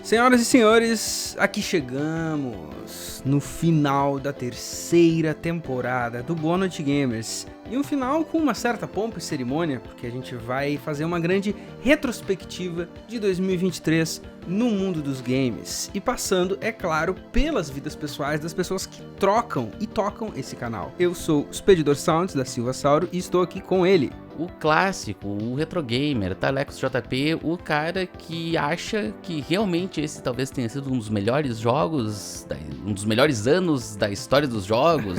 Senhoras e senhores, aqui chegamos no final da terceira temporada do Boa Noite Gamers. E um final com uma certa pompa e cerimônia, porque a gente vai fazer uma grande retrospectiva de 2023 no mundo dos games. E passando, é claro, pelas vidas pessoais das pessoas que trocam e tocam esse canal. Eu sou o Expedidor Sounds da Silva Sauro e estou aqui com ele. O clássico, o retro gamer, Talecos JP, o cara que acha que realmente esse talvez tenha sido um dos melhores jogos, um dos melhores anos da história dos jogos,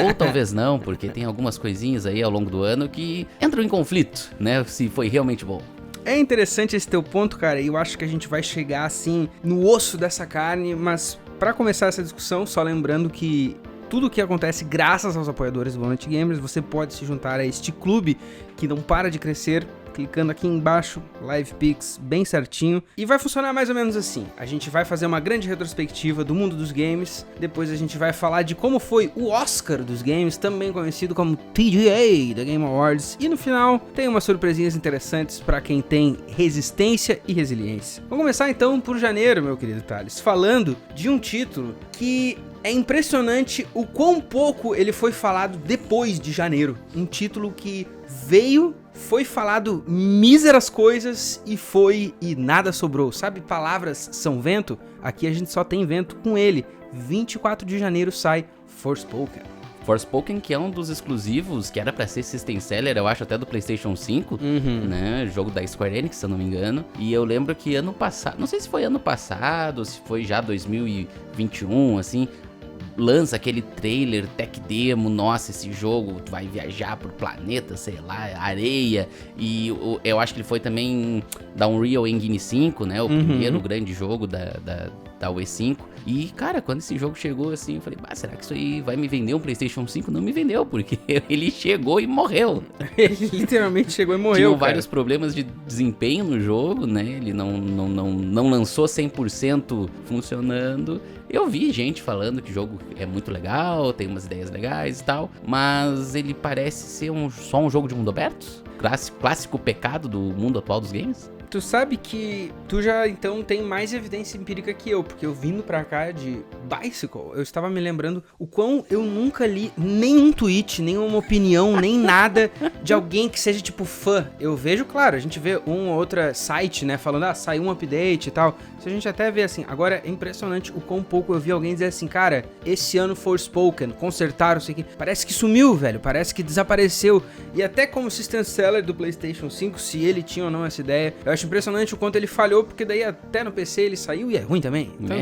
ou talvez não, porque tem algumas coisinhas aí ao longo do ano que entram em conflito, né, se foi realmente bom. É interessante esse teu ponto, cara, e eu acho que a gente vai chegar assim no osso dessa carne, mas para começar essa discussão, só lembrando que tudo o que acontece graças aos apoiadores do Boa Noite Gamers, você pode se juntar a este clube que não para de crescer, clicando aqui embaixo, Live Pix, bem certinho. E vai funcionar mais ou menos assim. A gente vai fazer uma grande retrospectiva do mundo dos games, depois a gente vai falar de como foi o Oscar dos games, também conhecido como TGA, da Game Awards. E no final, tem umas surpresinhas interessantes para quem tem resistência e resiliência. Vamos começar então por janeiro, meu querido Thales, falando de um título que é impressionante o quão pouco ele foi falado depois de janeiro. Um título que veio, foi falado míseras coisas e nada sobrou. Sabe, palavras são vento? Aqui a gente só tem vento com ele. 24 de janeiro sai Forspoken. Forspoken, que é um dos exclusivos, que era pra ser System Seller, eu acho, até do PlayStation 5, né, jogo da Square Enix, se eu não me engano, e eu lembro que ano passado, não sei se foi ano passado, se foi já 2021, assim, lança aquele trailer, tech demo, nossa, esse jogo vai viajar pro planeta, sei lá, areia, e eu acho que ele foi também da Unreal Engine 5, né, o primeiro grande jogo da UE5, e cara, quando esse jogo chegou assim, eu falei, será que isso aí vai me vender um PlayStation 5? Não me vendeu, porque ele chegou e morreu. Ele literalmente chegou e morreu, Tinham vários problemas de desempenho no jogo, né, ele não lançou 100% funcionando. Eu vi gente falando que o jogo é muito legal, tem umas ideias legais e tal, mas ele parece ser só um jogo de mundo aberto? Clássico pecado do mundo atual dos games? Tu sabe que tu já, então, tem mais evidência empírica que eu, porque eu vindo pra cá de Bicycle, eu estava me lembrando o quão eu nunca li nenhum tweet, nenhuma opinião, nem nada de alguém que seja, tipo, fã. Eu vejo, claro, a gente vê um ou outra site, né, falando, saiu um update e tal. Isso a gente até vê assim. Agora, é impressionante o quão pouco eu vi alguém dizer assim, cara, esse ano Forspoken, consertaram isso aqui. Parece que sumiu, velho, parece que desapareceu. E até como System Seller do PlayStation 5, se ele tinha ou não essa ideia, eu acho impressionante o quanto ele falhou, porque daí até no PC ele saiu e é ruim também. Então,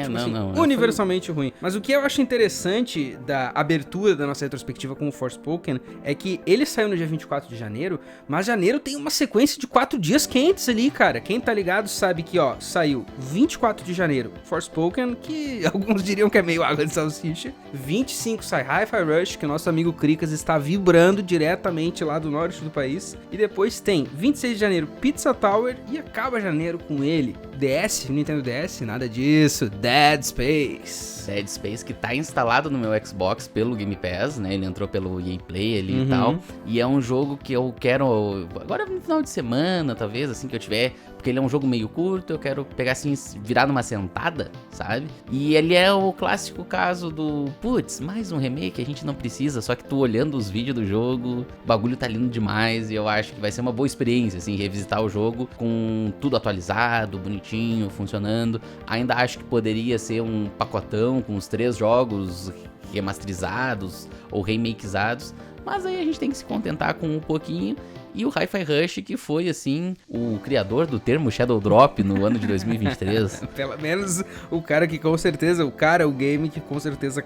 universalmente ruim. Mas o que eu acho interessante da abertura da nossa retrospectiva com o Forspoken é que ele saiu no dia 24 de janeiro, mas janeiro tem uma sequência de 4 dias quentes ali, cara. Quem tá ligado sabe que, saiu 24 de janeiro Forspoken, que alguns diriam que é meio água de salsicha. 25 sai Hi-Fi Rush, que o nosso amigo Cricas está vibrando diretamente lá do norte do país. E depois tem 26 de janeiro Pizza Tower e acaba janeiro com ele, DS, Nintendo DS, nada disso, Dead Space. Dead Space, que tá instalado no meu Xbox pelo Game Pass, né, ele entrou pelo EA Play ali e tal, e é um jogo que eu quero, agora no final de semana, talvez, assim, que eu tiver, porque ele é um jogo meio curto, eu quero pegar assim, virar numa sentada, sabe? E ele é o clássico caso do, putz, mais um remake, a gente não precisa, só que tu olhando os vídeos do jogo, o bagulho tá lindo demais, e eu acho que vai ser uma boa experiência, assim, revisitar o jogo com tudo atualizado, bonitinho, funcionando. Ainda acho que poderia ser um pacotão com os 3 jogos remasterizados ou remakeados, mas aí a gente tem que se contentar com um pouquinho. E o Hi-Fi Rush, que foi, assim, o criador do termo Shadow Drop no ano de 2023. Pelo menos o cara que com certeza, o game que com certeza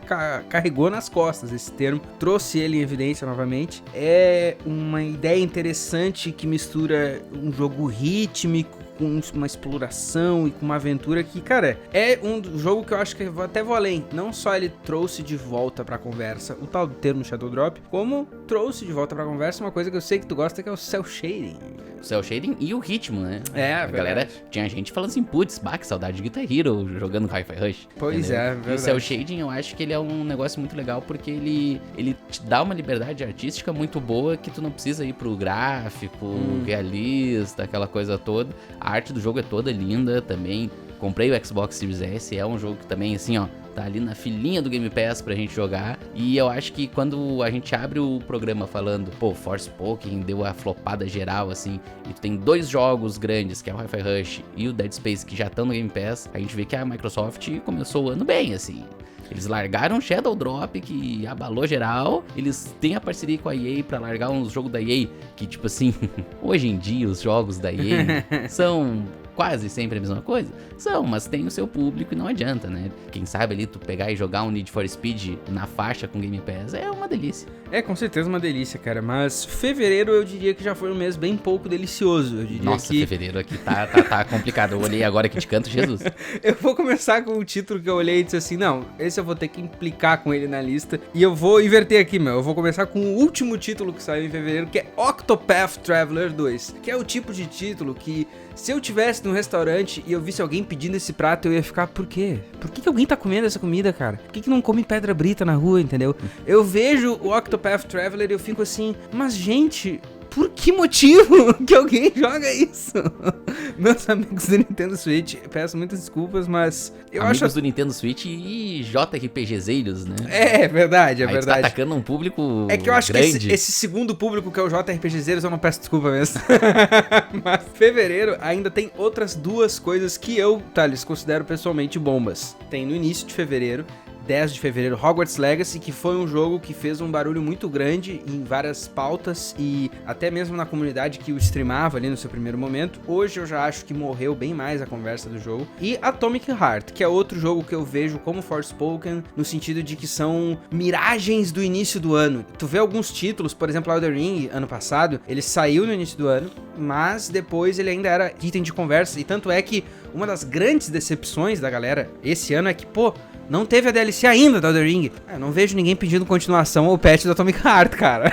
carregou nas costas esse termo, trouxe ele em evidência novamente. É uma ideia interessante que mistura um jogo rítmico com uma exploração e com uma aventura que, cara, é um jogo que eu acho que eu até vou além. Não só ele trouxe de volta pra conversa o tal do termo Shadow Drop, como trouxe de volta pra conversa uma coisa que eu sei que tu gosta, que é o cel shading. O cel shading e o ritmo, né? É, a galera, tinha gente falando assim, putz, que saudade de Guitar Hero jogando Hi-Fi Rush. Pois entendeu? É, verdade. E o cel shading eu acho que ele é um negócio muito legal porque ele te dá uma liberdade artística muito boa que tu não precisa ir pro gráfico, realista, aquela coisa toda. A arte do jogo é toda linda também, comprei o Xbox Series S, é um jogo que também, assim, ó, tá ali na filinha do Game Pass pra gente jogar. E eu acho que quando a gente abre o programa falando, pô, Forspoken deu a flopada geral, assim, e tu tem 2 jogos grandes, que é o Hi-Fi Rush e o Dead Space, que já estão no Game Pass, a gente vê que a Microsoft começou o ano bem, assim. Eles largaram Shadow Drop, que abalou geral. Eles têm a parceria com a EA pra largar uns jogos da EA, que tipo assim, hoje em dia os jogos da EA são quase sempre a mesma coisa? São, mas tem o seu público e não adianta, né? Quem sabe ali tu pegar e jogar um Need for Speed na faixa com Game Pass é uma delícia. É, com certeza uma delícia, cara. Mas fevereiro eu diria que já foi um mês bem pouco delicioso. Eu diria Nossa, que... fevereiro aqui tá complicado. Eu olhei agora aqui de canto, Jesus. Eu vou começar com o título que eu olhei e disse assim, não, esse eu vou ter que implicar com ele na lista. E eu vou inverter aqui, meu. Eu vou começar com o último título que saiu em fevereiro, que é Octopath Traveler 2. Que é o tipo de título que, se eu tivesse num restaurante e eu visse alguém pedindo esse prato, eu ia ficar, por quê? Por que alguém tá comendo essa comida, cara? Por que não come pedra brita na rua, entendeu? Eu vejo o Octopath Traveler e eu fico assim, mas gente... Por que motivo que alguém joga isso? Meus amigos do Nintendo Switch, peço muitas desculpas, mas eu amigos acho... do Nintendo Switch e JRPGzeiros, né? É verdade, é Aí verdade. Tu tá atacando um público É que eu acho grande. que esse segundo público, que é o JRPGzeiros, eu não peço desculpa mesmo. Mas fevereiro ainda tem outras 2 coisas que eu, Thales, considero pessoalmente bombas. Tem no início de fevereiro, 10 de fevereiro, Hogwarts Legacy, que foi um jogo que fez um barulho muito grande em várias pautas e até mesmo na comunidade que o streamava ali no seu primeiro momento. Hoje eu já acho que morreu bem mais a conversa do jogo. E Atomic Heart, que é outro jogo que eu vejo como Forspoken, no sentido de que são miragens do início do ano. Tu vê alguns títulos, por exemplo, Elden Ring, ano passado, ele saiu no início do ano, mas depois ele ainda era item de conversa. E tanto é que uma das grandes decepções da galera esse ano é que, pô, não teve a DLC ainda da Elden Ring. Eu não vejo ninguém pedindo continuação ou patch do Atomic Heart, cara.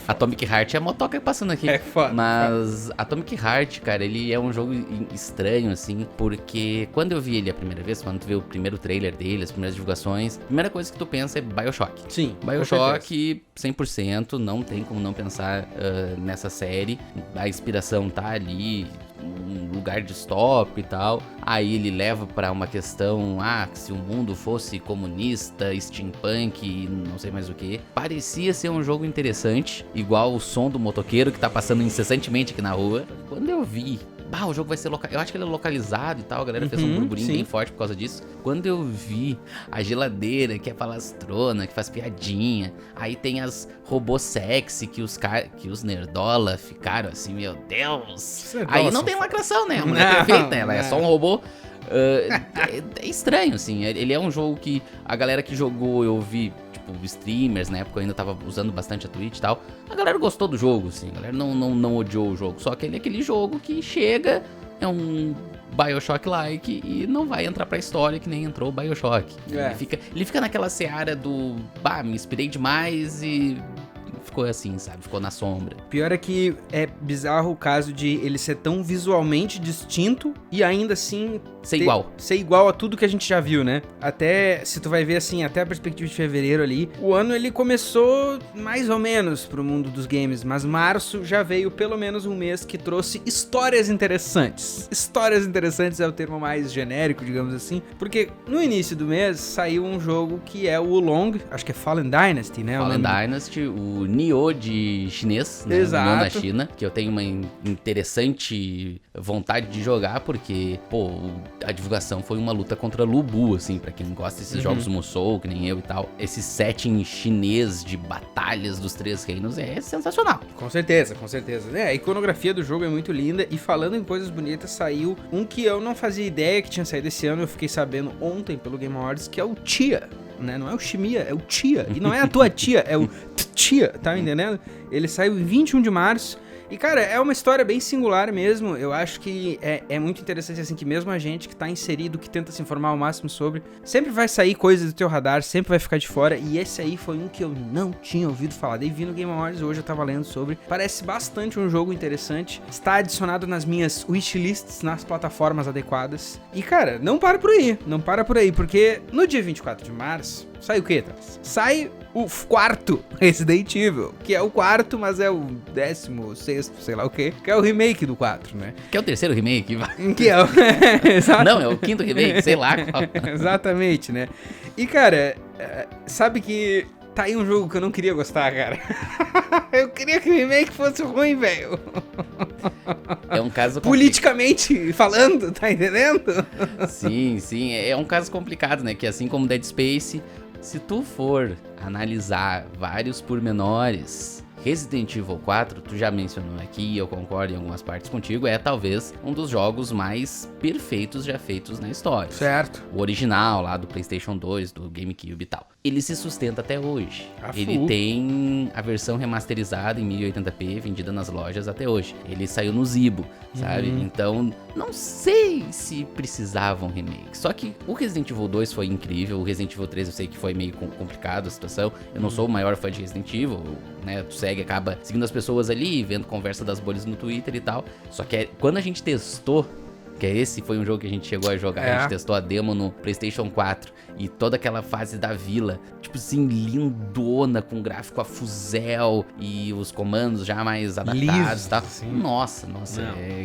Atomic Heart é a motoca passando aqui. É foda. Mas Atomic Heart, cara, ele é um jogo estranho, assim, porque quando eu vi ele a primeira vez, quando tu vê o primeiro trailer dele, as primeiras divulgações, a primeira coisa que tu pensa é BioShock. Sim, BioShock, 100%, não tem como não pensar nessa série. A inspiração tá ali, um lugar distópico e tal. Aí ele leva pra uma questão, se o mundo fosse comunista, steampunk, não sei mais o que. Parecia ser um jogo interessante, igual o som do motoqueiro que tá passando incessantemente aqui na rua. Quando eu vi, o jogo vai ser eu acho que ele é localizado e tal, a galera fez um burburinho bem forte por causa disso. Quando eu vi a geladeira, que é palastrona, que faz piadinha, aí tem as robôs sexy que os nerdola ficaram assim, meu Deus. Aí não tem lacração, né? A mulher é perfeita, ela é só um robô. É estranho, assim. Ele é um jogo que a galera que jogou, eu vi, tipo, streamers, na época eu ainda tava usando bastante a Twitch e tal. A galera gostou do jogo, assim. A galera não odiou o jogo. Só que ele é aquele jogo que chega, é um BioShock-like e não vai entrar pra história que nem entrou o BioShock. Ele fica naquela seara do, me inspirei demais e... ficou assim, sabe? Ficou na sombra. Pior é que é bizarro o caso de ele ser tão visualmente distinto e ainda assim... Ser igual. Ser igual a tudo que a gente já viu, né? Até, se tu vai ver assim, até a perspectiva de fevereiro ali, o ano ele começou mais ou menos pro mundo dos games, mas março já veio pelo menos um mês que trouxe histórias interessantes. Histórias interessantes é o termo mais genérico, digamos assim, porque no início do mês saiu um jogo que é o Wulong, acho que é Fallen Dynasty, né? Fallen Dynasty, o Nioh de chinês, né? Exato. Nioh na China, que eu tenho uma interessante vontade de jogar, porque, a divulgação foi uma luta contra Lubu, assim, pra quem gosta desses jogos Musou, que nem eu e tal. Esse setting chinês de batalhas dos 3 reinos é sensacional. Com certeza, com certeza. A iconografia do jogo é muito linda e falando em coisas bonitas, saiu um que eu não fazia ideia que tinha saído esse ano, eu fiquei sabendo ontem pelo Game Awards, que é o Tia, né? Não é o Shimiya, é o Tia. E não é a tua tia, é o Tia, tá entendendo? Ele saiu em 21 de março. E, cara, é uma história bem singular mesmo. Eu acho que é muito interessante, assim, que mesmo a gente que tá inserido, que tenta se informar ao máximo sobre, sempre vai sair coisa do teu radar, sempre vai ficar de fora. E esse aí foi um que eu não tinha ouvido falar. Daí vi no Game Awards, hoje eu tava lendo sobre. Parece bastante um jogo interessante. Está adicionado nas minhas wishlists, nas plataformas adequadas. E, cara, não para por aí. Não para por aí, porque no dia 24 de março, sai o quê, Thales? Sai o 4º Resident Evil, que é o 4º, mas é o 16º sexto, sei lá o quê, que é o remake do 4, né? Que é o terceiro remake? Que é o... Exato. Não, é o quinto remake, sei lá qual. Exatamente, né? E, cara, sabe que tá aí um jogo que eu não queria gostar, cara. Eu queria que o remake fosse ruim, velho. É um caso politicamente falando, tá entendendo? Sim, é um caso complicado, né? Que assim como Dead Space, se tu for analisar vários pormenores, Resident Evil 4, tu já mencionou aqui, e eu concordo em algumas partes contigo, é talvez um dos jogos mais perfeitos já feitos na história. Certo. O original lá do PlayStation 2, do GameCube e tal. Ele se sustenta até hoje. Ele tem a versão remasterizada em 1080p vendida nas lojas até hoje. Ele saiu no Zibo, sabe? Então, não sei se precisavam remake. Só que o Resident Evil 2 foi incrível, o Resident Evil 3 eu sei que foi meio complicado a situação. Eu não sou o maior fã de Resident Evil, né? Tu segue, acaba seguindo as pessoas ali, vendo conversa das bolhas no Twitter e tal. Só que quando a gente testou, que esse foi um jogo que a gente chegou a jogar, a gente testou a demo no PlayStation 4 e toda aquela fase da vila, tipo assim, lindona, com gráfico a fuzel e os comandos já mais adaptados e tal. Nossa,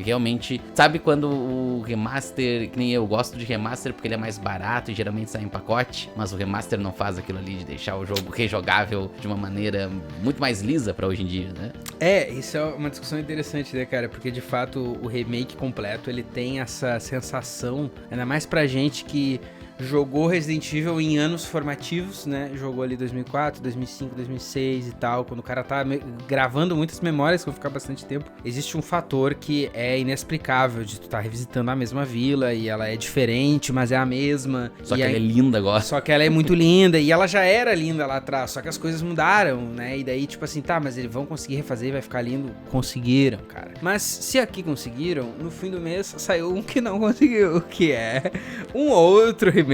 realmente, sabe quando o remaster, que nem eu gosto de remaster porque ele é mais barato e geralmente sai em pacote, mas o remaster não faz aquilo ali de deixar o jogo rejogável de uma maneira muito mais lisa pra hoje em dia, né? Isso é uma discussão interessante, né, cara? Porque de fato o remake completo, ele tem essa sensação, ainda mais pra gente que jogou Resident Evil em anos formativos, né? Jogou ali 2004, 2005, 2006 e tal. Quando o cara tá gravando muitas memórias que vão ficar bastante tempo, existe um fator que é inexplicável de tu tá revisitando a mesma vila e ela é diferente, mas é a mesma. Só que ela é linda agora. Só que ela é muito linda e ela já era linda lá atrás, só que as coisas mudaram, né? E daí, tipo assim, tá, mas eles vão conseguir refazer e vai ficar lindo? Conseguiram, cara. Mas se aqui conseguiram, no fim do mês saiu um que não conseguiu, que é um outro remake.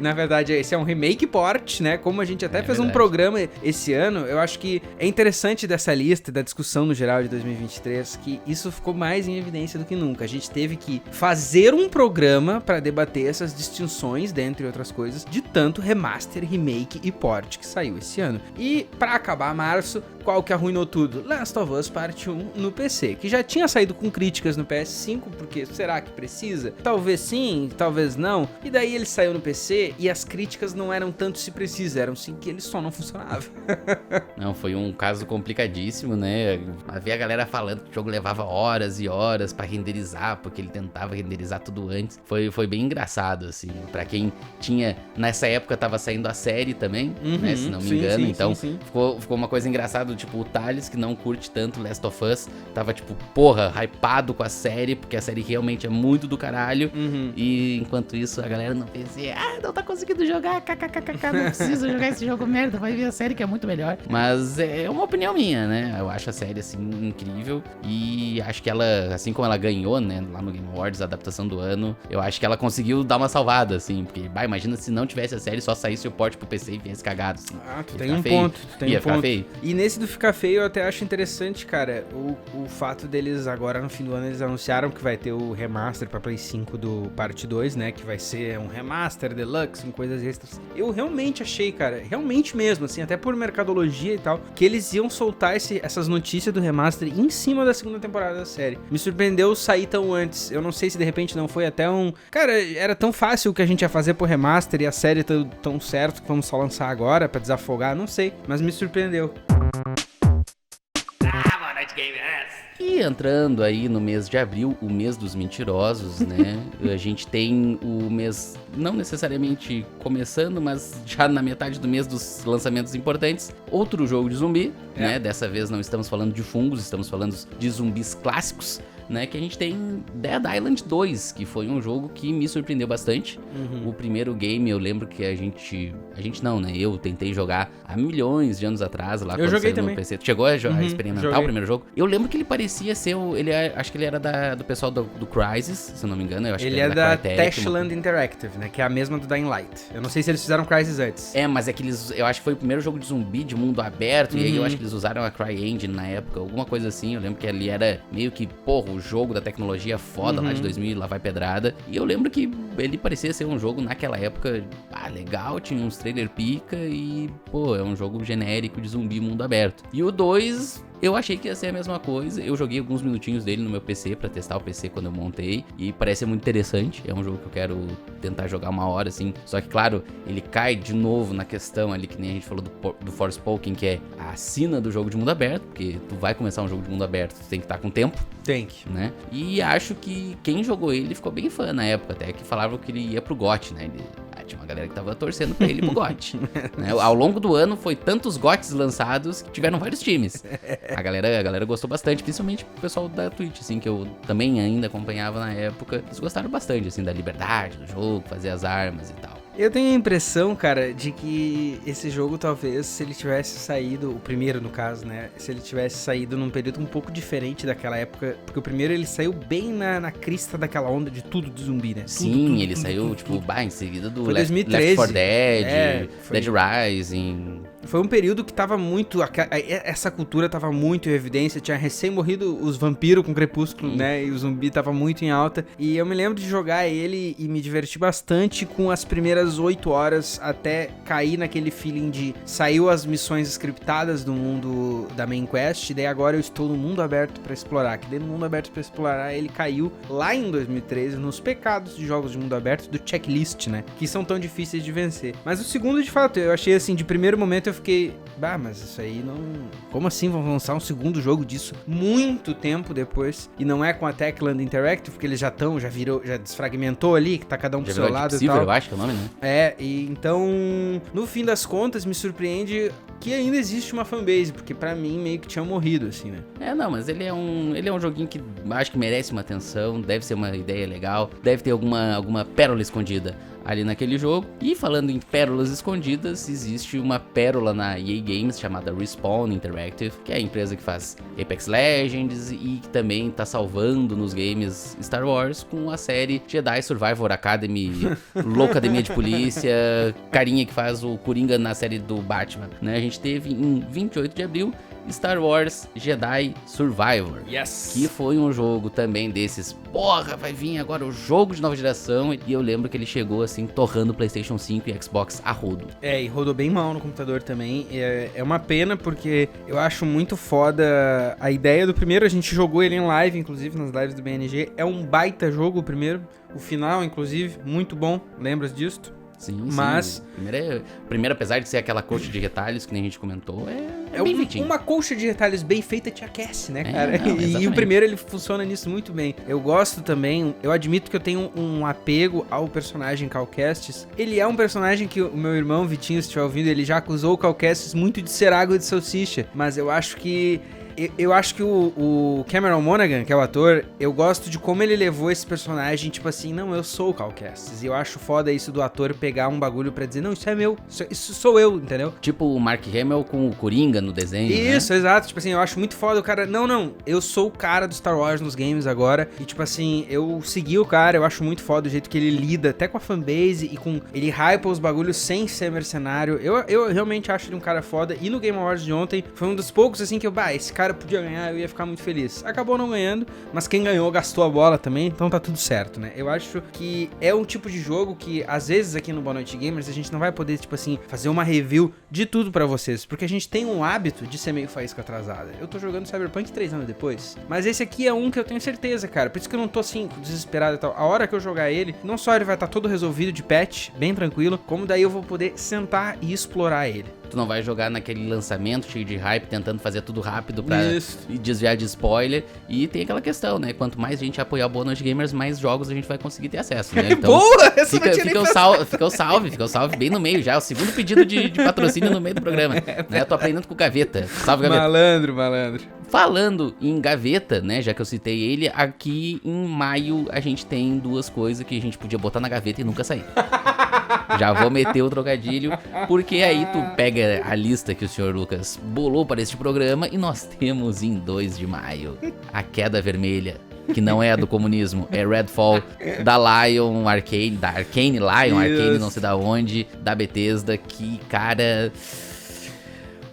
Na verdade, esse é um remake port, né? Como a gente até fez um programa esse ano, eu acho que é interessante dessa lista, da discussão no geral de 2023, que isso ficou mais em evidência do que nunca. A gente teve que fazer um programa pra debater essas distinções, dentre outras coisas, de tanto remaster, remake e port que saiu esse ano. E pra acabar março, qual que arruinou tudo? Last of Us Part 1 no PC, que já tinha saído com críticas no PS5, porque será que precisa? Talvez sim, talvez não. E daí ele saiu no PC e as críticas não eram tanto se precisa, eram sim que ele só não funcionava. Não, foi um caso complicadíssimo, né? Havia a galera falando que o jogo levava horas e horas pra renderizar, porque ele tentava renderizar tudo antes. Foi bem engraçado, assim. Pra quem tinha... Nessa época tava saindo a série também, né? Se não me engano. Então ficou uma coisa engraçada, tipo, o Thales, que não curte tanto Last of Us, tava tipo, porra, hypado com a série, porque a série realmente é muito do caralho. E enquanto isso, a galera não pensa, não tá conseguindo jogar, kkkk, não precisa jogar esse jogo merda, vai ver a série que é muito melhor. Mas é uma opinião minha, né? Eu acho a série, assim, incrível e acho que ela, assim como ela ganhou, né, lá no Game Awards, a adaptação do ano, eu acho que ela conseguiu dar uma salvada, assim, porque, imagina se não tivesse a série, só saísse o port pro PC e viesse cagado, assim. Tu tem um ponto, Ia ficar feio. E nesse do ficar feio, eu até acho interessante, cara, o fato deles agora, no fim do ano, eles anunciaram que vai ter o remaster pra Play 5 do Parte 2, né, que vai ser um remaster deluxe, com coisas extras. Eu realmente achei, cara, realmente mesmo, assim, até por mercadologia e tal, que eles iam soltar essas notícias do remaster em cima da segunda temporada da série. Me surpreendeu sair tão antes. Eu não sei se de repente não foi até um... Cara, era tão fácil o que a gente ia fazer pro remaster e a série tão certo que vamos só lançar agora pra desafogar, não sei, mas me surpreendeu. Boa noite, gamers! E entrando aí no mês de abril, o mês dos mentirosos, né? A gente tem o mês, não necessariamente começando, mas já na metade do mês dos lançamentos importantes, outro jogo de zumbi, né? Dessa vez não estamos falando de fungos, estamos falando de zumbis clássicos, né? Que a gente tem Dead Island 2, que foi um jogo que me surpreendeu bastante. O primeiro game, eu lembro que a gente não, né? Eu tentei jogar há milhões de anos atrás, lá quando saiu no PC. Tu chegou a experimentar o primeiro jogo? Eu lembro que ele parecia ser acho que ele era do pessoal do Crysis, se eu não me engano. Eu acho ele que é da Tashland Interactive, né? Que é a mesma do Dying Light. Eu não sei se eles fizeram Crysis antes. Mas é que eu acho que foi o primeiro jogo de zumbi de mundo aberto, e aí eu acho que eles usaram a CryEngine na época, alguma coisa assim. Eu lembro que ali era meio que, porra, o jogo da tecnologia foda lá de 2000, lá vai pedrada. E eu lembro que ele parecia ser um jogo naquela época, legal, tinha uns trailer pica e, pô, é um jogo genérico de zumbi mundo aberto. E o 2... eu achei que ia ser a mesma coisa. Eu joguei alguns minutinhos dele no meu PC pra testar o PC quando eu montei. E parece muito interessante. É um jogo que eu quero tentar jogar uma hora, assim. Só que, claro, ele cai de novo na questão ali, que nem a gente falou do Forspoken, que é a sina do jogo de mundo aberto. Porque tu vai começar um jogo de mundo aberto, tu tem que estar com tempo. Tem que. Né? E acho que quem jogou ele ficou bem fã na época. Até que falavam que ele ia pro GOT, né? Tinha uma galera que tava torcendo pra ele pro GOT. Né? Ao longo do ano foi tantos GOTs lançados que tiveram vários times. A galera gostou bastante, principalmente o pessoal da Twitch, assim, que eu também ainda acompanhava na época. Eles gostaram bastante, assim, da liberdade do jogo, fazer as armas e tal. Eu tenho a impressão, cara, de que esse jogo talvez, se ele tivesse saído, o primeiro no caso, né, se ele tivesse saído num período um pouco diferente daquela época, porque o primeiro ele saiu bem na crista daquela onda de tudo de zumbi, né? Sim, ele saiu, tipo, em seguida do foi Left 2013. 4 Dead, foi... Dead Rising... Foi um período que tava muito... essa cultura tava muito em evidência. Tinha recém morrido os vampiros com Crepúsculo, né? E o zumbi tava muito em alta. E eu me lembro de jogar ele e me divertir bastante com as primeiras 8 horas até cair naquele feeling de... Saiu as missões scriptadas do mundo da main quest. E daí agora eu estou no mundo aberto pra explorar. Que daí no mundo aberto pra explorar ele caiu lá em 2013 nos pecados de jogos de mundo aberto do checklist, né? Que são tão difíceis de vencer. Mas o segundo, de fato, eu achei assim, de primeiro momento eu fiquei, mas isso aí não... Como assim vão lançar um segundo jogo disso muito tempo depois? E não é com a Techland Interactive, porque eles já desfragmentou ali, que tá cada um pro seu lado e tal. Eu acho que é o nome, né? E então, no fim das contas, me surpreende que ainda existe uma fanbase, porque pra mim meio que tinha morrido, assim, né? Não, mas ele é um joguinho que acho que merece uma atenção, deve ser uma ideia legal, deve ter alguma pérola escondida ali naquele jogo. E falando em pérolas escondidas, existe uma pérola na EA Games chamada Respawn Interactive, que é a empresa que faz Apex Legends e que também tá salvando nos games Star Wars com a série Jedi Survivor Academy, Loucademia de Polícia, carinha que faz o Coringa na série do Batman, né? A gente teve em 28 de abril Star Wars Jedi Survivor, yes, que foi um jogo também desses, vai vir agora o jogo de nova geração, e eu lembro que ele chegou assim, torrando PlayStation 5 e Xbox a rodo. E rodou bem mal no computador também, é uma pena porque eu acho muito foda a ideia do primeiro, a gente jogou ele em live, inclusive nas lives do BNG, é um baita jogo o primeiro, o final inclusive, muito bom, lembras disso? Sim, mas primeiro, apesar de ser aquela coxa de retalhos que nem a gente comentou, é bem feitinho. Uma coxa de retalhos bem feita te aquece, né, cara? E o primeiro ele funciona nisso muito bem. Eu gosto também, eu admito que eu tenho um apego ao personagem Cal Kestis. Ele é um personagem que o meu irmão Vitinho, se estiver ouvindo, ele já acusou o Cal Kestis muito de ser água de salsicha, mas eu acho que o Cameron Monaghan, que é o ator, eu gosto de como ele levou esse personagem, tipo assim, não, eu sou o Cal Kestis. E eu acho foda isso do ator pegar um bagulho pra dizer, não, isso é meu, isso sou eu, entendeu? Tipo o Mark Hamill com o Coringa no desenho, isso, né? Exato. Tipo assim, eu acho muito foda o cara, não, eu sou o cara do Star Wars nos games agora. E tipo assim, eu segui o cara, eu acho muito foda o jeito que ele lida até com a fanbase e com... Ele hypa os bagulhos sem ser mercenário. Eu realmente acho ele um cara foda. E no Game Awards de ontem, foi um dos poucos assim que esse cara podia ganhar, eu ia ficar muito feliz. Acabou não ganhando, mas quem ganhou gastou a bola também, então tá tudo certo, né? Eu acho que é um tipo de jogo que, às vezes, aqui no Boa Noite Gamers, a gente não vai poder, tipo assim, fazer uma review de tudo pra vocês, porque a gente tem um hábito de ser meio faísca atrasada. Eu tô jogando Cyberpunk 3 anos depois, mas esse aqui é um que eu tenho certeza, cara, por isso que eu não tô, assim, desesperado e tal. A hora que eu jogar ele, não só ele vai estar todo resolvido de patch, bem tranquilo, como daí eu vou poder sentar e explorar ele. Tu não vai jogar naquele lançamento cheio de hype, tentando fazer tudo rápido pra desviar de spoiler. E tem aquela questão, né? Quanto mais gente apoiar o Boa Noite Gamers, mais jogos a gente vai conseguir ter acesso, né? Então, boa! Essa fica o salve bem no meio já. O segundo pedido de patrocínio no meio do programa. Né? Eu tô aprendendo com o Gaveta. Salve, Gaveta. Malandro. Falando em Gaveta, né? Já que eu citei ele, aqui em maio a gente tem duas coisas que a gente podia botar na gaveta e nunca sair. Já vou meter o trocadilho, porque aí tu pega a lista que o Sr. Lucas bolou para este programa e nós temos em 2 de maio a Queda Vermelha, que não é a do comunismo, é Redfall da Lion Arcane, da Arcane Lion, Arcane não sei da onde, da Bethesda, que, cara...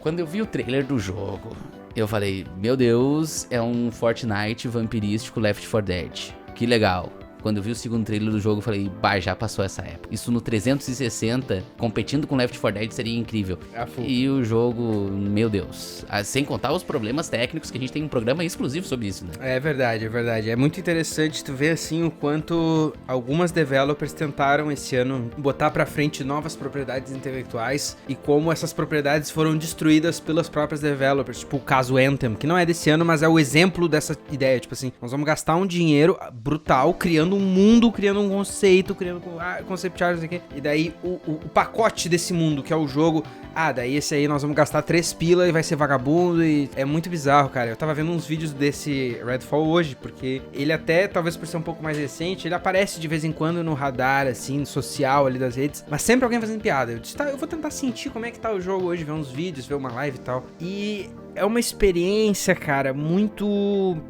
Quando eu vi o trailer do jogo, eu falei, meu Deus, é um Fortnite vampirístico Left 4 Dead. Que legal. Quando eu vi o segundo trailer do jogo, eu falei, bah, já passou essa época. Isso no 360, competindo com Left 4 Dead, seria incrível. E o jogo, meu Deus. Sem contar os problemas técnicos, que a gente tem um programa exclusivo sobre isso, né? É verdade, é verdade. É muito interessante tu ver, assim, o quanto algumas developers tentaram esse ano botar pra frente novas propriedades intelectuais e como essas propriedades foram destruídas pelas próprias developers. Tipo, o caso Anthem, que não é desse ano, mas é o exemplo dessa ideia. Tipo assim, nós vamos gastar um dinheiro brutal criando um mundo, criando um conceito, criando concept art, não sei o quê. E daí o pacote desse mundo, que é o jogo, daí esse aí nós vamos gastar 3 pila e vai ser vagabundo. E é muito bizarro, cara. Eu tava vendo uns vídeos desse Redfall hoje, porque ele até, talvez por ser um pouco mais recente, ele aparece de vez em quando no radar, assim, social ali das redes, mas sempre alguém fazendo piada. Eu disse, eu vou tentar sentir como é que tá o jogo hoje, ver uns vídeos, ver uma live e tal. E é uma experiência, cara, muito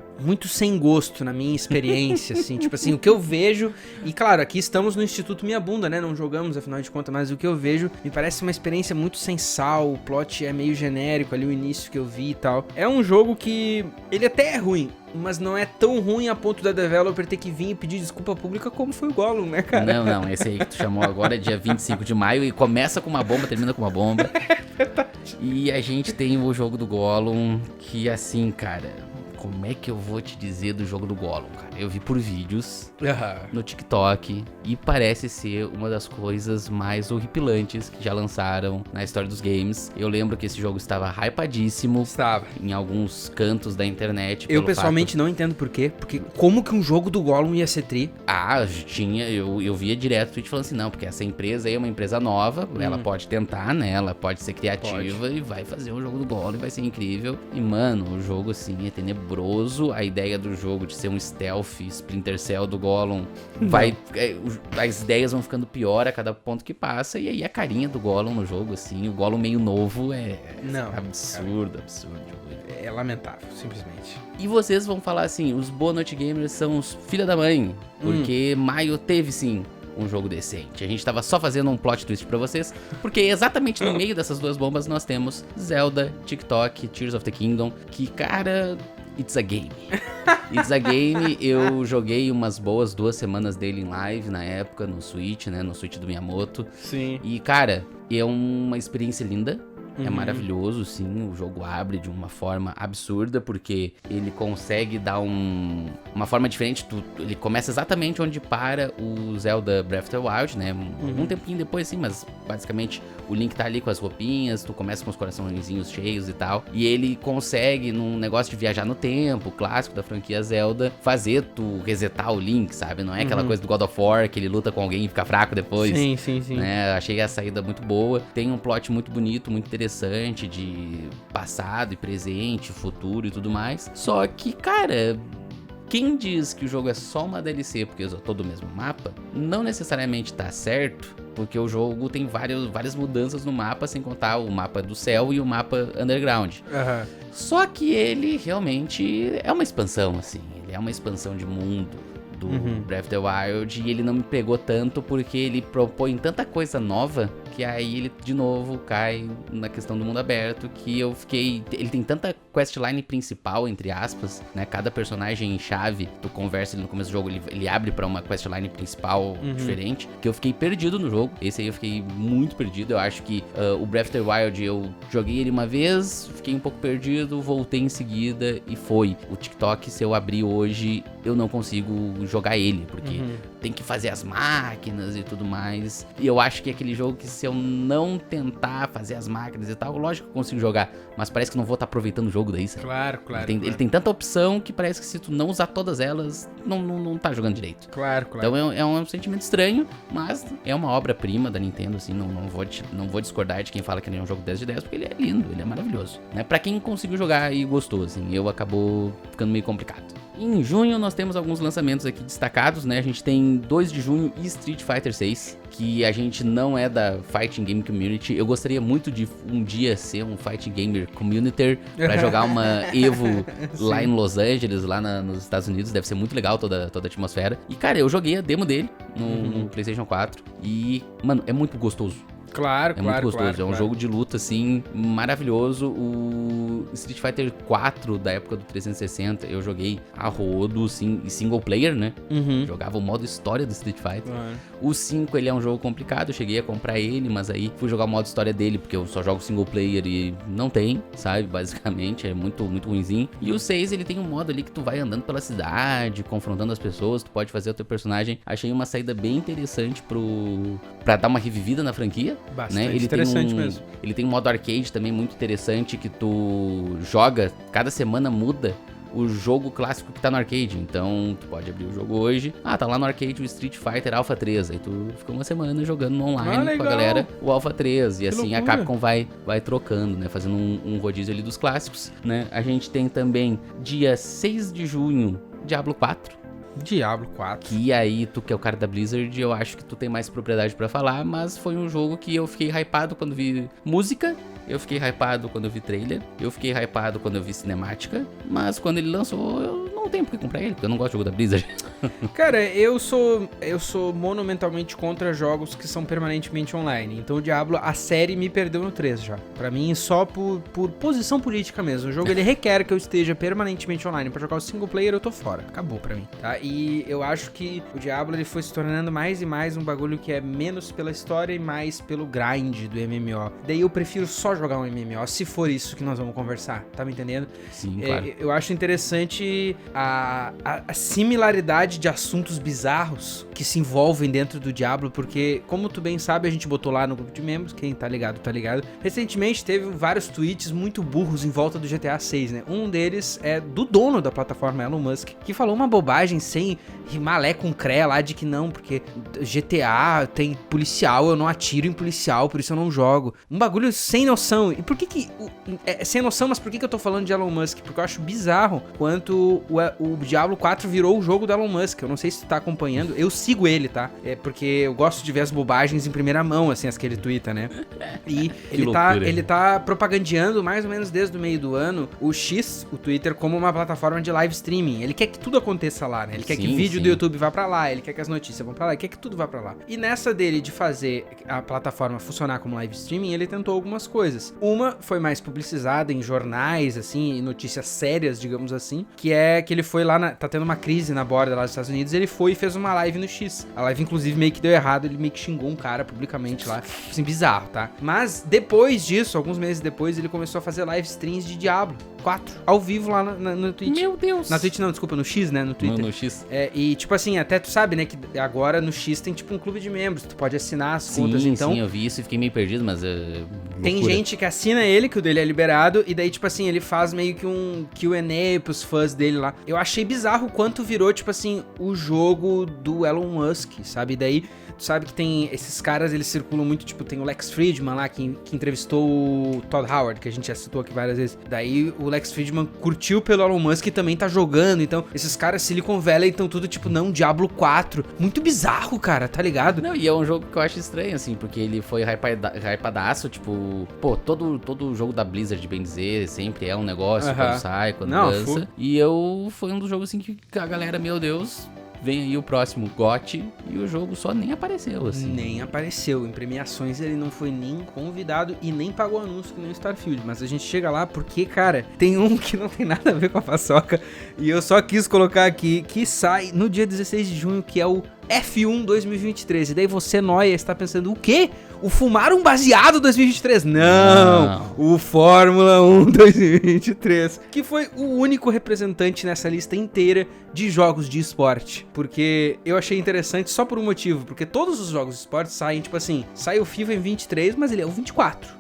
sem gosto na minha experiência, assim, tipo assim, o que eu vejo, e claro, aqui estamos no Instituto Minha Bunda, né, não jogamos, afinal de contas, mas o que eu vejo me parece uma experiência muito sem sal, o plot é meio genérico ali, o início que eu vi e tal. É um jogo que, ele até é ruim, mas não é tão ruim a ponto da developer ter que vir e pedir desculpa pública como foi o Gollum, né, cara? Não, esse aí que tu chamou agora é dia 25 de maio e começa com uma bomba, termina com uma bomba. É verdade. E a gente tem o jogo do Gollum, que assim, cara, como é que eu vou te dizer do jogo do Gollum, cara? Eu vi por vídeos no TikTok e parece ser uma das coisas mais horripilantes que já lançaram na história dos games. Eu lembro que esse jogo estava hypadíssimo. Estava. Em alguns cantos da internet. Eu pessoalmente não entendo por quê. Porque como que um jogo do Gollum ia ser tri? Eu via direto tweet falando assim, não, porque essa empresa aí é uma empresa nova, ela pode tentar, né? Ela pode ser criativa e vai fazer um jogo do Gollum e vai ser incrível. E, mano, o jogo, assim, é tenebroso. A ideia do jogo de ser um stealth Splinter Cell do Gollum as ideias vão ficando pior a cada ponto que passa. E aí a carinha do Gollum no jogo, assim, o Gollum meio novo absurdo. É lamentável, simplesmente. E vocês vão falar assim, os Boa Noite Gamers são os filha da mãe, porque maio teve sim um jogo decente. A gente tava só fazendo um plot twist pra vocês, porque exatamente no meio dessas duas bombas nós temos Zelda, TikTok, Tears of the Kingdom, que, cara, it's a game. It's a game, eu joguei umas boas 2 semanas dele em live na época, no Switch, né, no Switch do Miyamoto. Sim. E, cara, é uma experiência linda. É maravilhoso, sim, o jogo abre de uma forma absurda, porque ele consegue dar uma forma diferente, ele começa exatamente onde para o Zelda Breath of the Wild, né, um tempinho depois, sim, mas basicamente o Link tá ali com as roupinhas, tu começa com os coraçõezinhos cheios e tal, e ele consegue, num negócio de viajar no tempo, clássico da franquia Zelda, fazer tu resetar o Link, sabe, não é aquela coisa do God of War, que ele luta com alguém e fica fraco depois. Sim. Né? Achei a saída muito boa, tem um plot muito bonito, muito interessante, de passado e presente, futuro e tudo mais. Só que, cara, quem diz que o jogo é só uma DLC porque usa todo o mesmo mapa, não necessariamente tá certo, porque o jogo tem várias mudanças no mapa, sem contar o mapa do céu e o mapa underground. Só que ele realmente é uma expansão, assim, ele é uma expansão de mundo do Breath of the Wild, e ele não me pegou tanto porque ele propõe tanta coisa nova que aí ele de novo cai na questão do mundo aberto, que eu fiquei... Ele tem tanta questline principal, entre aspas, né? Cada personagem chave, tu conversa ali no começo do jogo, ele abre pra uma questline principal diferente, que eu fiquei perdido no jogo. Esse aí eu fiquei muito perdido. Eu acho que o Breath of the Wild, eu joguei ele uma vez, fiquei um pouco perdido, voltei em seguida e foi. O TikTok, se eu abrir hoje, eu não consigo jogar ele, porque tem que fazer as máquinas e tudo mais. E eu acho que é aquele jogo que, se eu não tentar fazer as máquinas e tal, lógico que eu consigo jogar, mas parece que não vou estar aproveitando o jogo daí, sabe? Claro. Ele tem tanta opção que parece que se tu não usar todas elas, não tá jogando direito. Claro. Então é um sentimento estranho, mas é uma obra-prima da Nintendo, assim, não vou discordar de quem fala que ele é um jogo 10 de 10, porque ele é lindo, ele é maravilhoso, né? Pra quem conseguiu jogar e gostou, assim, acabou ficando meio complicado. Em junho nós temos alguns lançamentos aqui destacados, né? A gente tem 2 de junho e Street Fighter 6, que a gente não é da Fighting Game Community. Eu gostaria muito de um dia ser um Fighting Gamer Community pra jogar uma EVO lá em Los Angeles, lá nos Estados Unidos. Deve ser muito legal toda a atmosfera. E, cara, eu joguei a demo dele no PlayStation 4 e, mano, é muito gostoso. Claro, É muito gostoso, é um claro. jogo de luta, assim, maravilhoso. O Street Fighter 4 da época do 360, eu joguei a rodo, sim, single player, né? Uhum. Jogava o modo história do Street Fighter. Claro. O 5, ele é um jogo complicado, eu cheguei a comprar ele, mas aí fui jogar o modo história dele, porque eu só jogo single player e não tem, sabe? Basicamente, é muito, muito ruinzinho. E o 6, ele tem um modo ali que tu vai andando pela cidade, confrontando as pessoas, tu pode fazer o teu personagem. Achei uma saída bem interessante pra dar uma revivida na franquia. Bastante Ele interessante tem mesmo. Ele tem um modo arcade também muito interessante que tu joga, cada semana muda o jogo clássico que tá no arcade. Então, tu pode abrir o jogo hoje. Tá lá no arcade o Street Fighter Alpha 3. Aí tu fica uma semana jogando no online com a legal. galera o Alpha 3. E Que assim, loucura. a Capcom vai trocando, né? Fazendo um rodízio ali dos clássicos, né? A gente tem também, dia 6 de junho, Diablo 4. Diablo 4. Que aí, tu que é o cara da Blizzard, eu acho que tu tem mais propriedade pra falar, mas foi um jogo que eu fiquei hypado quando vi música, eu fiquei hypado quando eu vi trailer, eu fiquei hypado quando eu vi cinemática, mas quando ele lançou, eu não tenho por que comprar ele, porque eu não gosto de jogo da Blizzard. Cara, eu sou monumentalmente contra jogos que são permanentemente online. Então o Diablo, a série me perdeu no 3 já. Pra mim, só por posição política mesmo. O jogo, ele requer que eu esteja permanentemente online. Pra jogar o single player, eu tô fora. Acabou pra mim, tá? E eu acho que o Diablo, ele foi se tornando mais e mais um bagulho que é menos pela história e mais pelo grind do MMO. Daí eu prefiro só jogar um MMO, se for isso que nós vamos conversar. Tá me entendendo? Sim, claro. Eu acho interessante a similaridade de assuntos bizarros que se envolvem dentro do Diablo, porque, como tu bem sabe, a gente botou lá no grupo de membros, quem tá ligado, tá ligado. Recentemente teve vários tweets muito burros em volta do GTA 6, né? Um deles é do dono da plataforma, Elon Musk, que falou uma bobagem sem rimalé com cré lá de que não, porque GTA tem policial, eu não atiro em policial, por isso eu não jogo. Um bagulho sem noção. E por que sem noção, mas por que eu tô falando de Elon Musk? Porque eu acho bizarro quanto o Diablo 4 virou o jogo do Elon Musk. Eu não sei se tu tá acompanhando, eu sigo ele, tá? É porque eu gosto de ver as bobagens em primeira mão, assim, as que ele twitta, né? E ele tá propagandeando mais ou menos desde o meio do ano o X, o Twitter, como uma plataforma de live streaming. Ele quer que tudo aconteça lá, né? Ele quer que vídeo do YouTube vá pra lá, ele quer que as notícias vão pra lá, ele quer que tudo vá pra lá. E nessa dele de fazer a plataforma funcionar como live streaming, ele tentou algumas coisas. Uma foi mais publicizada em jornais, assim, em notícias sérias, digamos assim, que é que ele foi lá, tá tendo uma crise na borda lá dos Estados Unidos, ele foi e fez uma live no X. A live, inclusive, meio que deu errado, ele meio que xingou um cara publicamente lá, assim, bizarro, tá? Mas depois disso, alguns meses depois, ele começou a fazer live streams de Diablo 4, ao vivo lá no Twitch. Meu Deus! Na Twitch não, desculpa, no X, né? No Twitter. No X. E tipo assim, até tu sabe, né, que agora no X tem tipo um clube de membros, tu pode assinar as contas, então... Sim, eu vi isso e fiquei meio perdido, mas... Tem gente que assina ele, que o dele é liberado, e daí, tipo assim, ele faz meio que um Q&A pros fãs dele lá. Eu achei bizarro o quanto virou, tipo assim, o jogo do Elon Musk, sabe? E daí, tu sabe que tem esses caras, eles circulam muito, tipo, tem o Lex Fridman lá, que entrevistou o Todd Howard, que a gente já citou aqui várias vezes. Daí, o Lex Fridman curtiu pelo Elon Musk e também tá jogando, então, esses caras Silicon Valley estão tudo, tipo, não, Diablo 4. Muito bizarro, cara, tá ligado? Não, e é um jogo que eu acho estranho, assim, porque ele foi hypadaço, tipo... Pô, todo jogo da Blizzard, bem dizer, sempre é um negócio quando sai, quando lança. E foi um dos jogos, assim, que a galera, meu Deus... Vem aí o próximo GOT e o jogo só nem apareceu, assim. Nem apareceu. Em premiações ele não foi nem convidado e nem pagou anúncio que nem o Starfield. Mas a gente chega lá porque, cara, tem um que não tem nada a ver com a paçoca. E eu só quis colocar aqui que sai no dia 16 de junho, que é o F1 2023. E daí você, Noia, está pensando, o quê? O Fumaram Baseado 2023? Não! O Fórmula 1 2023. Que foi o único representante nessa lista inteira de jogos de esporte. Porque eu achei interessante só por um motivo. Porque todos os jogos de esporte saem, tipo assim, sai o FIFA em 23, mas ele é o 24.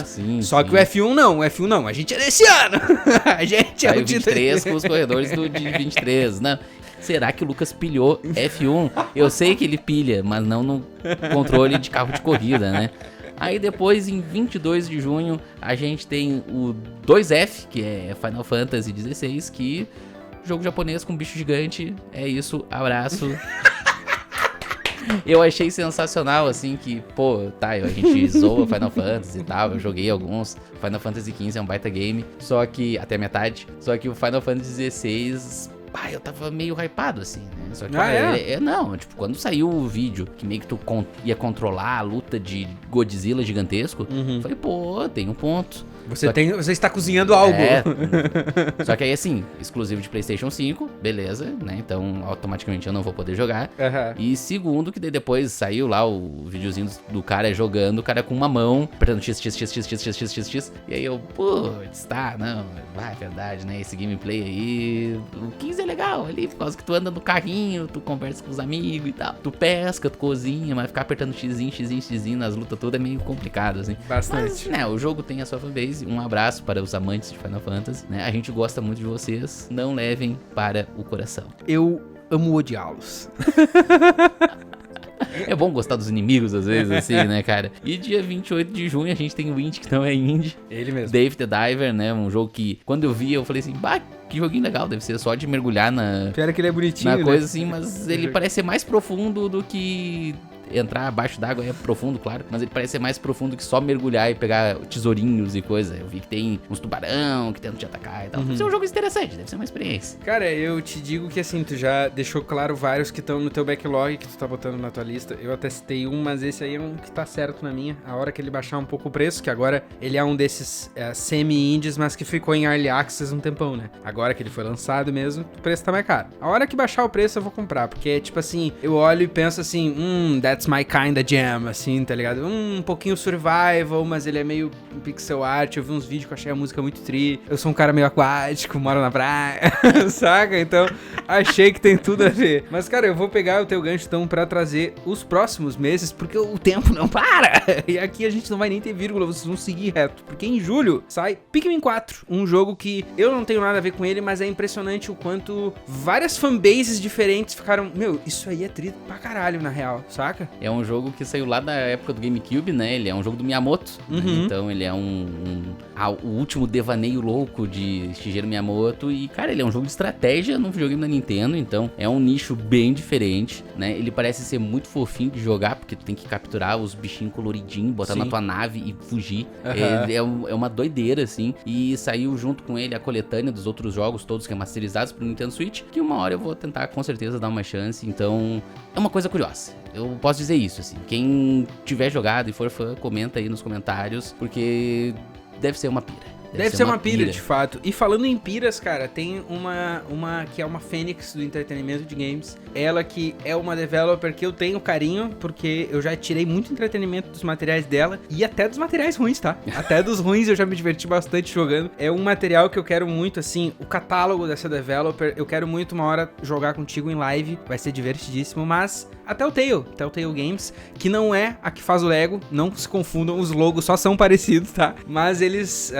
Sim. Só que o F1 não, a gente é desse ano. A gente é o 23 com os corredores de 23, né? Será que o Lucas pilhou F1? Eu sei que ele pilha, mas não no controle de carro de corrida, né? Aí depois, em 22 de junho, a gente tem o 2F, que é Final Fantasy XVI, que jogo japonês com bicho gigante. É isso, abraço. Eu achei sensacional, assim, que, pô, tá, a gente zoa Final Fantasy e tal, eu joguei alguns. Final Fantasy XV é um baita game, só que, até metade, só que o Final Fantasy XVI... eu tava meio hypado, assim, né? Só que, não, tipo, quando saiu o vídeo que meio que tu ia controlar a luta de Godzilla gigantesco, eu falei, pô, tem um ponto. Você está cozinhando algo. Só que aí, assim, exclusivo de PlayStation 5, beleza, né? Então, automaticamente eu não vou poder jogar. E segundo, que daí depois saiu lá o videozinho do cara jogando, o cara com uma mão, apertando X. E aí eu, putz, não, é verdade, né? Esse gameplay aí, o 15 é legal ali, por causa que tu anda no carrinho, tu conversa com os amigos e tal. Tu pesca, tu cozinha, mas ficar apertando X nas lutas todas é meio complicado, assim. Bastante. Mas, né, o jogo tem a sua fanbase. Um abraço para os amantes de Final Fantasy, né? A gente gosta muito de vocês, não levem para o coração. Eu amo odiá-los. É bom gostar dos inimigos às vezes, assim, né, cara? E dia 28 de junho a gente tem o Indy, que não é indie. Ele mesmo. Dave the Diver, né? Um jogo que, quando eu vi, eu falei assim, que joguinho legal, deve ser só de mergulhar na... Pior que ele é bonitinho, na coisa, assim, mas ele parece ser mais profundo do que... Entrar abaixo d'água é profundo, claro, mas ele parece ser mais profundo que só mergulhar e pegar tesourinhos e coisa. Eu vi que tem uns tubarão que tentam te atacar e tal. Deve ser um jogo interessante, deve ser uma experiência. Cara, eu te digo que assim, tu já deixou claro vários que estão no teu backlog, que tu tá botando na tua lista. Eu até citei um, mas esse aí é um que tá certo na minha. A hora que ele baixar um pouco o preço, que agora ele é um desses semi-indies, mas que ficou em Early Access um tempão, né? Agora que ele foi lançado mesmo, o preço tá mais caro. A hora que baixar o preço eu vou comprar, porque tipo assim, eu olho e penso assim, that's my kinda jam, assim, tá ligado? Um pouquinho survival, mas ele é meio pixel art. Eu vi uns vídeos que eu achei a música muito tri. Eu sou um cara meio aquático, moro na praia, saca? Então, achei que tem tudo a ver. Mas, cara, eu vou pegar o teu gancho, então, pra trazer os próximos meses, porque o tempo não para. E aqui a gente não vai nem ter vírgula, vocês vão seguir reto. Porque em julho sai Pikmin 4, um jogo que eu não tenho nada a ver com ele, mas é impressionante o quanto várias fanbases diferentes ficaram, isso aí é tri pra caralho, na real, saca? É um jogo que saiu lá da época do GameCube, né? Ele é um jogo do Miyamoto, né? Então ele é o último devaneio louco de Shigeru Miyamoto. E, cara, ele é um jogo de estratégia num videogame da Nintendo, então é um nicho bem diferente, né? Ele parece ser muito fofinho de jogar, porque tu tem que capturar os bichinhos coloridinhos, botar na tua nave e fugir. É uma doideira, assim. E saiu junto com ele a coletânea dos outros jogos, todos remasterizados pro Nintendo Switch, que uma hora eu vou tentar, com certeza, dar uma chance. Então, é uma coisa curiosa. Eu posso dizer isso, assim. Quem tiver jogado e for fã, comenta aí nos comentários, porque deve ser uma pira. Deve ser uma pira, de fato. E falando em piras, cara, tem uma que é uma fênix do entretenimento de games. Ela que é uma developer que eu tenho carinho, porque eu já tirei muito entretenimento dos materiais dela e até dos materiais ruins, tá? Até dos ruins eu já me diverti bastante jogando. É um material que eu quero muito, assim, o catálogo dessa developer. Eu quero muito uma hora jogar contigo em live, vai ser divertidíssimo, mas a Telltale Games, que não é a que faz o Lego, não se confundam, os logos só são parecidos, tá? Mas eles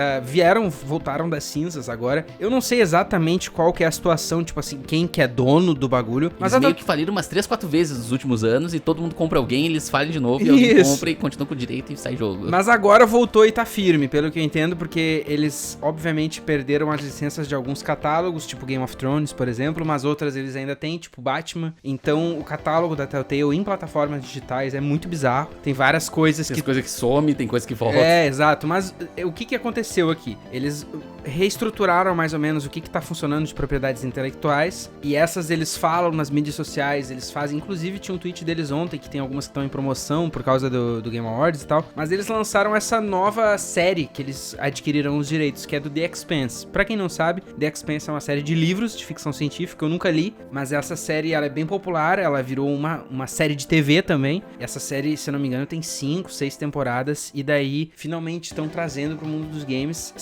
voltaram das cinzas agora. Eu não sei exatamente qual que é a situação, tipo assim, quem que é dono do bagulho. Mas eles meio que faliram umas 3, 4 vezes nos últimos anos e todo mundo compra alguém, eles falem de novo e alguém compra e continua com o direito e sai jogo. Mas agora voltou e tá firme, pelo que eu entendo, porque eles obviamente perderam as licenças de alguns catálogos, tipo Game of Thrones, por exemplo, mas outras eles ainda têm, tipo Batman. Então o catálogo da Telltale em plataformas digitais é muito bizarro. Tem várias coisas tem coisa que some, tem coisa que volta. É, exato. Mas o que aconteceu aqui? Eles reestruturaram mais ou menos o que tá funcionando de propriedades intelectuais, e essas eles falam nas mídias sociais, eles fazem, inclusive tinha um tweet deles ontem, que tem algumas que estão em promoção por causa do Game Awards e tal, mas eles lançaram essa nova série que eles adquiriram os direitos, que é do The Expanse. Pra quem não sabe, The Expanse é uma série de livros de ficção científica, eu nunca li, mas essa série ela é bem popular, ela virou uma série de TV também. Essa série, se eu não me engano, tem 5, 6 temporadas, e daí finalmente estão trazendo pro mundo dos games.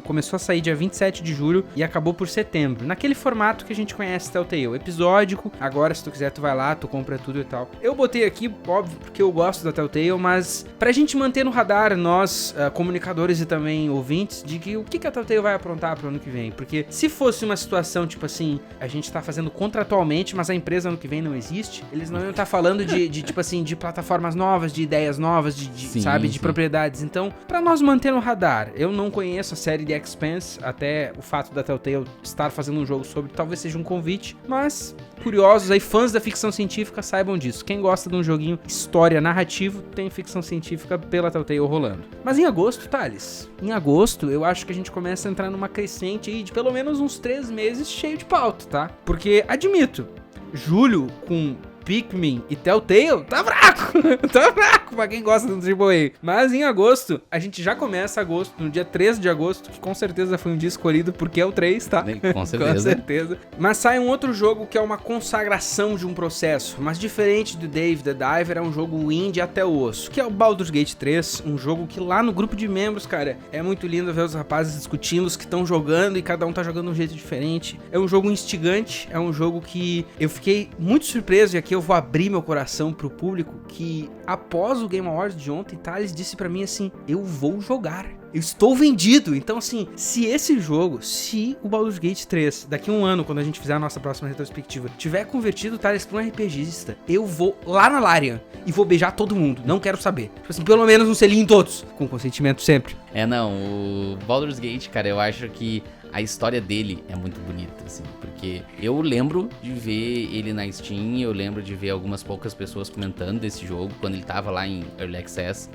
Começou a sair dia 27 de julho e acabou por setembro, naquele formato que a gente conhece Telltale, episódico. Agora, se tu quiser, tu vai lá, tu compra tudo e tal. Eu botei aqui, óbvio, porque eu gosto da Telltale, mas pra gente manter no radar, nós, comunicadores e também ouvintes, de que o que a Telltale vai aprontar pro ano que vem. Porque se fosse uma situação, tipo assim, a gente tá fazendo contratualmente, mas a empresa ano que vem não existe, Eles não iam estar falando de tipo assim, de plataformas novas, de ideias novas, Sim, sabe, de sim. propriedades. Então, pra nós manter no radar, eu não conheço a série The Expanse, até o fato da Telltale estar fazendo um jogo sobre, talvez seja um convite, mas curiosos aí, fãs da ficção científica, saibam disso. Quem gosta de um joguinho história narrativo, tem ficção científica pela Telltale rolando. Mas em agosto, Thales, em agosto, eu acho que a gente começa a entrar numa crescente aí de pelo menos uns 3 meses cheio de pauta, tá? Porque, admito, julho com Pikmin e Telltale, tá fraco, tá fraco pra quem gosta do AAA. Mas em agosto, a gente já começa agosto, no dia 13 de agosto, que com certeza foi um dia escolhido porque é o 3, tá? Com certeza. Com certeza. Mas sai um outro jogo que é uma consagração de um processo, mas diferente do Dave the Diver, é um jogo indie até o osso, que é o Baldur's Gate 3, um jogo que lá no grupo de membros, cara, é muito lindo ver os rapazes discutindo, os que estão jogando e cada um tá jogando de um jeito diferente. É um jogo instigante, é um jogo que eu fiquei muito surpreso, e aqui eu vou abrir meu coração pro público, que após o Game Awards de ontem, Thales disse pra mim assim, eu vou jogar. Eu estou vendido. Então, assim, se esse jogo, se o Baldur's Gate 3, daqui a um ano, quando a gente fizer a nossa próxima retrospectiva, tiver convertido o Thales pra um RPGista, eu vou lá na Larian e vou beijar todo mundo. Não quero saber. Tipo assim, pelo menos um selinho em todos. Com consentimento sempre. Não, o Baldur's Gate, cara, eu acho que a história dele é muito bonita, assim, porque eu lembro de ver ele na Steam, eu lembro de ver algumas poucas pessoas comentando desse jogo, quando ele tava lá em Early Access,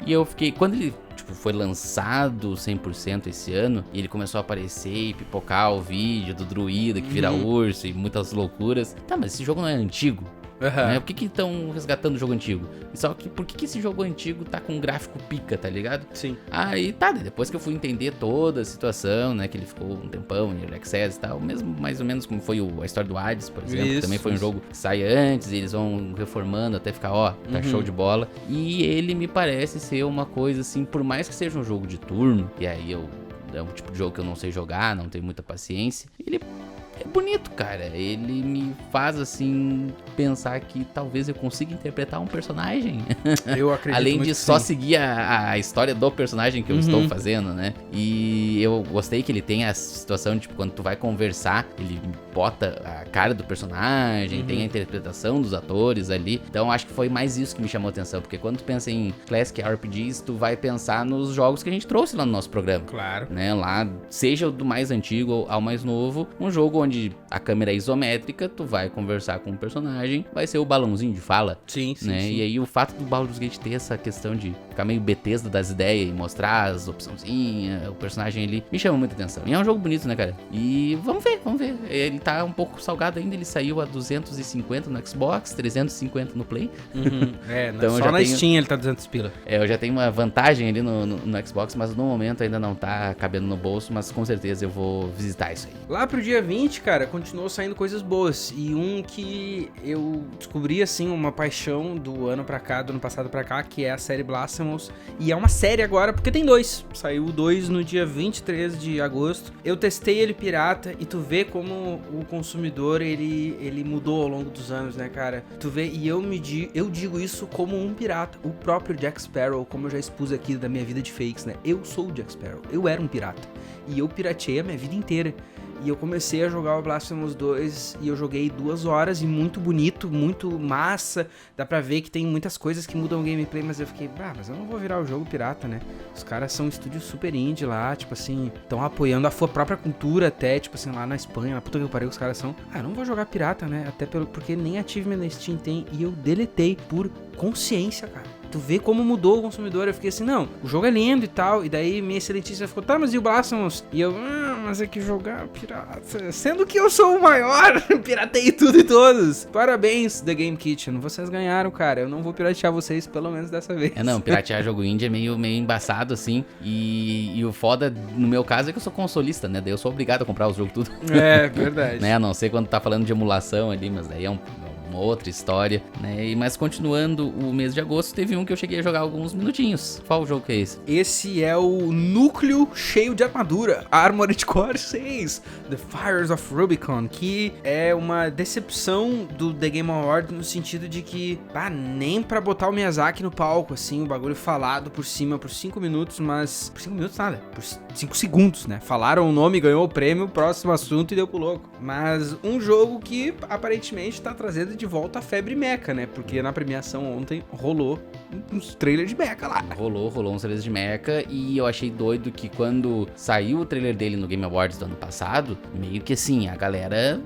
e eu fiquei, quando ele, tipo, foi lançado 100% esse ano, e ele começou a aparecer e pipocar o vídeo do druida que vira urso e muitas loucuras, tá, mas esse jogo não é antigo? Né? Por que estão resgatando o jogo antigo? Só que por que esse jogo antigo tá com um gráfico pica, tá ligado? Sim. Aí tá, depois que eu fui entender toda a situação, né? Que ele ficou um tempão em Early Access e tal, mesmo mais ou menos como foi a história do Hades, por exemplo. Isso, que também foi um jogo que sai antes, e eles vão reformando até ficar, ó, tá show de bola. E ele me parece ser uma coisa assim, por mais que seja um jogo de turno, e aí é um tipo de jogo que eu não sei jogar, não tenho muita paciência, ele é bonito, cara. Ele me faz, assim, pensar que talvez eu consiga interpretar um personagem. Eu acredito Além muito de que só sim. seguir a história do personagem que eu estou fazendo, né? E eu gostei que ele tem a situação de, tipo, quando tu vai conversar, ele bota a cara do personagem, tem a interpretação dos atores ali. Então, acho que foi mais isso que me chamou a atenção. Porque quando tu pensa em Classic RPGs, tu vai pensar nos jogos que a gente trouxe lá no nosso programa. Claro. Né? Lá, seja do mais antigo ao mais novo, um jogo onde a câmera é isométrica, tu vai conversar com o personagem, vai ser o balãozinho de fala. Sim, sim, Né? sim. E aí o fato do Baldur's Gate ter essa questão de ficar meio Bethesda das ideias e mostrar as opçãozinhas, o personagem ali, me chama muita atenção. E é um jogo bonito, né, cara? E vamos ver. Ele tá um pouco salgado ainda, ele saiu a 250 no Xbox, 350 no Play. Então, só na Steam ele tá 200 pila. Eu já tenho uma vantagem ali no Xbox, mas no momento ainda não tá cabendo no bolso, mas com certeza eu vou visitar isso aí. Lá pro dia 20, cara, continuou saindo coisas boas. E um que eu descobri, assim, uma paixão do ano passado pra cá, que é a série Blasphemous. E é uma série agora, porque tem 2. Saiu o 2 no dia 23 de agosto. Eu testei ele pirata e tu vê como o consumidor, ele mudou ao longo dos anos, né, cara? Tu vê, e eu digo isso como um pirata. O próprio Jack Sparrow, como eu já expus aqui da minha vida de fakes, né? Eu sou o Jack Sparrow. Eu era um pirata. E eu pirateei a minha vida inteira. E eu comecei a jogar o Blasphemous 2 e eu joguei 2 horas e muito bonito, muito massa. Dá pra ver que tem muitas coisas que mudam o gameplay, mas eu fiquei, mas eu não vou virar o jogo pirata, né? Os caras são um estúdio super indie lá, tipo assim, estão apoiando a sua própria cultura até, tipo assim, lá na Espanha, na puta que eu parei, os caras são, eu não vou jogar pirata, né? Até porque nem achievement na Steam tem e eu deletei por consciência, cara. Tu vê como mudou o consumidor. Eu fiquei assim, não, o jogo é lindo e tal. E daí minha excelentíssima ficou, tá, mas e o Blasphemous? E eu, mas é que jogar pirata. Sendo que eu sou o maior, piratei tudo e todos. Parabéns, The Game Kitchen. Vocês ganharam, cara. Eu não vou piratear vocês, pelo menos dessa vez. Não, piratear jogo indie é meio embaçado, assim. E o foda, no meu caso, é que eu sou consolista, né? Daí eu sou obrigado a comprar os jogos tudo. É, verdade. Né? A não ser quando tá falando de emulação ali, mas daí é uma outra história, né? Mas continuando o mês de agosto, teve um que eu cheguei a jogar alguns minutinhos. Qual jogo que é esse? Esse é o Núcleo Cheio de Armadura, Armored Core 6, The Fires of Rubicon, que é uma decepção do The Game Awards no sentido de que, nem pra botar o Miyazaki no palco, assim, o bagulho falado por cima por 5 minutos, mas... Por 5 minutos nada, por 5 segundos, né? Falaram o nome, ganhou o prêmio, próximo assunto e deu pro louco. Mas um jogo que aparentemente tá trazendo de volta a febre mecha, né? Porque na premiação ontem rolou uns trailers de mecha lá. Rolou uns trailers de mecha, e eu achei doido que quando saiu o trailer dele no Game Awards do ano passado, meio que assim, a galera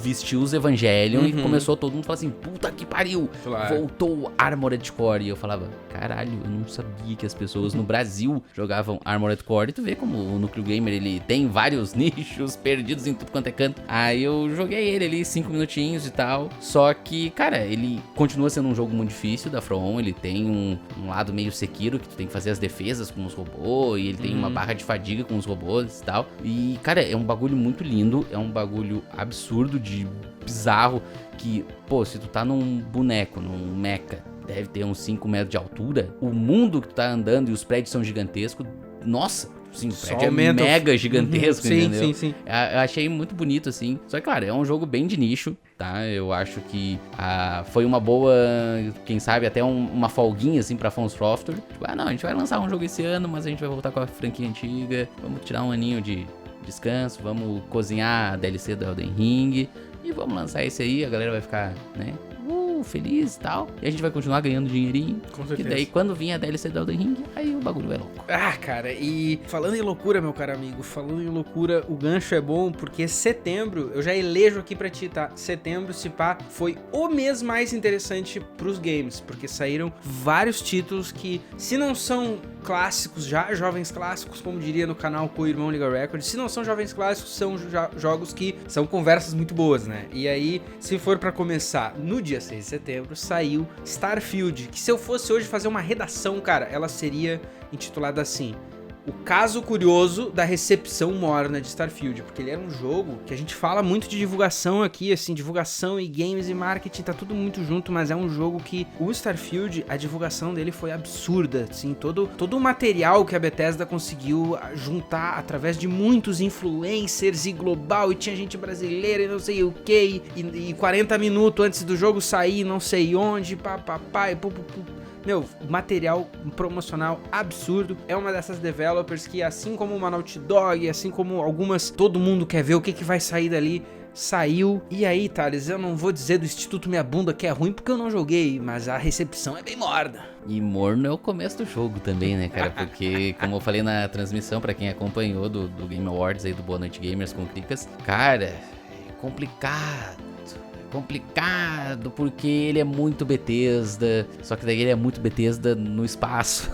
vestiu os Evangelion e começou todo mundo a falar assim, puta que pariu, voltou o Armored Core. E eu falava, caralho, eu não sabia que as pessoas no Brasil jogavam Armored Core. E tu vê como o Núcleo Gamer, ele tem vários nichos perdidos em tudo quanto é canto. Aí eu joguei ele ali 5 minutinhos e tal, só que, cara, ele continua sendo um jogo muito difícil da From. Ele tem um lado meio Sekiro, que tu tem que fazer as defesas com os robôs, e ele tem uma barra de fadiga com os robôs e tal. E, cara, é um bagulho muito lindo, é um bagulho absurdo de bizarro, que, pô, se tu tá num boneco, num mecha, deve ter uns 5 metros de altura, o mundo que tu tá andando e os prédios são gigantescos, nossa, sim, o prédio é mega gigantesco, entendeu? Sim. Eu achei muito bonito, assim. Só que, claro, é um jogo bem de nicho, tá? Eu acho que foi uma boa, quem sabe, até uma folguinha, assim, pra From Software. Tipo, não, a gente vai lançar um jogo esse ano, mas a gente vai voltar com a franquia antiga. Vamos tirar um aninho de descanso, vamos cozinhar a DLC do Elden Ring e vamos lançar esse aí, a galera vai ficar, né, feliz e tal, e a gente vai continuar ganhando dinheirinho. Com certeza. E daí quando vir a DLC do Elden Ring, aí o bagulho é louco. Cara, e falando em loucura, meu caro amigo, falando em loucura, o gancho é bom porque setembro, eu já elejo aqui pra ti, tá? Setembro, se pá, foi o mês mais interessante pros games, porque saíram vários títulos que, se não são clássicos, já jovens clássicos, como diria no canal Co-Irmão Liga Records, se não são jovens clássicos, são jogos que são conversas muito boas, né? E aí, se for pra começar, no dia 6 de setembro, saiu Starfield, que se eu fosse hoje fazer uma redação, cara, ela seria intitulada assim: o caso curioso da recepção morna de Starfield, porque ele era um jogo que a gente fala muito de divulgação aqui, assim, divulgação e games e marketing, tá tudo muito junto, mas é um jogo que o Starfield, a divulgação dele foi absurda, assim, todo o material que a Bethesda conseguiu juntar através de muitos influencers e global, e tinha gente brasileira e não sei o que, e 40 minutos antes do jogo sair, não sei onde, papapá, e meu, material promocional absurdo. É uma dessas developers que, assim como uma Naughty Dog, assim como algumas, todo mundo quer ver o que vai sair dali. Saiu. E aí, Thales, eu não vou dizer do Instituto Minha Bunda que é ruim porque eu não joguei, mas a recepção é bem morna. E morno é o começo do jogo também, né, cara? Porque, como eu falei na transmissão, pra quem acompanhou do Game Awards aí, do Boa Noite Gamers com Cricas, cara, é complicado, porque ele é muito Bethesda, só que daí ele é muito Bethesda no espaço.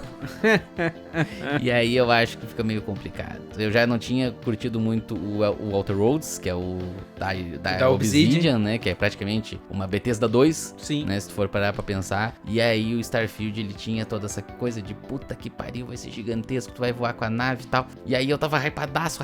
E aí eu acho que fica meio complicado. Eu já não tinha curtido muito o Outer Worlds, que é o da Obsidian, né? Que é praticamente uma Bethesda 2, sim, né? Se tu for parar pra pensar. E aí o Starfield, ele tinha toda essa coisa de puta que pariu, vai ser gigantesco, tu vai voar com a nave e tal. E aí eu tava hypadaço.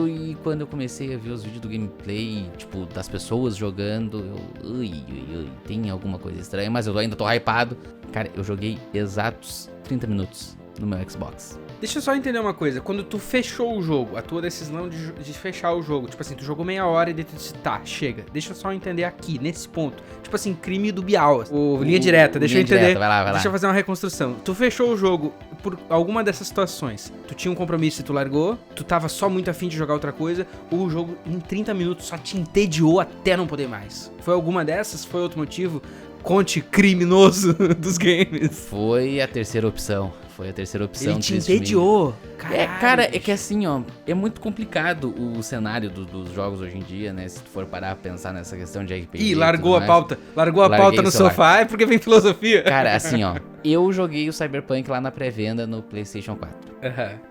E quando eu comecei a ver os vídeos do gameplay, tipo, das pessoas jogando, eu tem alguma coisa estranha, mas eu ainda tô hypado. Cara, eu joguei exatos 30 minutos no meu Xbox. Deixa eu só entender uma coisa. Quando tu fechou o jogo, a tua decisão de fechar o jogo, tipo assim, tu jogou meia hora e daí tu disse, tá, chega. Deixa eu só entender aqui, nesse ponto. Tipo assim, crime do Bial. Linha direta, deixa eu entender. Direta, vai lá. Deixa eu fazer uma reconstrução. Tu fechou o jogo por alguma dessas situações. Tu tinha um compromisso e tu largou. Tu tava só muito afim de jogar outra coisa. Ou o jogo, em 30 minutos, só te entediou até não poder mais. Foi alguma dessas? Foi outro motivo? Conte criminoso dos games. Foi a terceira opção. Ele te entediou. Cara, é que assim, ó, é muito complicado o cenário dos jogos hoje em dia, né? Se tu for parar a pensar nessa questão de RPG. Ih, largou a pauta. Largou a pauta no sofá, é porque vem filosofia. Cara, assim, ó, eu joguei o Cyberpunk lá na pré-venda no PlayStation 4.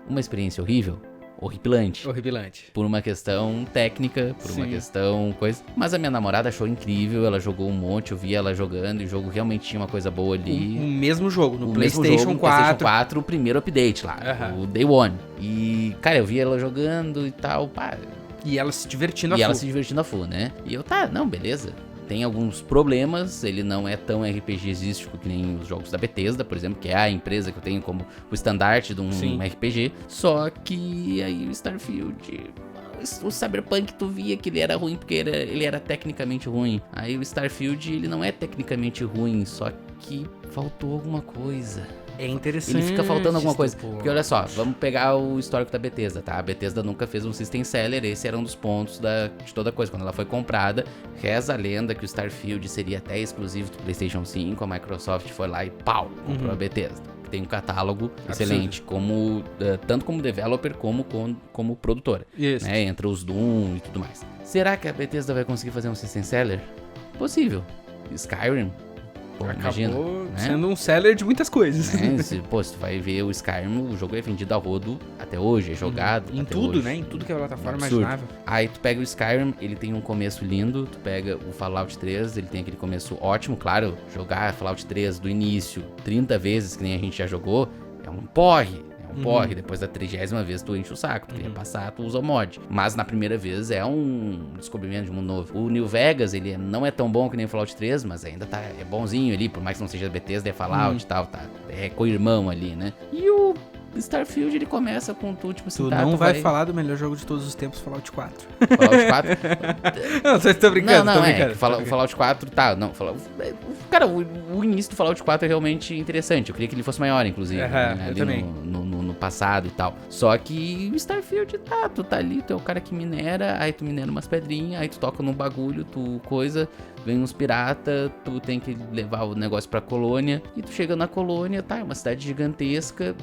Uma experiência horrível. Horripilante. Por uma questão técnica, por uma questão coisa. Mas a minha namorada achou incrível, ela jogou um monte, eu vi ela jogando e o jogo realmente tinha uma coisa boa ali. O mesmo jogo, no PlayStation 4. PlayStation 4, o primeiro update lá, o Day One. E, cara, eu vi ela jogando e tal, pá. E ela se divertindo a full, né? E eu, beleza. Tem alguns problemas, ele não é tão RPGístico que nem os jogos da Bethesda, por exemplo, que é a empresa que eu tenho como o estandarte de um RPG. Só que aí o Starfield, o Cyberpunk tu via que ele era ruim porque ele era tecnicamente ruim. Aí o Starfield, ele não é tecnicamente ruim, só que faltou alguma coisa. É interessante. Ele fica faltando alguma coisa. Pô. Porque olha só, vamos pegar o histórico da Bethesda, tá? A Bethesda nunca fez um system seller, esse era um dos pontos de toda coisa. Quando ela foi comprada, reza a lenda que o Starfield seria até exclusivo do PlayStation 5, a Microsoft foi lá e pau, comprou a Bethesda. Tem um catálogo excelente, como, tanto como developer como produtora. Isso. Né? Entre os Doom e tudo mais. Será que a Bethesda vai conseguir fazer um system seller? Possível. Skyrim? Pô, imagina, Acabou né? sendo um seller de muitas coisas. Se tu vai ver o Skyrim, o jogo é vendido a rodo até hoje, é jogado Em até tudo, hoje. né? Em tudo que é plataforma Absurdo. imaginável. Aí tu pega o Skyrim, ele tem um começo lindo, tu pega o Fallout 3, ele tem aquele começo ótimo, claro, jogar Fallout 3 do início 30 vezes, que nem a gente já jogou, é um porre. Depois da 30ª vez tu enche o saco, tu queria passar, tu usa o mod. Mas na primeira vez é um descobrimento de mundo novo. O New Vegas, ele não é tão bom que nem o Fallout 3, mas ainda é bonzinho ali, por mais que não seja Bethesda, é Fallout e tal, tá? É co-irmão ali, né? E o Starfield, ele começa com tu, tipo assim, Tu tá, não vai falar do melhor jogo de todos os tempos, Fallout 4. Fallout 4? Não, só estou brincando, Não, tô brincando. O Fallout 4, tá, não, cara, o início do Fallout 4 é realmente interessante, eu queria que ele fosse maior, inclusive, né, eu ali também. no passado e tal. Só que o Starfield, tá, tu tá ali, tu é o cara que minera, aí tu minera umas pedrinhas, aí tu toca num bagulho, tu coisa, vem uns pirata, tu tem que levar o negócio pra colônia, e tu chega na colônia, tá, é uma cidade gigantesca.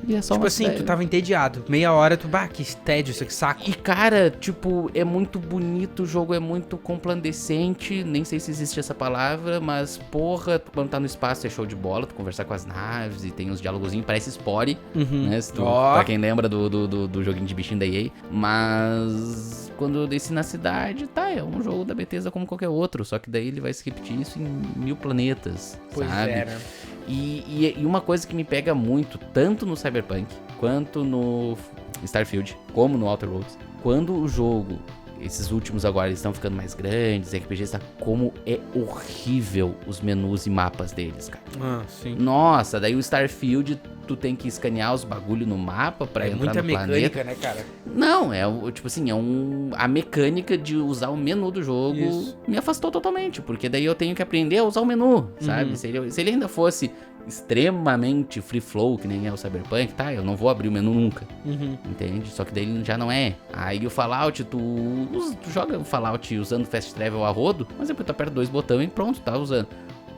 E é só Tipo assim, tu tava entediado. Meia hora, que tédio, isso que saco. E cara, tipo, é muito bonito, o jogo é muito complandecente, nem sei se existe essa palavra, mas porra, quando tá no espaço é show de bola, tu conversar com as naves e tem uns dialogozinhos, parece Spore, né? Se tu, pra quem lembra do joguinho de bichinho da EA, mas quando eu desci na cidade, tá, é um jogo da Bethesda como qualquer outro, só que daí ele vai se repetir isso em 1000 planetas, Pois sabe? é, né? E uma coisa que me pega muito, tanto no Cyberpunk, quanto no Starfield, como no Outer Worlds, quando o jogo, esses últimos agora, eles estão ficando mais grandes, RPGs, tá, como é horrível os menus e mapas deles, cara. Sim. Nossa, daí o Starfield, tu tem que escanear os bagulho no mapa pra entrar muita no mecânica, planeta. né, cara? Não, tipo assim, a mecânica de usar o menu do jogo me afastou totalmente, porque daí eu tenho que aprender a usar o menu, sabe? Se ele ainda fosse extremamente free flow, que nem é o Cyberpunk, tá? Eu não vou abrir o menu nunca, entende? Só que daí ele já não é. Aí o Fallout, tu joga o Fallout usando Fast Travel a rodo, mas depois tu aperta 2 botões e pronto, tá usando.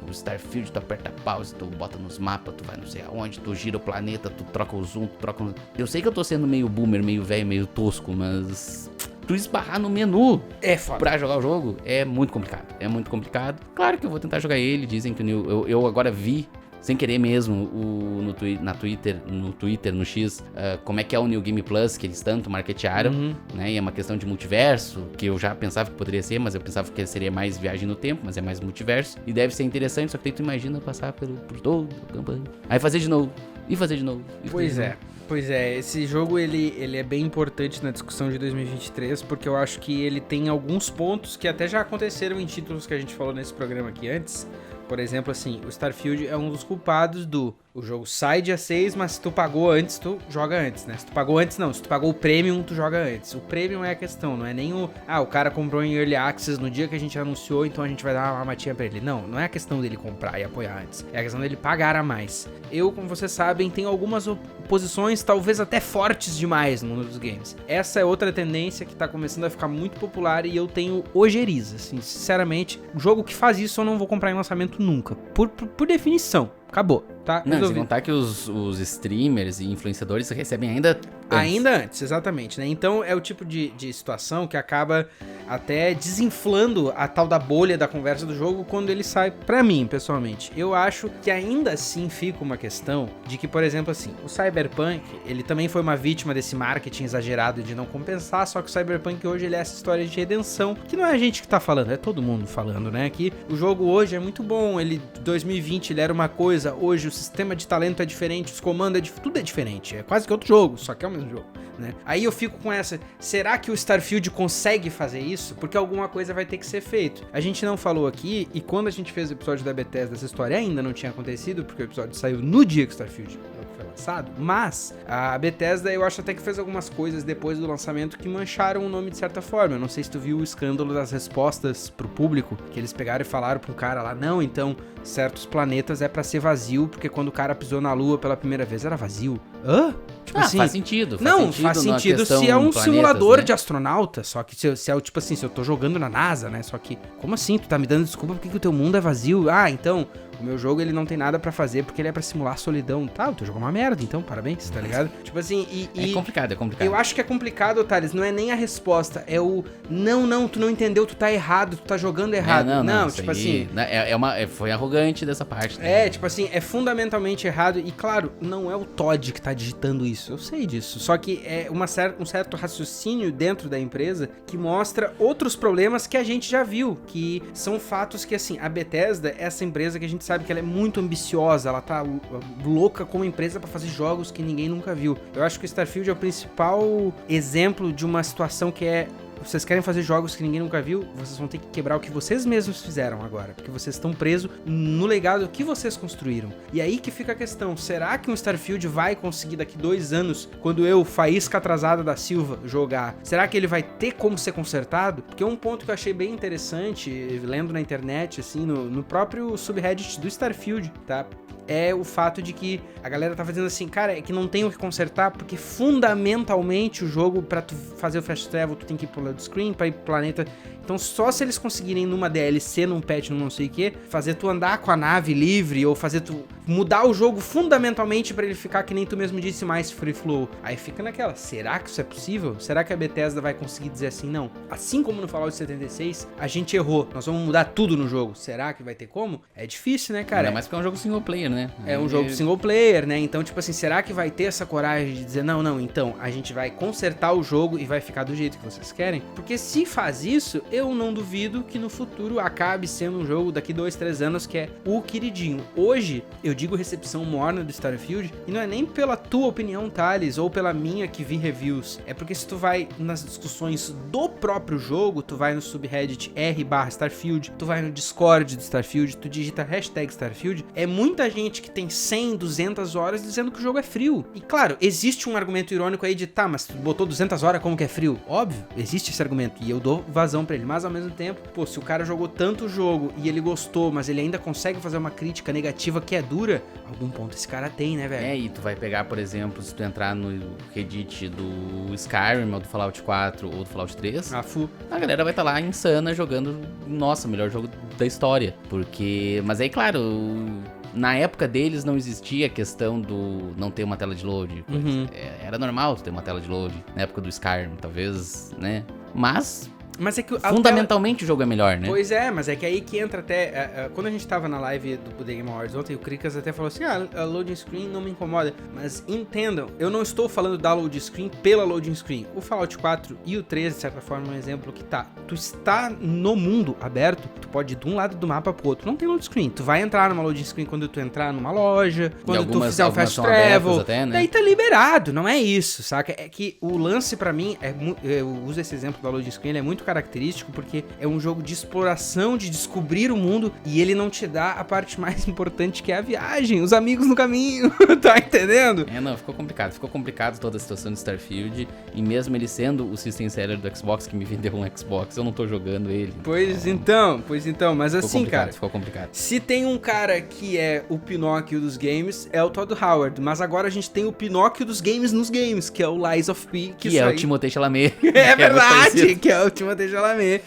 O Starfield, tu aperta pause, tu bota nos mapas, tu vai não sei aonde, tu gira o planeta, tu troca o zoom, tu troca... Eu sei que eu tô sendo meio boomer, meio velho, meio tosco, mas... Tu esbarrar no menu pra jogar o jogo é muito complicado. É muito complicado. Claro que eu vou tentar jogar ele, dizem que eu agora vi... Sem querer mesmo, no Twitter, no X, como é que é o New Game Plus, que eles tanto marketearam, né? E é uma questão de multiverso, que eu já pensava que poderia ser, mas eu pensava que seria mais viagem no tempo, mas é mais multiverso. E deve ser interessante, só que daí tu imagina passar por todo a campanha. Aí fazer de novo, e fazer de novo. Pois é, esse jogo ele é bem importante na discussão de 2023, porque eu acho que ele tem alguns pontos que até já aconteceram em títulos que a gente falou nesse programa aqui antes. Por exemplo, assim, o Starfield é um dos culpados o jogo sai dia 6, mas se tu pagou antes, tu joga antes, né? Se tu pagou antes, não. Se tu pagou o Premium, tu joga antes. O Premium é a questão, não é nem o cara comprou em Early Access no dia que a gente anunciou, então a gente vai dar uma matinha pra ele. Não é a questão dele comprar e apoiar antes. É a questão dele pagar a mais. Eu, como vocês sabem, tenho algumas posições talvez até fortes demais no mundo dos games. Essa é outra tendência que tá começando a ficar muito popular e eu tenho ojeriza, assim, sinceramente. O jogo que faz isso eu não vou comprar em lançamento nunca. Por definição. Acabou, tá? Não, sem contar que os streamers e influenciadores recebem ainda antes. Ainda antes, exatamente, né? Então é o tipo de situação que acaba até desinflando a tal da bolha da conversa do jogo quando ele sai, pra mim, pessoalmente. Eu acho que ainda assim fica uma questão de que, por exemplo, assim, o Cyberpunk, ele também foi uma vítima desse marketing exagerado de não compensar, só que o Cyberpunk hoje ele é essa história de redenção, que não é a gente que tá falando, é todo mundo falando, né? Que o jogo hoje é muito bom, ele, 2020 ele era uma coisa, hoje o sistema de talento é diferente, os comandos, tudo é diferente, é quase que outro jogo, só que é o mesmo jogo, né? Aí eu fico com essa, será que o Starfield consegue fazer isso? Porque alguma coisa vai ter que ser feito. A gente não falou aqui, e quando a gente fez o episódio da Bethesda, essa história ainda não tinha acontecido, porque o episódio saiu no dia que o Starfield foi lançado, mas a Bethesda eu acho até que fez algumas coisas depois do lançamento que mancharam o nome de certa forma. Eu não sei se tu viu o escândalo das respostas pro público, que eles pegaram e falaram pro cara lá, não, então certos planetas é pra ser vazio, porque quando o cara pisou na Lua pela primeira vez era vazio. Hã? Tipo assim, faz sentido. Faz sentido se é um planetas, simulador, né, de astronauta, só que se é tipo assim, se eu tô jogando na NASA, né, só que, como assim? Tu tá me dando desculpa porque o teu mundo é vazio? Ah, então, o meu jogo ele não tem nada pra fazer porque ele é pra simular solidão. Tá, o teu jogo é uma merda, então, parabéns, tá ligado? Tipo assim, É complicado. Eu acho que é complicado, Thales, não é nem a resposta, é o não, tu não entendeu, tu tá errado, tu tá jogando errado. Não, tipo assim... Foi arrogante dessa parte. Né? Tipo assim, é fundamentalmente errado e, claro, não é o Todd que tá digitando isso, eu sei disso, só que é um certo raciocínio dentro da empresa que mostra outros problemas que a gente já viu, que são fatos que, assim, a Bethesda é essa empresa que a gente sabe que ela é muito ambiciosa, ela tá louca como empresa pra fazer jogos que ninguém nunca viu. Eu acho que o Starfield é o principal exemplo de uma situação que é: vocês querem fazer jogos que ninguém nunca viu, vocês vão ter que quebrar o que vocês mesmos fizeram agora, porque vocês estão presos no legado que vocês construíram. E aí que fica a questão, será que um Starfield vai conseguir daqui 2 anos, quando eu, Faísca Atrasada da Silva, jogar, será que ele vai ter como ser consertado? Porque um ponto que eu achei bem interessante, lendo na internet, assim, no próprio subreddit do Starfield, tá? É o fato de que a galera tá fazendo assim, cara, é que não tem o que consertar, porque fundamentalmente o jogo, pra tu fazer o fast travel, tu tem que ir pro load screen, pra ir pro planeta. Então só se eles conseguirem numa DLC, num patch, num não sei o que, fazer tu andar com a nave livre, ou fazer tu mudar o jogo fundamentalmente pra ele ficar, que nem tu mesmo disse, mais free flow. Aí fica naquela, será que isso é possível? Será que a Bethesda vai conseguir dizer assim, não? Assim como no Fallout 76, a gente errou, nós vamos mudar tudo no jogo. Será que vai ter como? É difícil, né, cara? Ainda mais porque é um jogo single player, né? É um jogo single player, né? Então, tipo assim, será que vai ter essa coragem de dizer, não, então, a gente vai consertar o jogo e vai ficar do jeito que vocês querem? Porque se faz isso, eu não duvido que no futuro acabe sendo um jogo daqui 2, 3 anos que é o queridinho. Hoje, eu digo recepção morna do Starfield, e não é nem pela tua opinião, Thales, ou pela minha que vi reviews. É porque se tu vai nas discussões do próprio jogo, tu vai no subreddit r/Starfield, tu vai no Discord do Starfield, tu digita hashtag Starfield, é muita gente que tem 100, 200 horas dizendo que o jogo é frio. E claro, existe um argumento irônico aí de, tá, mas tu botou 200 horas, como que é frio? Óbvio, existe esse argumento, e eu dou vazão pra ele, mas ao mesmo tempo, pô, se o cara jogou tanto o jogo e ele gostou, mas ele ainda consegue fazer uma crítica negativa que é dura, algum ponto esse cara tem, né, velho? E tu vai pegar, por exemplo, se tu entrar no Reddit do Skyrim, ou do Fallout 4, ou do Fallout 3, a galera vai estar lá insana jogando, nossa, o melhor jogo da história. Mas aí, claro, na época deles não existia a questão do não ter uma tela de load. Era normal ter uma tela de load. Na época do Skyrim, talvez, né? Mas é que fundamentalmente o jogo é melhor, né? Pois é, mas é que aí que entra até... quando a gente tava na live do The Game Awards ontem, o Kricas até falou assim, a loading screen não me incomoda. Mas entendam, eu não estou falando da loading screen pela loading screen. O Fallout 4 e o 3, de certa forma, é um exemplo que tu está no mundo aberto, tu pode ir de um lado do mapa pro outro. Não tem loading screen. Tu vai entrar numa loading screen quando tu entrar numa loja, quando tu fizer o fast travel. Até, né? Daí tá liberado, não é isso, saca? É que o lance pra mim, eu uso esse exemplo da loading screen, ele é muito característico porque é um jogo de exploração, de descobrir o mundo, e ele não te dá a parte mais importante, que é a viagem, os amigos no caminho, tá entendendo? Ficou complicado toda a situação de Starfield, e mesmo ele sendo o system seller do Xbox, que me vendeu um Xbox, eu não tô jogando ele. Pois então, mas assim, cara, ficou complicado. Se tem um cara que é o Pinóquio dos games, é o Todd Howard, mas agora a gente tem o Pinóquio dos games nos games, que é o Lies of P, que é o Timothée Chalamet. É verdade, que é o Timothée Chalamet.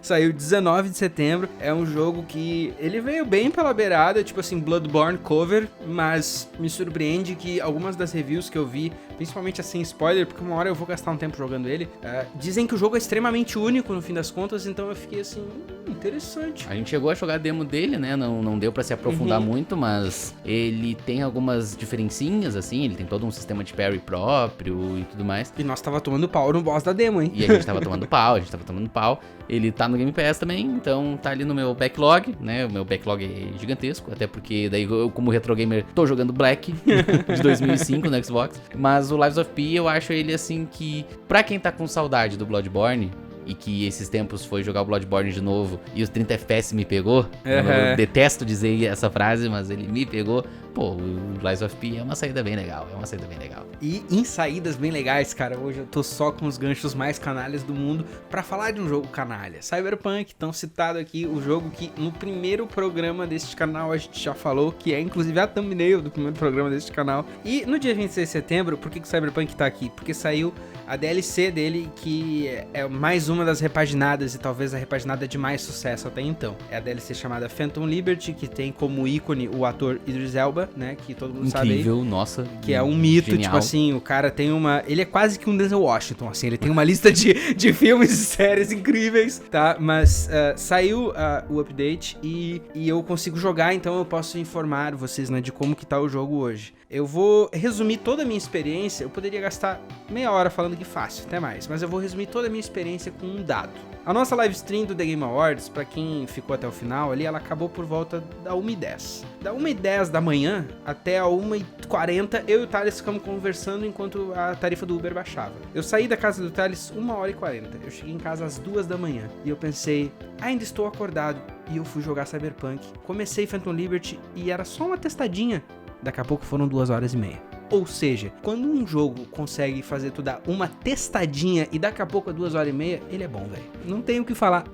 Saiu 19 de setembro, é um jogo que ele veio bem pela beirada, tipo assim, Bloodborne cover, mas me surpreende que algumas das reviews que eu vi, principalmente assim, spoiler, porque uma hora eu vou gastar um tempo jogando ele, dizem que o jogo é extremamente único no fim das contas, então eu fiquei assim, interessante. A gente chegou a jogar a demo dele, né, não deu pra se aprofundar muito, mas ele tem algumas diferencinhas, assim, ele tem todo um sistema de parry próprio e tudo mais. E nós tava tomando pau no boss da demo, hein? E a gente tava tomando pau, Ele tá no Game Pass também, então tá ali no meu backlog, né? O meu backlog é gigantesco, até porque daí eu, como retro gamer, tô jogando Black de 2005 no Xbox. Mas o Lies of P, eu acho ele assim que, pra quem tá com saudade do Bloodborne, e que esses tempos foi jogar o Bloodborne de novo e os 30 FPS me pegou. Eu detesto dizer essa frase, mas ele me pegou. Pô, o Lies of P é uma saída bem legal, E em saídas bem legais, cara, hoje eu tô só com os ganchos mais canalhas do mundo pra falar de um jogo canalha. Cyberpunk, tão citado aqui, o jogo que no primeiro programa deste canal a gente já falou, que é inclusive a thumbnail do primeiro programa deste canal. E no dia 26 de setembro, por que o Cyberpunk tá aqui? Porque saiu a DLC dele, que é mais uma das repaginadas e talvez a repaginada de mais sucesso até então. É a DLC chamada Phantom Liberty, que tem como ícone o ator Idris Elba, né, que todo mundo sabe aí. Incrível, nossa. Que é um mito, genial. Tipo assim, o cara tem uma... Ele é quase que um Denzel Washington, assim, ele tem uma lista de filmes e séries incríveis, tá? Mas saiu o update e eu consigo jogar, então eu posso informar vocês, né, de como que tá o jogo hoje. Eu vou resumir toda a minha experiência, eu poderia gastar meia hora falando aqui fácil, até mais, mas eu vou resumir toda a minha experiência com um dado. A nossa live stream do The Game Awards, pra quem ficou até o final ali, ela acabou por volta da 1h10. Da 1h10 da manhã até a 1h40, eu e o Thales ficamos conversando enquanto a tarifa do Uber baixava. Eu saí da casa do Thales 1h40, eu cheguei em casa às 2 da manhã e eu pensei, ainda estou acordado, e eu fui jogar Cyberpunk. Comecei Phantom Liberty e era só uma testadinha. Daqui a pouco foram 2h30. Ou seja, quando um jogo consegue fazer tu dar uma testadinha e daqui a pouco é 2h30, ele é bom, velho. Não tenho o que falar.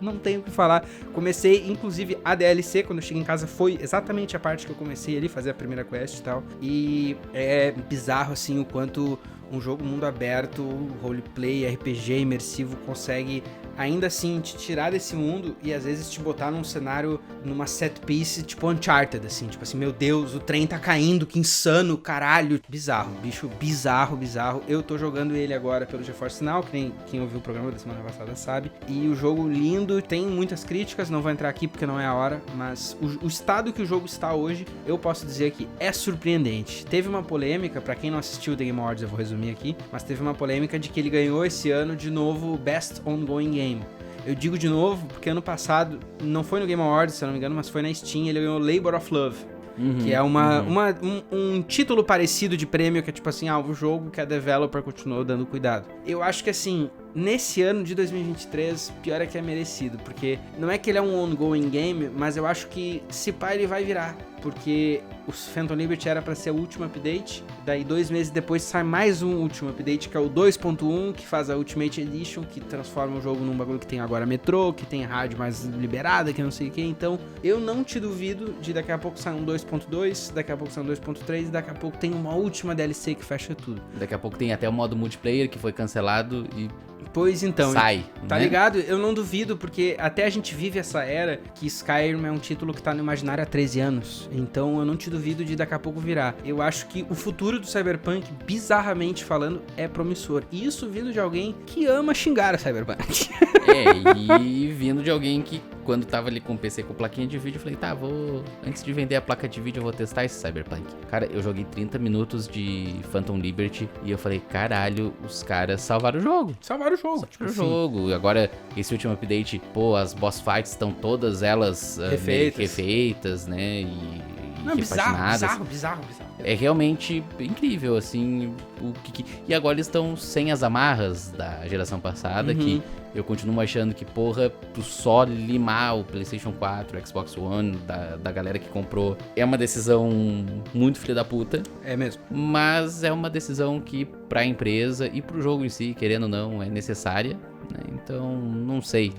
Comecei, inclusive, a DLC, quando eu cheguei em casa, foi exatamente a parte que eu comecei ali, fazer a primeira quest e tal. E é bizarro, assim, o quanto um jogo mundo aberto, roleplay, RPG imersivo consegue ainda assim te tirar desse mundo e às vezes te botar num cenário, numa set piece tipo Uncharted, assim, tipo assim, meu Deus, o trem tá caindo, que insano, caralho. Bizarro, bicho, bizarro. Eu tô jogando ele agora pelo GeForce Now, quem ouviu o programa da semana passada sabe, e o jogo lindo, tem muitas críticas, não vou entrar aqui porque não é a hora, mas o estado que o jogo está hoje, eu posso dizer que é surpreendente. Teve uma polêmica, pra quem não assistiu o The Game Awards, eu vou resumir aqui, mas teve uma polêmica de que ele ganhou esse ano de novo o Best Ongoing Game. Eu digo de novo porque ano passado, não foi no Game Awards, se eu não me engano, mas foi na Steam, ele ganhou Labor of Love. Que é um título parecido de prêmio, que é tipo assim, o jogo que a developer continuou dando cuidado. Eu acho que assim, nesse ano de 2023, pior é que é merecido, porque não é que ele é um ongoing game, mas eu acho que se pá ele vai virar, porque o Phantom Liberty era pra ser o último update, daí 2 meses depois sai mais um último update, que é o 2.1, que faz a Ultimate Edition, que transforma o jogo num bagulho que tem agora metrô, que tem rádio mais liberada, que não sei o que. Então eu não te duvido de daqui a pouco sair um 2.2, daqui a pouco sai um 2.3, daqui a pouco tem uma última DLC que fecha tudo. Daqui a pouco tem até o modo multiplayer que foi cancelado e... Pois então, sai, tá né? ligado? Eu não duvido, porque até a gente vive essa era que Skyrim é um título que tá no imaginário há 13 anos. Então eu não te duvido de daqui a pouco virar. Eu acho que o futuro do Cyberpunk, bizarramente falando, é promissor. E isso vindo de alguém que ama xingar a Cyberpunk. E vindo de alguém que, quando tava ali com o PC com plaquinha de vídeo, eu falei, antes de vender a placa de vídeo, eu vou testar esse Cyberpunk. Cara, eu joguei 30 minutos de Phantom Liberty e eu falei, caralho, os caras salvaram o jogo. Salvaram o jogo. E agora, esse último update, as boss fights estão todas elas refeitas, né? E bizarro. É realmente incrível, assim, E agora eles estão sem as amarras da geração passada, que eu continuo achando que, tu só limar o PlayStation 4, o Xbox One, da galera que comprou, é uma decisão muito filha da puta. É mesmo. Mas é uma decisão que, pra empresa e pro jogo em si, querendo ou não, é necessária, né? Então, não sei.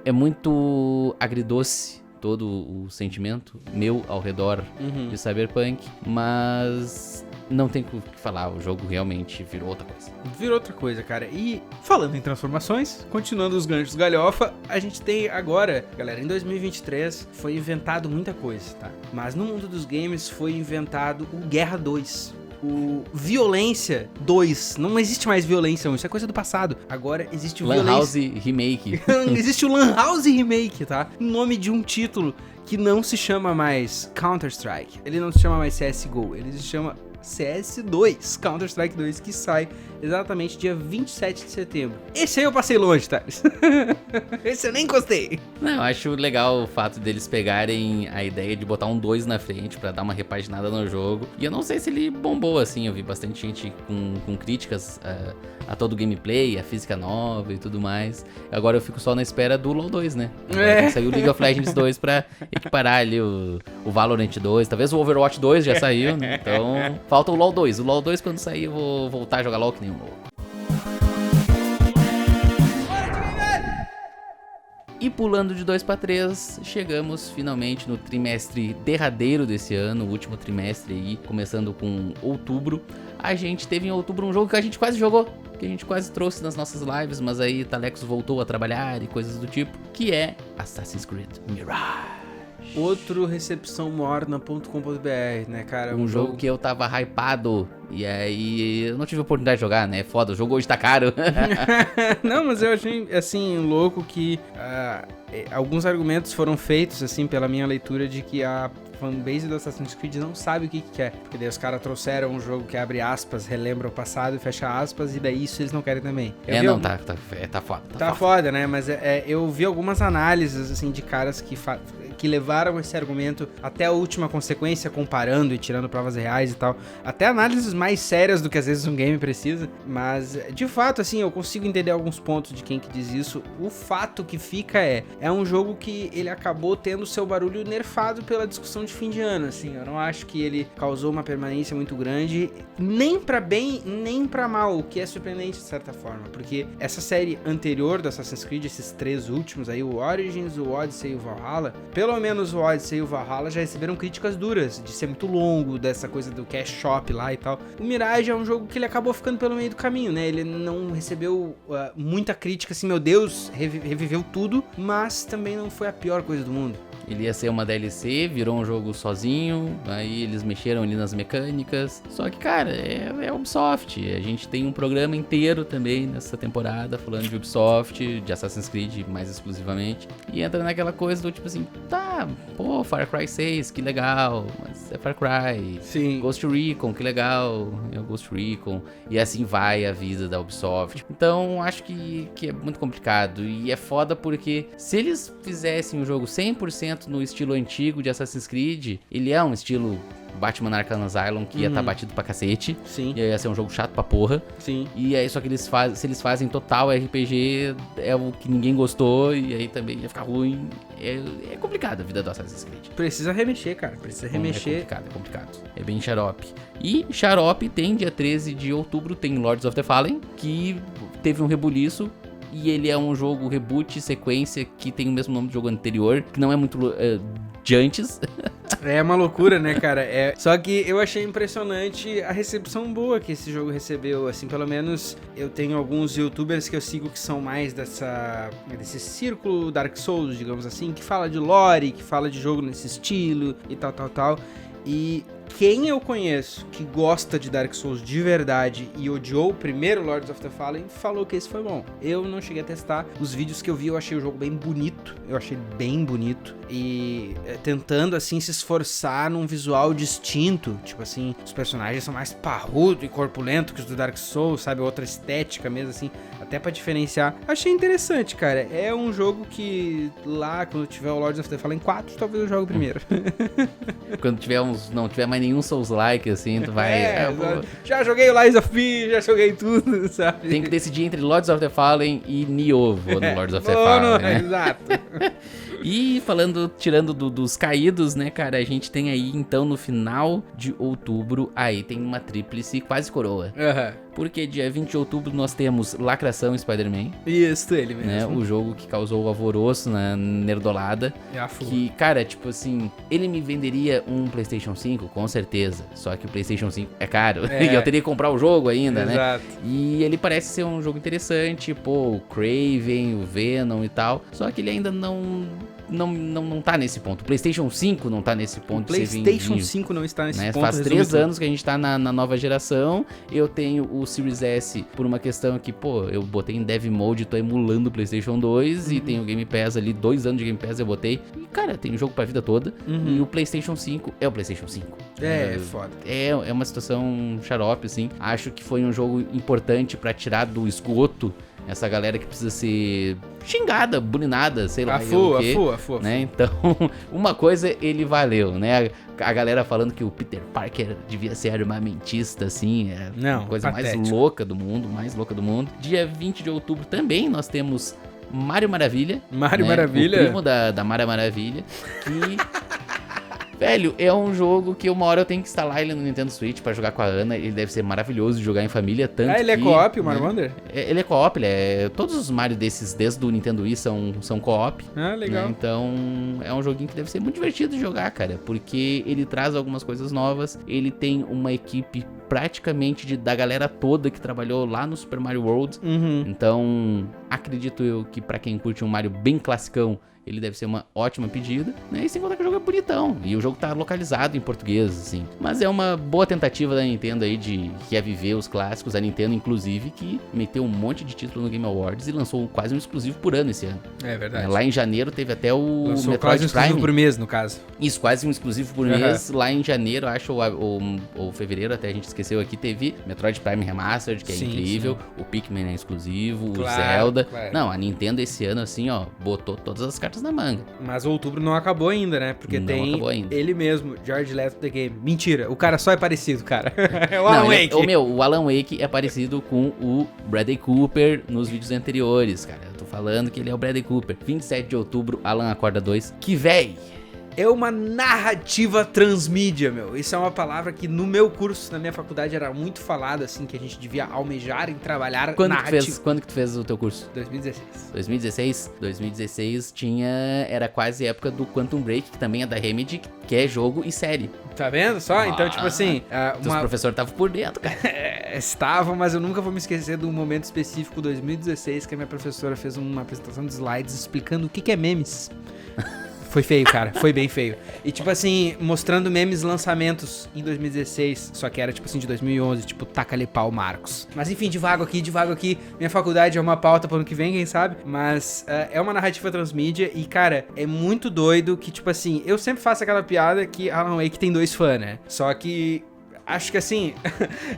É muito agridoce todo o sentimento meu ao redor de Cyberpunk, mas não tem o que falar, o jogo realmente virou outra coisa. Virou outra coisa, cara. E falando em transformações, continuando os ganchos galhofa, a gente tem agora, galera, em 2023 foi inventado muita coisa, tá? Mas no mundo dos games foi inventado o Guerra 2. O Violência 2. Não existe mais Violência 1, isso é coisa do passado. Agora existe o Lan Violência... House Remake. Existe o Lan House Remake, tá? O nome de um título que não se chama mais Counter-Strike. Ele não se chama mais CSGO. Ele se chama CS2, Counter-Strike 2, que sai exatamente dia 27 de setembro. Esse aí eu passei longe, Thales. Esse eu nem encostei. Não, eu acho legal o fato deles pegarem a ideia de botar um 2 na frente pra dar uma repaginada no jogo. E eu não sei se ele bombou, assim, eu vi bastante gente com críticas a todo o gameplay, a física nova e tudo mais. Agora eu fico só na espera do LoL 2, né? Agora saiu o League of Legends 2 pra equiparar ali o Valorant 2. Talvez o Overwatch 2 já saiu, né? Então falta o LoL 2. O LoL 2 quando sair eu vou voltar a jogar LoL que nem um louco. E pulando de 2 para 3, chegamos finalmente no trimestre derradeiro desse ano, o último trimestre aí, começando com outubro. A gente teve em outubro um jogo que a gente quase jogou, que a gente quase trouxe nas nossas lives, mas aí Talecos voltou a trabalhar e coisas do tipo, que é Assassin's Creed Mirage. Outro recepção morna.com.br, né, cara? Um jogo que eu tava hypado, e aí eu não tive oportunidade de jogar, né? Foda, o jogo hoje tá caro. Não, mas eu achei, assim, louco que alguns argumentos foram feitos, assim, pela minha leitura de que a fanbase do Assassin's Creed não sabe o que quer. Porque daí os caras trouxeram um jogo que abre aspas, relembra o passado e fecha aspas, e daí isso eles não querem também. Tá foda. Tá foda, né? Mas eu vi algumas análises, assim, de caras que levaram esse argumento até a última consequência, comparando e tirando provas reais e tal. Até análises mais sérias do que às vezes um game precisa. Mas, de fato, assim, eu consigo entender alguns pontos de quem que diz isso. O fato que fica é um jogo que ele acabou tendo seu barulho nerfado pela discussão de fim de ano, assim. Eu não acho que ele causou uma permanência muito grande, nem pra bem, nem pra mal, o que é surpreendente de certa forma. Porque essa série anterior do Assassin's Creed, esses 3 últimos aí, o Origins, o Odyssey e o Valhalla, pelo menos o Odyssey e o Valhalla já receberam críticas duras, de ser muito longo, dessa coisa do cash shop lá e tal. O Mirage é um jogo que ele acabou ficando pelo meio do caminho, né? Ele não recebeu muita crítica, assim, meu Deus, reviveu tudo, mas também não foi a pior coisa do mundo. Ele ia ser uma DLC, virou um jogo sozinho, aí eles mexeram ali nas mecânicas. Só que, cara, é Ubisoft. A gente tem um programa inteiro também nessa temporada falando de Ubisoft, de Assassin's Creed mais exclusivamente. E entra naquela coisa do tipo assim, tá, pô, Far Cry 6, que legal, mas é Far Cry. Sim. Ghost Recon, que legal, é o Ghost Recon. E assim vai a vida da Ubisoft. Então, acho que é muito complicado. E é foda porque se eles fizessem um jogo 100% no estilo antigo de Assassin's Creed, ele é um estilo Batman Arkham Asylum que ia estar batido pra cacete. Sim. E aí ia ser um jogo chato pra porra. Sim. E aí só que se eles fazem total RPG, é o que ninguém gostou, e aí também ia ficar ruim. É complicado a vida do Assassin's Creed. Precisa remexer, cara. Precisa remexer. É complicado. É bem xarope. E xarope tem dia 13 de outubro, tem Lords of the Fallen, que teve um rebuliço. E ele é um jogo reboot, sequência, que tem o mesmo nome do jogo anterior, que não é muito de antes. É uma loucura, né, cara? Só que eu achei impressionante a recepção boa que esse jogo recebeu. Assim, pelo menos eu tenho alguns youtubers que eu sigo que são mais desse círculo Dark Souls, digamos assim, que fala de lore, que fala de jogo nesse estilo e tal. E quem eu conheço que gosta de Dark Souls de verdade e odiou o primeiro Lords of the Fallen, falou que esse foi bom. Eu não cheguei a testar. Os vídeos que eu vi, eu achei o jogo bem bonito. E tentando, assim, se esforçar num visual distinto. Tipo assim, os personagens são mais parrudo e corpulento que os do Dark Souls, sabe? Outra estética mesmo, assim, até pra diferenciar. Achei interessante, cara. É um jogo que lá, quando tiver o Lords of the Fallen 4, talvez eu jogue primeiro. Quando não tiver mais nenhum Souls-like, assim, tu vai... Já joguei o Lies of P, já joguei tudo, sabe? Tem que decidir entre Lords of the Fallen e Nioh no Lords of the Fallen, né? Exato. E tirando dos caídos, né, cara, a gente tem aí, então, no final de outubro, aí tem uma tríplice quase coroa. Porque dia 20 de outubro nós temos Lacração Spider-Man. Isso, ele mesmo. Né, o jogo que causou o alvoroço na nerdolada. Que, cara, tipo assim, ele me venderia um PlayStation 5, com certeza. Só que o PlayStation 5 é caro. E eu teria que comprar o jogo ainda, Exato. né? E ele parece ser um jogo interessante. Pô, o Kraven, o Venom e tal. Só que ele ainda não não tá nesse ponto. O PlayStation 5 não tá nesse ponto. O PlayStation 5 não está nesse ponto. Faz 3 anos que a gente tá na nova geração. Eu tenho o Series S por uma questão que, eu botei em Dev Mode, tô emulando o PlayStation 2 e tem o Game Pass ali, 2 anos de Game Pass eu botei. E, cara, tem jogo pra vida toda. E o PlayStation 5 é o PlayStation 5. É foda. É uma situação xarope, assim. Acho que foi um jogo importante pra tirar do esgoto essa galera que precisa ser xingada, bulinada, sei lá. Afu. Né? Então, uma coisa ele valeu, né? A galera falando que o Peter Parker devia ser armamentista, assim, a coisa patético. mais louca do mundo. Dia 20 de outubro também nós temos Mario Maravilha. Maravilha? O primo da Mara Maravilha, que... Velho, é um jogo que uma hora eu tenho que instalar ele no Nintendo Switch pra jogar com a Ana. Ele deve ser maravilhoso de jogar em família, tanto ele é co-op, o Mario Wonder? Ele é co-op, todos os Mario desses, desde o Nintendo Wii, são co-op. Legal. Né? Então, é um joguinho que deve ser muito divertido de jogar, cara. Porque ele traz algumas coisas novas. Ele tem uma equipe praticamente da galera toda que trabalhou lá no Super Mario World. Então, acredito eu que pra quem curte um Mario bem classicão, ele deve ser uma ótima pedida, né? E sem contar que o jogo é bonitão. E o jogo tá localizado em português, assim. Mas é uma boa tentativa da Nintendo aí de reviver os clássicos. A Nintendo, inclusive, que meteu um monte de título no Game Awards e lançou quase um exclusivo por ano esse ano. É verdade. Lá em janeiro teve até o lançou Metroid quase um exclusivo Prime. por mês, no caso. Isso, quase um exclusivo por mês. Lá em janeiro, acho, ou fevereiro, até a gente esqueceu aqui, teve Metroid Prime Remastered, que é incrível. O Pikmin é exclusivo, o Zelda. Claro. Não, a Nintendo esse ano, assim, botou todas as cartas na manga. Mas outubro não acabou ainda, né? Porque não tem acabou ainda. ele mesmo, George Leto The Game. Mentira, o cara só é parecido, cara. É o Alan Wake. O Alan Wake é parecido com o Bradley Cooper nos vídeos anteriores, cara. Eu tô falando que ele é o Bradley Cooper. 27 de outubro, Alan Acorda 2. Que véi! É uma narrativa transmídia, meu. Isso é uma palavra que no meu curso, na minha faculdade, era muito falada, assim, que a gente devia almejar em trabalhar narrativa. Quando que tu fez o teu curso? 2016. 2016 era quase época do Quantum Break, que também é da Remedy, que é jogo e série. Tá vendo só? Então, tipo assim... Os professores estavam por dentro, cara. Estavam, mas eu nunca vou me esquecer de um momento específico, 2016, que a minha professora fez uma apresentação de slides explicando o que é memes. Foi feio, cara. Foi bem feio. E, tipo assim, mostrando memes lançamentos em 2016. Só que era, tipo assim, de 2011. Tipo, taca-lhe pau, Marcos. Mas, enfim, devago aqui. Minha faculdade é uma pauta pro ano que vem, quem sabe? Mas é uma narrativa transmídia. E, cara, é muito doido que, tipo assim... Eu sempre faço aquela piada que Alan Wake tem 2 fãs, né? Só que... Acho que assim,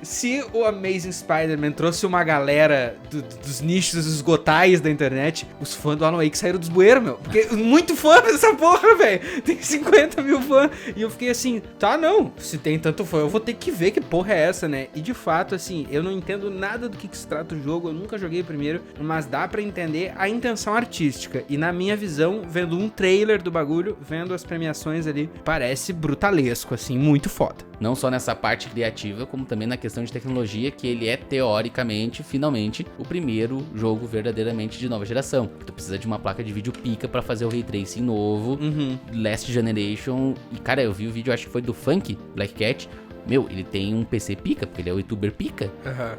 se o Amazing Spider-Man trouxe uma galera dos nichos esgotais da internet, os fãs do Alan Wake saíram dos bueiros, meu. Porque muito fã dessa porra, velho. Tem 50 mil fãs. E eu fiquei assim, não. Se tem tanto fã, eu vou ter que ver que porra é essa, né? E de fato, assim, eu não entendo nada do que se trata o jogo. Eu nunca joguei primeiro, mas dá pra entender a intenção artística. E na minha visão, vendo um trailer do bagulho, vendo as premiações ali, parece brutalesco, assim, muito foda. Não só nessa parte criativa, como também na questão de tecnologia, que ele é, teoricamente, finalmente, o primeiro jogo verdadeiramente de nova geração. Tu precisa de uma placa de vídeo pica pra fazer o Ray Tracing novo, Last Generation. E, cara, eu vi o vídeo, acho que foi do Funk, Black Cat. Meu, ele tem um PC pica, porque ele é o youtuber pica.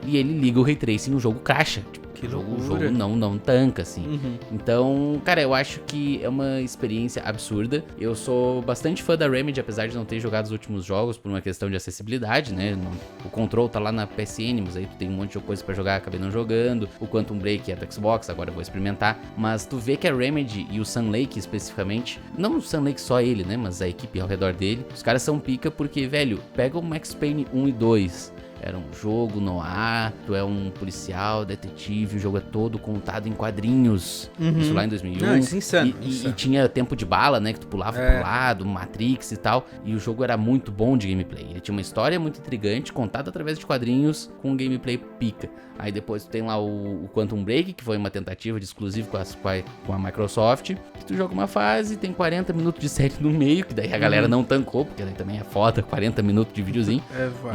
E ele liga o Ray Tracing e o jogo cracha. Que o jogo não tanca, assim. Então, cara, eu acho que é uma experiência absurda. Eu sou bastante fã da Remedy, apesar de não ter jogado os últimos jogos por uma questão de acessibilidade, né? O Control tá lá na PSN, mas aí tu tem um monte de coisa pra jogar, acabei não jogando. O Quantum Break é do Xbox, agora eu vou experimentar. Mas tu vê que a Remedy e o Sun Lake especificamente, não o Sun Lake só ele, né? Mas a equipe ao redor dele, os caras são pica porque, velho, pega o Max Payne 1 e 2... Era um jogo no ar, tu é um policial, detetive, o jogo é todo contado em quadrinhos. Isso lá em 2001. Não, isso é insano. E tinha tempo de bala, né, que tu pulava pro lado, Matrix e tal. E o jogo era muito bom de gameplay. Ele tinha uma história muito intrigante, contada através de quadrinhos, com um gameplay pica. Aí depois tu tem lá o Quantum Break, que foi uma tentativa de exclusivo com a Microsoft. Tu joga uma fase, tem 40 minutos de série no meio, que daí a galera não tancou, porque daí também é foda, 40 minutos de videozinho.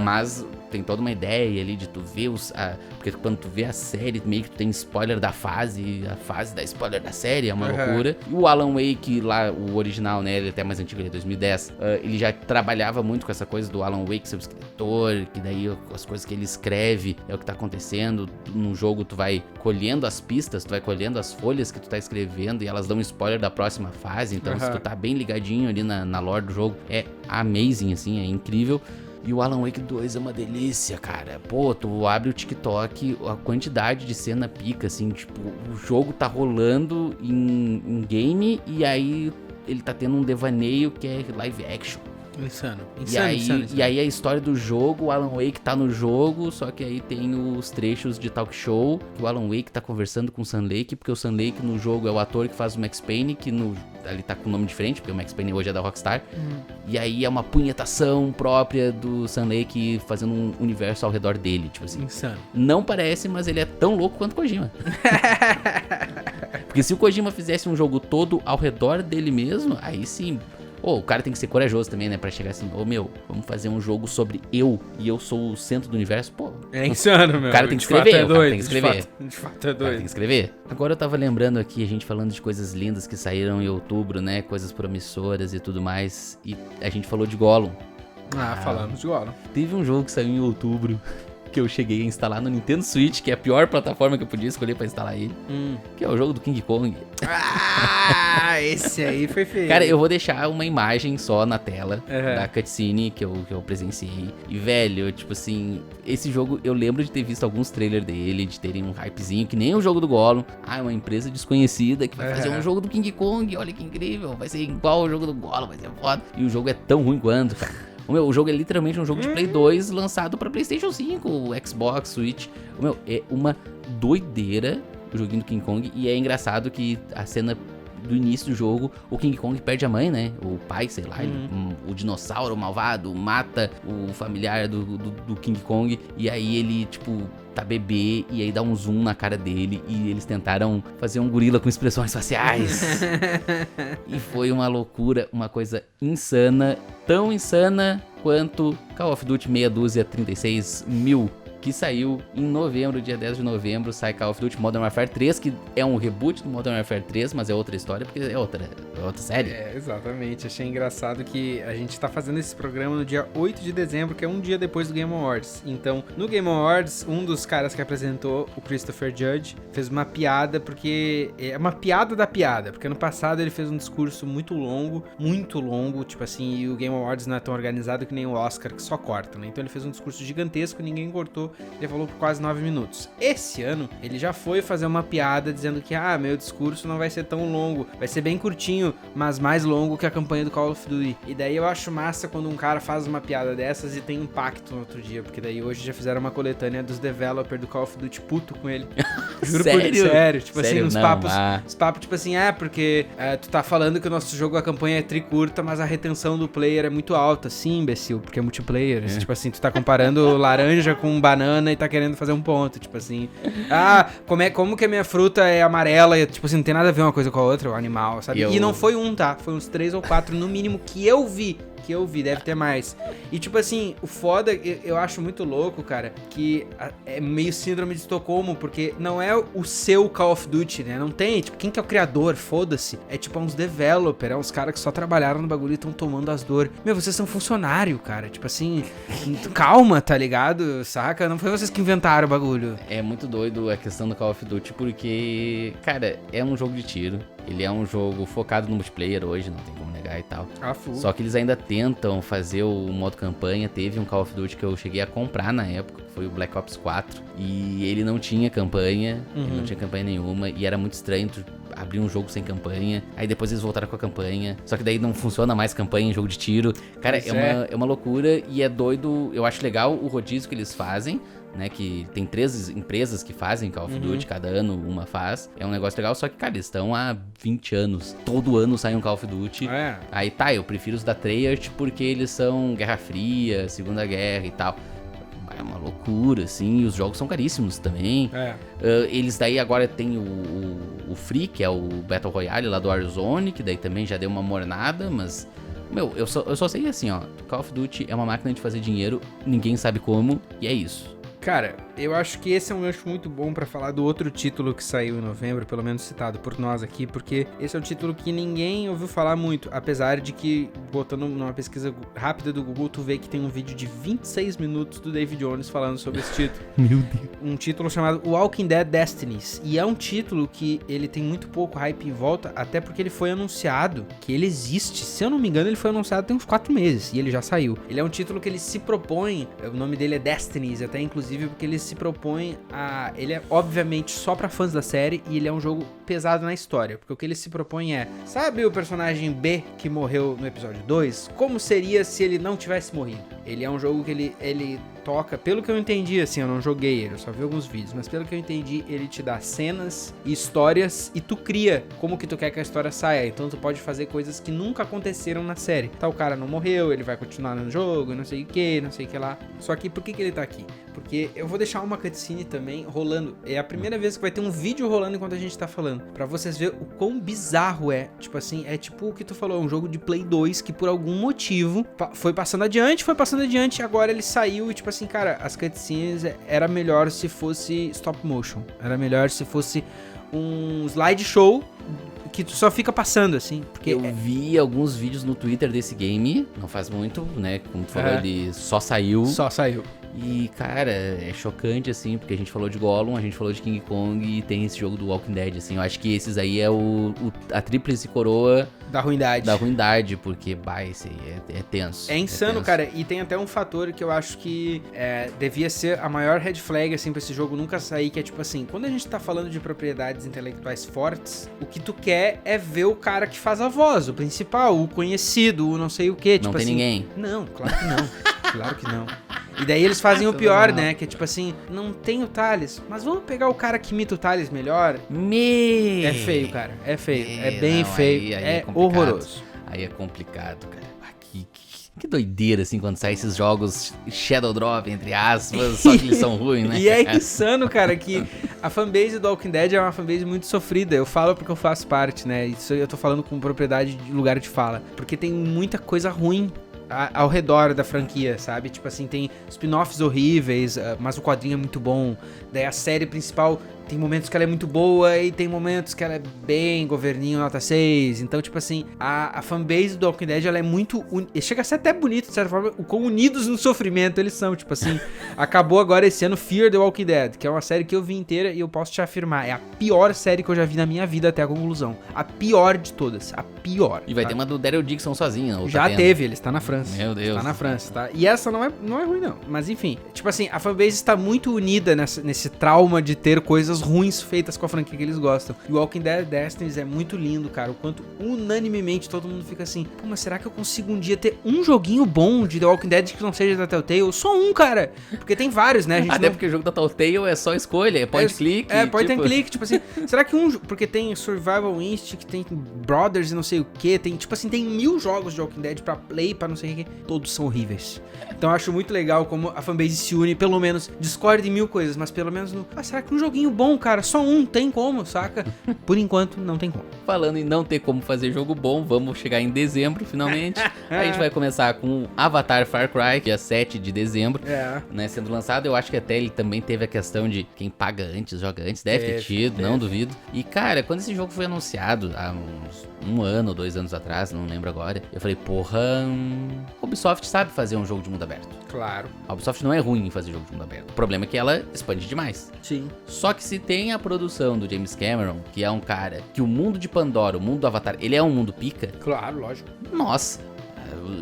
Mas tem toda toda uma ideia ali de tu ver porque quando tu vê a série, meio que tu tem spoiler da fase, a fase da spoiler da série, é uma loucura. E o Alan Wake lá, o original, né, ele é até mais antigo, ele é 2010, ele já trabalhava muito com essa coisa do Alan Wake ser o escritor, que daí as coisas que ele escreve é o que tá acontecendo. No jogo tu vai colhendo as pistas, tu vai colhendo as folhas que tu tá escrevendo e elas dão spoiler da próxima fase, então se tu tá bem ligadinho ali na lore do jogo, é amazing, assim, é incrível. E o Alan Wake 2 é uma delícia, cara. Pô, tu abre o TikTok, a quantidade de cena pica, assim, tipo, o jogo tá rolando em game e aí ele tá tendo um devaneio que é live action. Insano. E aí a história do jogo, o Alan Wake tá no jogo, só que aí tem os trechos de talk show, que o Alan Wake tá conversando com o Sam Lake, porque o Sam Lake no jogo é o ator que faz o Max Payne, que ali tá com o nome diferente, porque o Max Payne hoje é da Rockstar. E aí é uma punhetação própria do Sam Lake fazendo um universo ao redor dele, tipo assim. Insano. Não parece, mas ele é tão louco quanto o Kojima. Porque se o Kojima fizesse um jogo todo ao redor dele mesmo, aí sim... o cara tem que ser corajoso também, né? Pra chegar assim, vamos fazer um jogo sobre eu, e eu sou o centro do universo, pô. É insano, meu. O cara tem que escrever, tem que escrever. De fato é doido. Tem que escrever. Agora eu tava lembrando aqui, a gente falando de coisas lindas que saíram em outubro, né? Coisas promissoras e tudo mais. E a gente falou de Gollum. Falamos de Gollum. Teve um jogo que saiu em outubro, que eu cheguei a instalar no Nintendo Switch, que é a pior plataforma que eu podia escolher pra instalar ele, que é o jogo do King Kong. Esse aí foi feio. Cara, eu vou deixar uma imagem só na tela da cutscene que eu presenciei. E, velho, tipo assim, esse jogo, eu lembro de ter visto alguns trailers dele, de terem um hypezinho, que nem o jogo do Gollum. É uma empresa desconhecida que vai fazer um jogo do King Kong, olha que incrível, vai ser igual o jogo do Gollum, vai ser foda. E o jogo é tão ruim quanto, cara. O jogo é literalmente um jogo de Play 2 lançado pra PlayStation 5, Xbox, Switch. É uma doideira o joguinho do King Kong. E é engraçado que a cena do início do jogo, o King Kong perde a mãe, né? O pai, sei lá, o dinossauro malvado mata o familiar do King Kong. E aí ele, tipo, tá bebê e aí dá um zoom na cara dele e eles tentaram fazer um gorila com expressões faciais. E foi uma loucura, uma coisa insana, tão insana quanto Call of Duty meia dúzia 36 mil, que saiu em novembro, dia 10 de novembro, sai Call of Duty Modern Warfare 3, que é um reboot do Modern Warfare 3, mas é outra história, porque é outra série. Exatamente. Achei engraçado que a gente tá fazendo esse programa no dia 8 de dezembro, que é um dia depois do Game Awards. Então, no Game Awards, um dos caras que apresentou, o Christopher Judge, fez uma piada, porque é uma piada da piada, porque ano passado ele fez um discurso muito longo, tipo assim, e o Game Awards não é tão organizado que nem o Oscar, que só corta, né? Então ele fez um discurso gigantesco, ninguém cortou, ele falou por quase 9 minutos. Esse ano, ele já foi fazer uma piada dizendo que, meu discurso não vai ser tão longo, vai ser bem curtinho, mas mais longo que a campanha do Call of Duty. E daí eu acho massa quando um cara faz uma piada dessas e tem impacto no outro dia, porque daí hoje já fizeram uma coletânea dos developers do Call of Duty puto com ele. Juro sério. Tipo assim, uns papos tipo assim, porque tu tá falando que o nosso jogo, a campanha é tricurta, mas a retenção do player é muito alta. Sim, imbecil, porque é multiplayer. Tipo assim, tu tá comparando laranja com banana e tá querendo fazer um ponto, tipo assim. Como que a minha fruta é amarela e, tipo assim, não tem nada a ver uma coisa com a outra, o animal, sabe? E não foi tá? Foi uns 3 ou 4 no mínimo que eu vi, deve ter mais. E tipo assim, o foda, eu acho muito louco, cara, que é meio síndrome de Estocolmo, porque não é o seu Call of Duty, né? Não tem, tipo, quem que é o criador? Foda-se. É tipo uns developers, uns caras que só trabalharam no bagulho e estão tomando as dores. Vocês são funcionário, cara. Tipo assim, calma, tá ligado? Saca? Não foi vocês que inventaram o bagulho. É muito doido a questão do Call of Duty, porque, cara, é um jogo de tiro. Ele é um jogo focado no multiplayer hoje, não tem como negar e tal. Full. Só que eles ainda tentam fazer o modo campanha. Teve um Call of Duty que eu cheguei a comprar na época, que foi o Black Ops 4. E ele não tinha campanha, ele não tinha campanha nenhuma. E era muito estranho tu abrir um jogo sem campanha. Aí depois eles voltaram com a campanha. Só que daí não funciona mais campanha em jogo de tiro. Cara, é uma loucura e é doido. Eu acho legal o rodízio que eles fazem, né, que tem 3 empresas que fazem Call of Duty, cada ano uma faz. É um negócio legal, só que, cara, eles estão há 20 anos. Todo ano sai um Call of Duty. Aí eu prefiro os da Treyarch porque eles são Guerra Fria, Segunda Guerra e tal. É uma loucura, assim, e os jogos são caríssimos também. Eles daí agora tem o Free, que é o Battle Royale lá do Warzone, que daí também já deu uma mornada, mas Meu, eu só sei assim, ó. Call of Duty é uma máquina de fazer dinheiro, ninguém sabe como, e é isso. Cara, eu acho que esse é um gancho muito bom pra falar do outro título que saiu em novembro, pelo menos citado por nós aqui, porque esse é um título que ninguém ouviu falar muito, apesar de que, botando numa pesquisa rápida do Google, tu vê que tem um vídeo de 26 minutos do David Jones falando sobre esse título. Meu Deus. Um título chamado Walking Dead Destinies, e é um título que ele tem muito pouco hype em volta, até porque ele foi anunciado que ele existe. Se eu não me engano, ele foi anunciado tem uns 4 meses, e ele já saiu. Ele é um título que ele se propõe, o nome dele é Destinies, até inclusive porque ele se propõe a... Ele é obviamente só pra fãs da série e ele é um jogo pesado na história, porque o que ele se propõe é... Sabe o personagem B que morreu no episódio 2? Como seria se ele não tivesse morrido? Ele é um jogo que ele toca, pelo que eu entendi, assim, eu não joguei ele, eu só vi alguns vídeos, mas pelo que eu entendi, ele te dá cenas e histórias e tu cria como que tu quer que a história saia, então tu pode fazer coisas que nunca aconteceram na série. Tá, o cara não morreu, ele vai continuar no jogo, não sei o que lá. Só que por que ele tá aqui? Porque eu vou deixar uma cutscene também rolando, é a primeira vez que vai ter um vídeo rolando enquanto a gente tá falando, pra vocês verem o quão bizarro é, tipo assim, é tipo o que tu falou, um jogo de Play 2 que por algum motivo foi passando adiante, agora ele saiu e tipo assim, cara, as cutscenes era melhor se fosse stop motion. Era melhor se fosse um slideshow que tu só fica passando, assim. Porque eu vi alguns vídeos no Twitter desse game, não faz muito, né? Como tu falou, ele só saiu. Só saiu. E, cara, é chocante, assim, porque a gente falou de Gollum, a gente falou de King Kong e tem esse jogo do Walking Dead, assim. Eu acho que esses aí é a tríplice coroa da ruindade. Da ruindade, porque, esse aí é tenso. É insano, cara. E tem até um fator que eu acho que devia ser a maior red flag, assim, pra esse jogo nunca sair, que é tipo assim, quando a gente tá falando de propriedades intelectuais fortes, o que tu quer é ver o cara que faz a voz, o principal, o conhecido, o não sei o quê. Não tipo tem assim, ninguém. Não, claro que não. Claro que não. E daí eles fazem o pior, né? Que é tipo assim, não tem o Thales, mas vamos pegar o cara que imita o Thales melhor. É feio, cara. É feio. É bem feio. Aí é horroroso. Aí é complicado, cara. Que doideira, assim, quando saem esses jogos Shadow Drop, entre aspas, só que eles são ruins, né? E é insano, cara, que a fanbase do Walking Dead é uma fanbase muito sofrida. Eu falo porque eu faço parte, né? Isso eu tô falando com propriedade de lugar de fala. Porque tem muita coisa ruim ao redor da franquia, sabe? Tipo assim, tem spin-offs horríveis, mas o quadrinho é muito bom. Daí a série principal tem momentos que ela é muito boa e tem momentos que ela é bem governinho, nota 6. Então, tipo assim, a fanbase do Walking Dead, ela é muito... Chega a ser até bonito, de certa forma, o quão unidos no sofrimento eles são. Tipo assim, acabou agora esse ano Fear the Walking Dead, que é uma série que eu vi inteira e eu posso te afirmar, é a pior série que eu já vi na minha vida até a conclusão. A pior de todas, a pior. E vai ter uma do Daryl Dixon sozinho. Já teve, ele está na França. Meu Deus. Está na França, tá? E essa não é ruim, não. Mas enfim, tipo assim, a fanbase está muito unida nesse trauma de ter coisas ruins feitas com a franquia que eles gostam. E o Walking Dead Destinies é muito lindo, cara. O quanto unanimemente todo mundo fica assim, pô, mas será que eu consigo um dia ter um joguinho bom de The Walking Dead que não seja da Telltale? Só um, cara. Porque tem vários, né? Até porque o jogo da Telltale é só escolha, é point click. É, point and click, tipo assim. Será que porque tem Survival Instinct, tem Brothers e não sei o que, tem, tipo assim, tem 1000 jogos de Walking Dead pra Play, pra não sei o que, todos são horríveis. Então eu acho muito legal como a fanbase se une, pelo menos, discorda de 1000 coisas, mas pelo menos será que um joguinho bom, cara, só um, tem como, saca? Por enquanto, não tem como. Falando em não ter como fazer jogo bom, vamos chegar em dezembro, finalmente. A gente vai começar com Avatar Far Cry, dia 7 de dezembro, né, sendo lançado. Eu acho que até ele também teve a questão de quem paga antes, joga antes, deve ter tido, não duvido. E, cara, quando esse jogo foi anunciado, há uns 1 ano ou 2 anos atrás, não lembro agora, eu falei, porra, a Ubisoft sabe fazer um jogo de mundo aberto. Claro. A Ubisoft não é ruim em fazer jogo de mundo aberto. O problema é que ela expande demais. Sim. Só que se tem a produção do James Cameron, que é um cara que o mundo de Pandora, o mundo do Avatar, ele é um mundo pica. Claro, lógico. Nossa,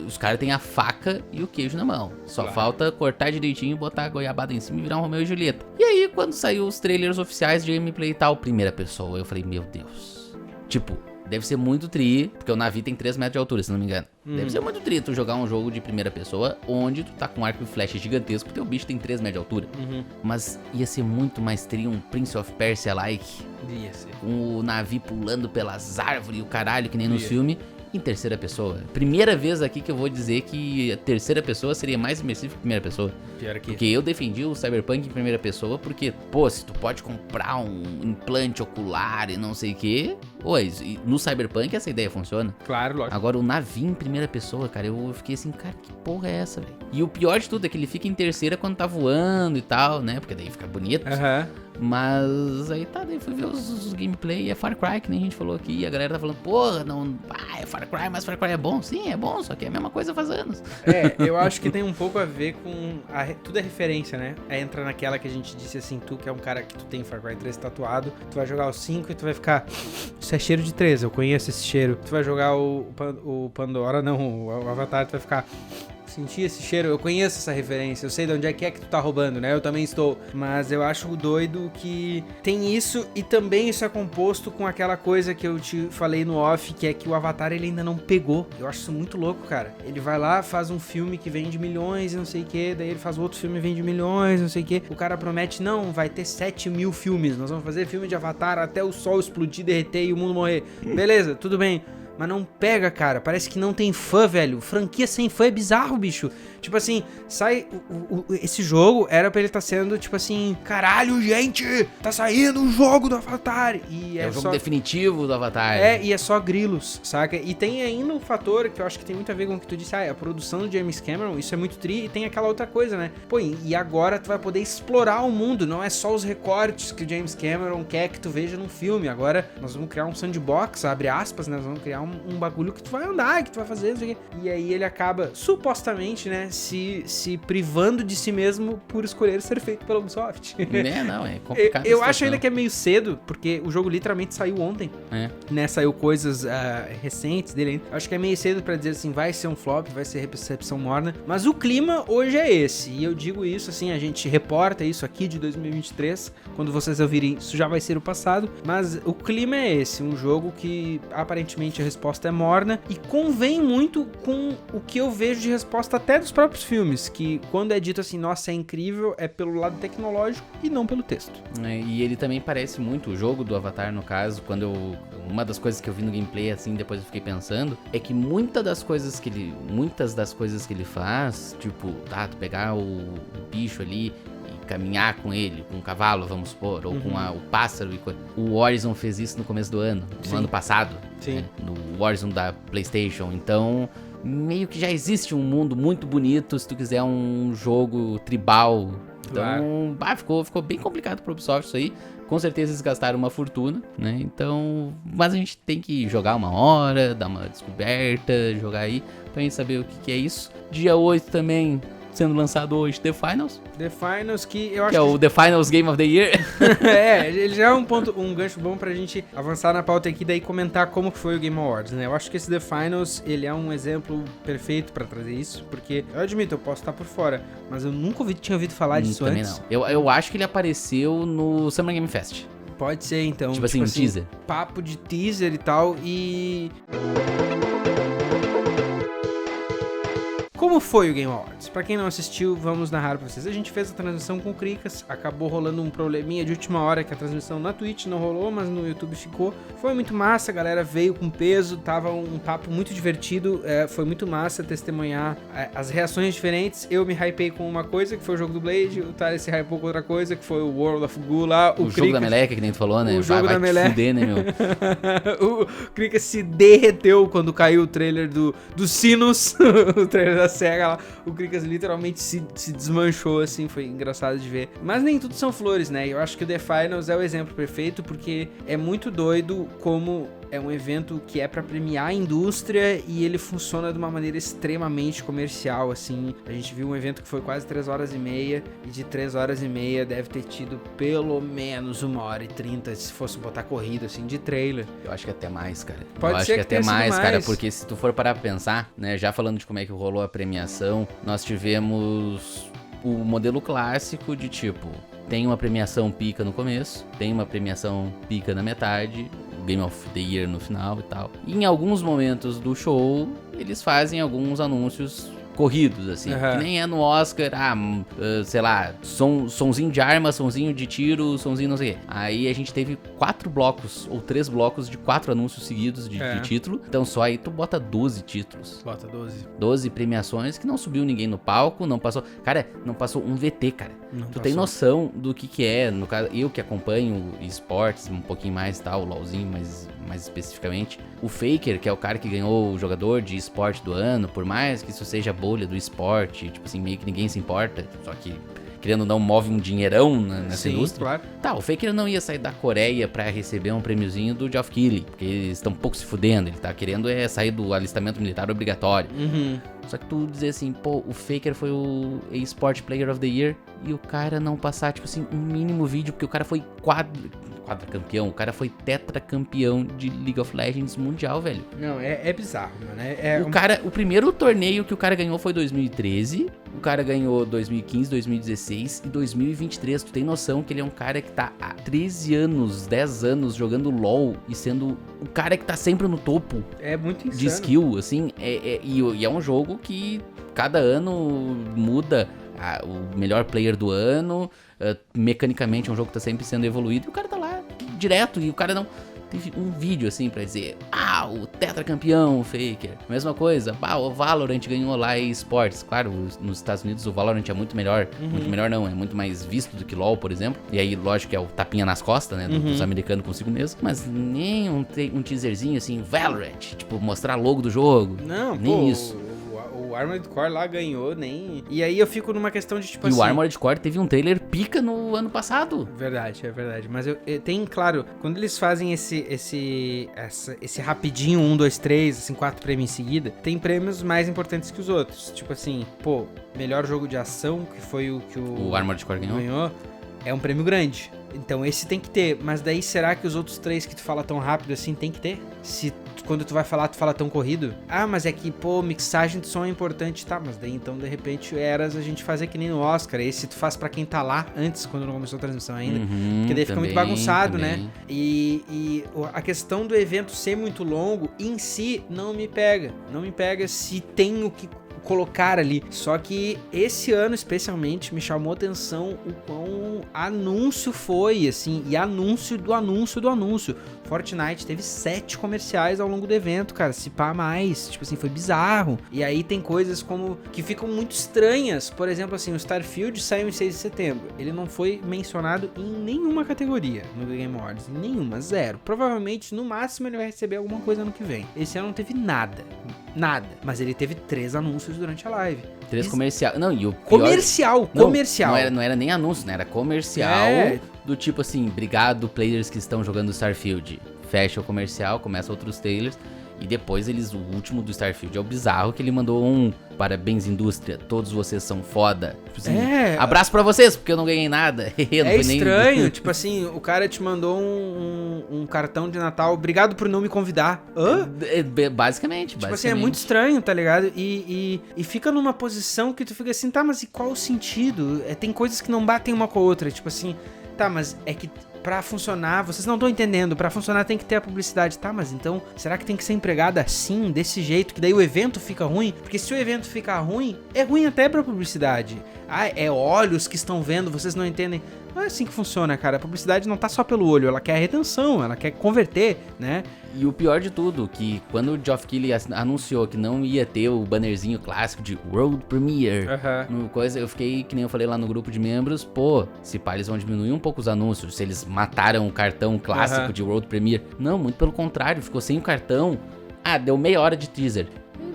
os caras têm a faca e o queijo na mão. Só falta cortar direitinho, botar a goiabada em cima e virar um Romeu e Julieta. E aí, quando saiu os trailers oficiais de gameplay e tal, primeira pessoa, eu falei, meu Deus. Tipo, deve ser muito tri, porque o navio tem 3 metros de altura, se não me engano. Deve ser muito tri tu jogar um jogo de primeira pessoa, onde tu tá com um arco e flecha gigantesco, porque o bicho tem 3 metros de altura. Mas ia ser muito mais tri um Prince of Persia-like. Ia ser. Com o navio pulando pelas árvores e o caralho, que nem no filme. em terceira pessoa. Primeira vez aqui que eu vou dizer que a terceira pessoa seria mais imersiva que a primeira pessoa. Pior que... Porque eu defendi o Cyberpunk em primeira pessoa, porque, pô, se tu pode comprar um implante ocular e não sei o quê, no Cyberpunk essa ideia funciona. Claro, lógico. Agora o navio em primeira pessoa, cara, eu fiquei assim, cara, que porra é essa, velho? E o pior de tudo é que ele fica em terceira quando tá voando e tal, né? Porque daí fica bonito. Mas aí tá, daí fui ver os gameplay, é Far Cry, que nem a gente falou aqui, e a galera tá falando, porra, não, é Far Cry, mas Far Cry é bom. Sim, é bom, só que é a mesma coisa faz anos. Eu acho que tem um pouco a ver com, tudo é referência, né? Entra naquela que a gente disse assim, tu que é um cara que tu tem Far Cry 3 tatuado, tu vai jogar o 5 e tu vai ficar, isso é cheiro de 3, eu conheço esse cheiro. Tu vai jogar o Pandora, não, o Avatar, tu vai ficar... Senti esse cheiro, eu conheço essa referência, eu sei de onde é que tu tá roubando, né? Eu também estou. Mas eu acho doido que tem isso e também isso é composto com aquela coisa que eu te falei no off, que é que o Avatar ele ainda não pegou. Eu acho isso muito louco, cara. Ele vai lá, faz um filme que vende milhões e não sei o que, daí ele faz outro filme e vende milhões, não sei o que. O cara promete, não, vai ter 7 mil filmes, nós vamos fazer filme de Avatar até o sol explodir, derreter e o mundo morrer. Beleza, tudo bem. Mas não pega, cara. Parece que não tem fã, velho. Franquia sem fã é bizarro, bicho. Tipo assim, sai... esse jogo era pra ele estar sendo, tipo assim... Caralho, gente! Tá saindo o jogo do Avatar! E é o jogo definitivo do Avatar. E é só grilos, saca? E tem ainda um fator que eu acho que tem muito a ver com o que tu disse. A produção do James Cameron, isso é muito tri. E tem aquela outra coisa, né? Pô, e agora tu vai poder explorar o mundo. Não é só os recortes que o James Cameron quer que tu veja num filme. Agora nós vamos criar um sandbox, abre aspas, né? Nós vamos criar um bagulho que tu vai andar, que tu vai fazer, não sei o quê. E aí ele acaba, supostamente, né, se privando de si mesmo por escolher ser feito pela Ubisoft. Não, é complicado. Eu acho ainda que é meio cedo, porque o jogo literalmente saiu ontem. Né, saiu coisas recentes dele ainda. Eu acho que é meio cedo pra dizer assim, vai ser um flop, vai ser recepção morna. Mas o clima hoje é esse. E eu digo isso, assim, a gente reporta isso aqui de 2023. Quando vocês ouvirem, isso já vai ser o passado. Mas o clima é esse, um jogo que aparentemente a resposta é morna e convém muito com o que eu vejo de resposta até dos próprios filmes, que quando é dito assim, nossa, é incrível, é pelo lado tecnológico e não pelo texto. E ele também parece muito, o jogo do Avatar, no caso, uma das coisas que eu vi no gameplay, assim, depois eu fiquei pensando, é que muitas das coisas que ele faz, tipo, tu pegar o bicho ali e caminhar com ele, com o cavalo, vamos supor, ou com o pássaro. O Horizon fez isso no começo do ano, no ano passado. Sim. Né, no Horizon da PlayStation. Então, meio que já existe um mundo muito bonito se tu quiser um jogo tribal. Então, ficou bem complicado pro Ubisoft isso aí. Com certeza eles gastaram uma fortuna, né? Então, mas a gente tem que jogar uma hora, dar uma descoberta, jogar aí, pra gente saber o que é isso. Dia 8 também... sendo lançado hoje, The Finals. The Finals, que eu acho que é o The Finals Game of the Year. Ele já é um gancho bom pra gente avançar na pauta aqui, daí comentar como foi o Game Awards, né? Eu acho que esse The Finals, ele é um exemplo perfeito pra trazer isso, porque, eu admito, eu posso estar por fora, mas eu nunca tinha ouvido falar disso também antes. Não. Eu acho que ele apareceu no Summer Game Fest. Pode ser, então. Tipo assim, teaser. Papo de teaser e tal, e... Como foi o Game Awards? Pra quem não assistiu, vamos narrar pra vocês. A gente fez a transmissão com o Cricas, acabou rolando um probleminha de última hora que a transmissão na Twitch não rolou, mas no YouTube ficou. Foi muito massa, a galera veio com peso, tava um papo muito divertido, foi muito massa testemunhar as reações diferentes. Eu me hypei com uma coisa, que foi o jogo do Blade, o Thales se hypou com outra coisa, que foi o World of Goo lá. O jogo da Meleca, que nem tu falou, né? O jogo da Meleca. Fuder, né, meu? O Cricas se derreteu quando caiu o trailer do Sinus, o trailer da SEGA lá. O Cricas literalmente se desmanchou, assim, foi engraçado de ver. Mas nem tudo são flores, né? Eu acho que o The Finals é o exemplo perfeito, porque é muito doido como é um evento que é pra premiar a indústria e ele funciona de uma maneira extremamente comercial, assim. A gente viu um evento que foi quase 3 horas e meia, e de 3 horas e meia deve ter tido pelo menos 1h30, se fosse botar corrida, assim, de trailer. Eu acho que até mais, cara. Pode ser que até mais, cara, porque se tu for parar pra pensar, né, já falando de como é que rolou a premiação, nós tivemos o modelo clássico de tipo, tem uma premiação pica no começo, tem uma premiação pica na metade, Game of the Year no final e tal. E em alguns momentos do show, eles fazem alguns anúncios corridos, assim. Que nem é no Oscar, sei lá, sonzinho de arma, sonzinho de tiro, sonzinho não sei o quê. Aí a gente teve 4 blocos, ou 3 blocos de 4 anúncios seguidos de título. Então só aí tu bota 12 títulos. Bota 12. 12 premiações que não subiu ninguém no palco, não passou... Cara, não passou um VT, cara. Tu tem noção do que é, no caso, eu que acompanho esportes um pouquinho mais e tal, o LoLzinho mais especificamente. O Faker, que é o cara que ganhou o jogador de esporte do ano, por mais que isso seja bolha do esporte, tipo assim, meio que ninguém se importa, só que querendo ou não, move um dinheirão nessa indústria. Claro. Tá, o Faker não ia sair da Coreia pra receber um prêmiozinho do Geoff Keighley, porque eles estão um pouco se fudendo, ele tá querendo sair do alistamento militar obrigatório. Só que tu dizer assim, pô, o Faker foi o eSport Player of the Year e o cara não passar, tipo assim, um mínimo vídeo, porque o cara foi quadracampeão, o cara foi tetracampeão de League of Legends mundial, velho. Não, é bizarro, mano. O primeiro torneio que o cara ganhou foi 2013, o cara ganhou 2015, 2016 e 2023. Tu tem noção que ele é um cara que tá há 13 anos, 10 anos jogando LoL e sendo o cara que tá sempre no topo. É muito insano. De skill, assim, e é um jogo que cada ano muda o melhor player do ano, mecanicamente é um jogo que tá sempre sendo evoluído e o cara tá lá direto e o cara não... Teve um vídeo assim pra dizer, o tetracampeão, o Faker. Mesma coisa, o Valorant ganhou lá eSports. Claro, nos Estados Unidos o Valorant é muito melhor. Muito melhor não, é muito mais visto do que LoL, por exemplo. E aí, lógico que é o tapinha nas costas, né, dos americanos consigo mesmo. Mas nem um teaserzinho assim, Valorant, tipo, mostrar logo do jogo. Não, nem isso. O Armored Core lá ganhou, nem... E aí eu fico numa questão de, tipo assim... E o Armored Core teve um trailer pica no ano passado. Verdade, é verdade. Mas tem, claro, quando eles fazem esse rapidinho, 1, 2, 3, assim, 4 prêmios em seguida, tem prêmios mais importantes que os outros. Tipo assim, pô, melhor jogo de ação, que foi o que o Armored Core ganhou, é um prêmio grande. Então esse tem que ter, mas daí será que os outros 3 que tu fala tão rápido assim tem que ter? Se quando tu vai falar, tu fala tão corrido? Mas é que, pô, mixagem de som é importante, tá? Mas daí então, de repente, a gente fazer que nem no Oscar. Esse tu faz pra quem tá lá antes, quando não começou a transmissão ainda. Porque daí fica muito bagunçado, né? E a questão do evento ser muito longo, em si, não me pega. Não me pega se tem o que colocar ali. Só que esse ano, especialmente, me chamou atenção o quão anúncio foi, assim, e anúncio do anúncio do anúncio. Fortnite teve 7 comerciais ao longo do evento, cara, se pá mais, tipo assim, foi bizarro. E aí tem coisas como que ficam muito estranhas, por exemplo, assim, o Starfield saiu em 6 de setembro, ele não foi mencionado em nenhuma categoria no Game Awards, em nenhuma, 0. Provavelmente, no máximo, ele vai receber alguma coisa ano que vem. Esse ano não teve nada, mas ele teve 3 anúncios durante a live. 3 comercial. Não, e o pior... Comercial. Não era nem anúncio, né? Era comercial do tipo assim, obrigado players que estão jogando Starfield. Fecha o comercial, começa outros trailers. E depois o último do Starfield é o bizarro, que ele mandou parabéns indústria, todos vocês são foda. Tipo assim, abraço pra vocês, porque eu não ganhei nada. É estranho, tipo assim, o cara te mandou um cartão de Natal, obrigado por não me convidar. Basicamente. Tipo assim, é muito estranho, tá ligado? E fica numa posição que tu fica assim, tá, mas e qual o sentido? Tem coisas que não batem uma com a outra, tipo assim, tá, mas é que... Pra funcionar, vocês não estão entendendo, pra funcionar tem que ter a publicidade, tá? Mas então, será que tem que ser empregada assim, desse jeito, que daí o evento fica ruim? Porque se o evento ficar ruim, é ruim até pra publicidade. É olhos que estão vendo, vocês não entendem. Não é assim que funciona, cara. A publicidade não tá só pelo olho, ela quer a retenção, ela quer converter, né? E o pior de tudo, que quando o Geoff Keighley anunciou que não ia ter o bannerzinho clássico de World Premiere, eu fiquei, que nem eu falei lá no grupo de membros, pô, se pá, eles vão diminuir um pouco os anúncios, se eles mataram o cartão clássico de World Premiere. Não, muito pelo contrário, ficou sem o cartão. Deu meia hora de teaser.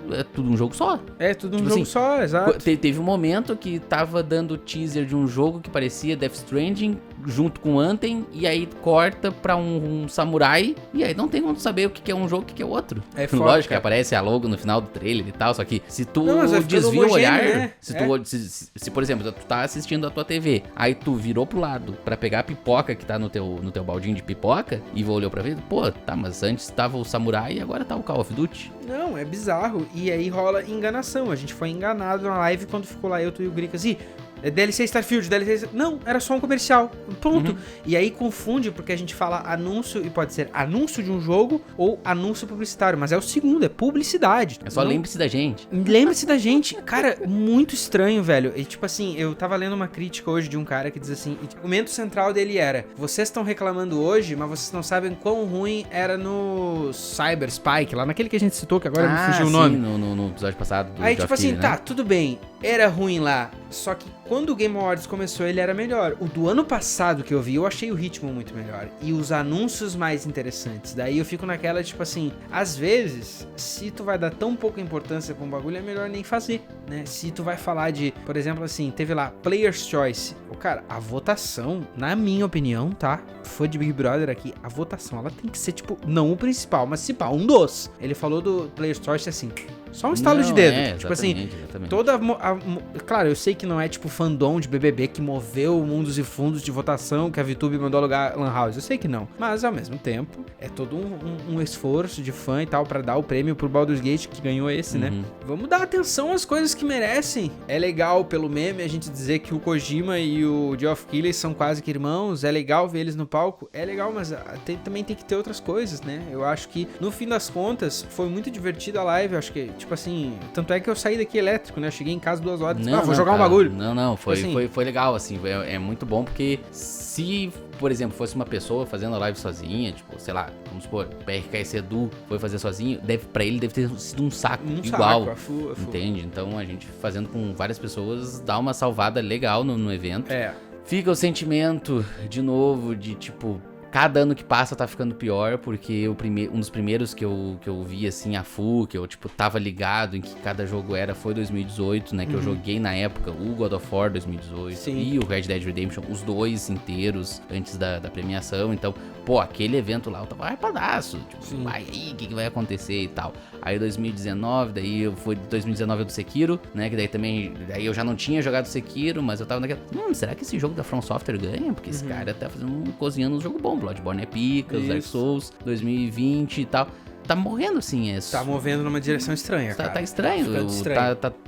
É tudo um jogo só. É tudo um jogo só, exato. Teve um momento que tava dando teaser de um jogo que parecia Death Stranding junto com Anthem, e aí corta pra um samurai, e aí não tem como saber o que é um jogo e o que é outro. Lógico que aparece a logo no final do trailer e tal, só que se tu desvia o olhar, né? Se por exemplo, tu tá assistindo a tua TV, aí tu virou pro lado pra pegar a pipoca que tá no teu baldinho de pipoca, e olhou pra ver, pô, tá, mas antes tava o samurai e agora tá o Call of Duty. Não, é bizarro. E aí rola enganação. A gente foi enganado na live quando ficou lá eu, tu e o Gricas. DLC Starfield, DLC... Não, era só um comercial. Pronto. E aí confunde, porque a gente fala anúncio e pode ser anúncio de um jogo ou anúncio publicitário. Mas é o segundo, é publicidade. É só lembre-se da gente. Lembre-se da gente. Cara, muito estranho, velho. E tipo assim, eu tava lendo uma crítica hoje de um cara que diz assim, o argumento central dele era, vocês estão reclamando hoje, mas vocês não sabem quão ruim era no Cyber Spike, lá naquele que a gente citou, que agora me fugiu o nome. No episódio passado do Aí tipo assim, né? tá, tudo bem, era ruim lá, só que quando o Game Awards começou ele era melhor. O do ano passado que eu vi, eu achei o ritmo muito melhor e os anúncios mais interessantes. Daí eu fico naquela, tipo assim, às vezes, se tu vai dar tão pouca importância pra um bagulho, é melhor nem fazer, né? Se tu vai falar de, por exemplo assim, teve lá Player's Choice. Cara, a votação, na minha opinião, tá? Fã de Big Brother aqui, a votação, ela tem que ser, tipo, não o principal, mas se pá, um dos. Ele falou do Player's Choice assim, só um estalo de dedo. Tipo assim, toda claro, eu sei que não é tipo fandom de BBB que moveu mundos e fundos de votação que a VTube mandou alugar Lan House. Eu sei que não. Mas ao mesmo tempo, é todo um esforço de fã e tal pra dar o prêmio pro Baldur's Gate que ganhou esse, né? Vamos dar atenção às coisas que merecem. É legal pelo meme a gente dizer que o Kojima e o Geoff Keighley são quase que irmãos. É legal ver eles no palco. É legal, mas também tem que ter outras coisas, né? Eu acho que no fim das contas foi muito divertida a live. Eu acho que tipo assim, tanto é que eu saí daqui elétrico, né? Eu cheguei em casa 2 horas e vou jogar um bagulho. Não, foi legal, assim, é muito bom, porque se, por exemplo, fosse uma pessoa fazendo a live sozinha, tipo, sei lá, vamos supor, o PRKS Edu foi fazer sozinho, pra ele deve ter sido um saco igual, saco, entende? Então a gente fazendo com várias pessoas dá uma salvada legal no evento. Fica o sentimento, de novo, de tipo... Cada ano que passa tá ficando pior, porque um dos primeiros que eu vi, assim, a full, que eu, tipo, tava ligado em que cada jogo foi 2018, né? Que eu joguei na época o God of War 2018 e o Red Dead Redemption, os dois inteiros, antes da premiação. Então, pô, aquele evento lá eu tava arpadaço, tipo, vai aí, o que vai acontecer e tal. Aí 2019, daí foi 2019 do Sekiro, né? Que daí também, daí eu já não tinha jogado Sekiro, mas eu tava naquela, será que esse jogo da From Software ganha? Porque esse cara tá cozinhando um jogo bom. Bloodborne é pica, os Dark Souls 2020 e tal. Tá morrendo, assim. Tá movendo numa direção estranha, cara. Tá estranho.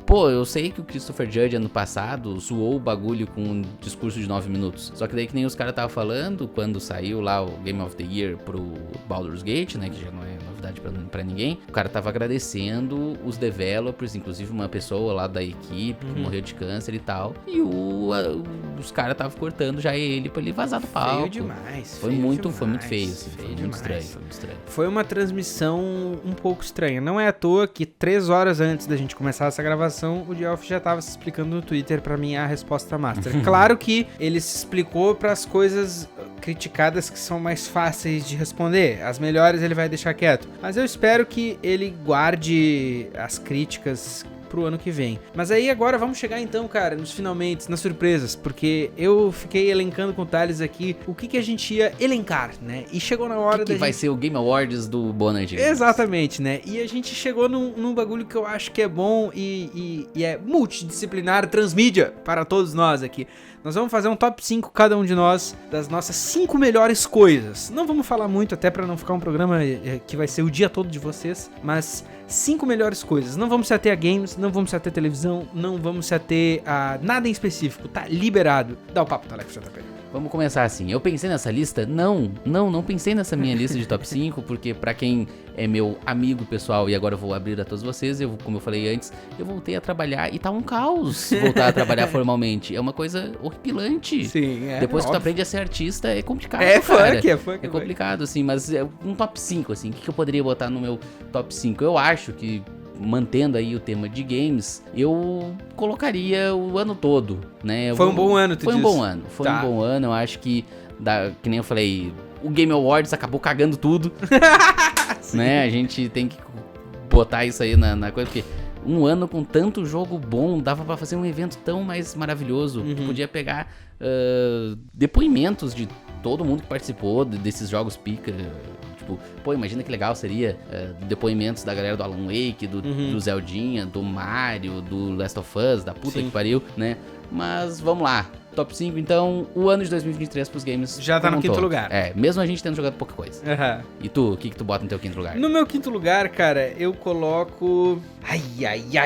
Pô, eu sei que o Christopher Judge ano passado zoou o bagulho com um discurso de 9 minutos. Só que daí que nem os caras estavam falando, quando saiu lá o Game of the Year pro Baldur's Gate, né, que já não é novidade pra ninguém, o cara tava agradecendo os developers, inclusive uma pessoa lá da equipe que morreu de câncer e tal. E os caras estavam cortando já ele pra ele vazar do palco. Feio demais. Foi muito feio, assim. Foi muito estranho. Foi uma transmissão um pouco estranha. Não é à toa que 3 horas antes da gente começar essa gravação, o Geoff já tava se explicando no Twitter pra mim a resposta master. Claro que ele se explicou pras coisas criticadas que são mais fáceis de responder. As melhores ele vai deixar quieto. Mas eu espero que ele guarde as críticas pro ano que vem. Mas aí agora vamos chegar então, cara, nos finalmente, nas surpresas, porque eu fiquei elencando com o Thales aqui o que a gente ia elencar, né? E chegou na hora que vai ser o Game Awards do Boa Noite. Exatamente, né? E a gente chegou num bagulho que eu acho que é bom e é multidisciplinar, transmídia para todos nós aqui. Nós vamos fazer um top 5, cada um de nós, das nossas 5 melhores coisas. Não vamos falar muito, até pra não ficar um programa que vai ser o dia todo de vocês, mas 5 melhores coisas. Não vamos se ater a games, não vamos se ater a televisão, não vamos se ater a nada em específico, tá liberado. Dá o papo, Talex JP. Vamos começar assim. Eu pensei nessa lista? Não pensei nessa minha lista de top 5, porque pra quem é meu amigo pessoal, e agora eu vou abrir a todos vocês, como eu falei antes, eu voltei a trabalhar e tá um caos voltar a trabalhar formalmente. É uma coisa horripilante. Sim, Depois que tu aprende a ser artista, é complicado, cara. É complicado, assim, mas é um top 5, assim. O que eu poderia botar no meu top 5? Eu acho que, mantendo aí o tema de games, eu colocaria o ano todo, né? Foi um bom ano, Foi um bom ano. Foi um bom ano, eu acho que nem eu falei, o Game Awards acabou cagando tudo, né? A gente tem que botar isso aí na coisa, porque um ano com tanto jogo bom, dava pra fazer um evento tão mais maravilhoso, que podia pegar depoimentos de todo mundo que participou desses jogos pica. Pô, imagina que legal seria depoimentos da galera do Alan Wake, do Zeldinha, do Mario, do Last of Us, da puta que pariu, né? Mas vamos lá. top 5, então o ano de 2023 pros games Já tá como no um quinto todo. lugar. Mesmo a gente tendo jogado pouca coisa. Aham. E tu, o que tu bota no teu quinto lugar? No meu quinto lugar, cara, eu coloco... Ai,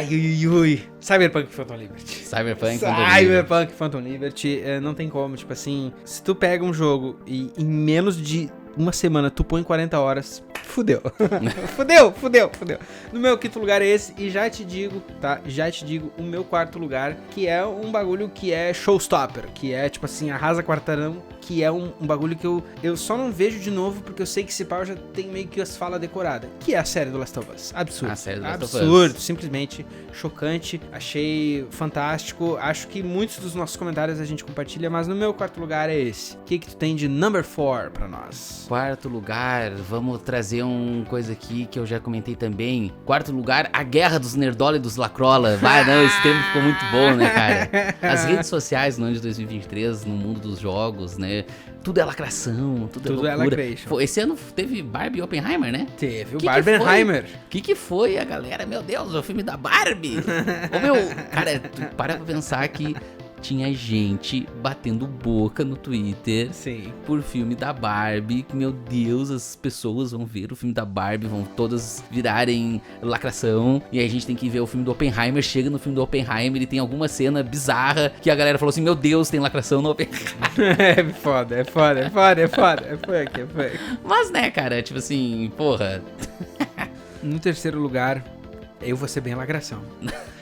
ui, ui. Cyberpunk Phantom Liberty. Cyberpunk Phantom Liberty. Não tem como, tipo assim... Se tu pega um jogo e em menos de uma semana tu põe 40 horas... Fudeu. Fudeu. No meu quinto lugar é esse. E já te digo, tá? O meu quarto lugar, que é um bagulho que é showstopper. Que é, tipo assim, arrasa quartarão. Que é um bagulho que eu só não vejo de novo, porque eu sei que esse pau já tem meio que as falas decoradas. Que é a série do Last of Us. Absurdo. A série do Last of Us. Absurdo. Simplesmente chocante. Achei fantástico. Acho que muitos dos nossos comentários a gente compartilha, mas no meu quarto lugar é esse. O que tu tem de number 4 pra nós? Quarto lugar, vamos trazer uma coisa aqui que eu já comentei também. Quarto lugar, a guerra dos Nerdola e dos Lacrola. Vai, não, esse tempo ficou muito bom, né, cara? As redes sociais no ano de 2023, no mundo dos jogos, né? Tudo é lacração, tudo é loucura. Esse ano teve Barbie e Oppenheimer, né? Teve o Barbenheimer. O que foi a galera? Meu Deus, o filme da Barbie. Cara, tu para pra pensar que tinha gente batendo boca no Twitter por filme da Barbie. Meu Deus, as pessoas vão ver o filme da Barbie, vão todas virarem lacração. E aí a gente tem que ver o filme do Oppenheimer. Chega no filme do Oppenheimer e tem alguma cena bizarra que a galera falou assim, meu Deus, tem lacração no Oppenheimer. É foda. Foi aqui. Mas né, cara, tipo assim, porra. No terceiro lugar, eu vou ser bem lacração.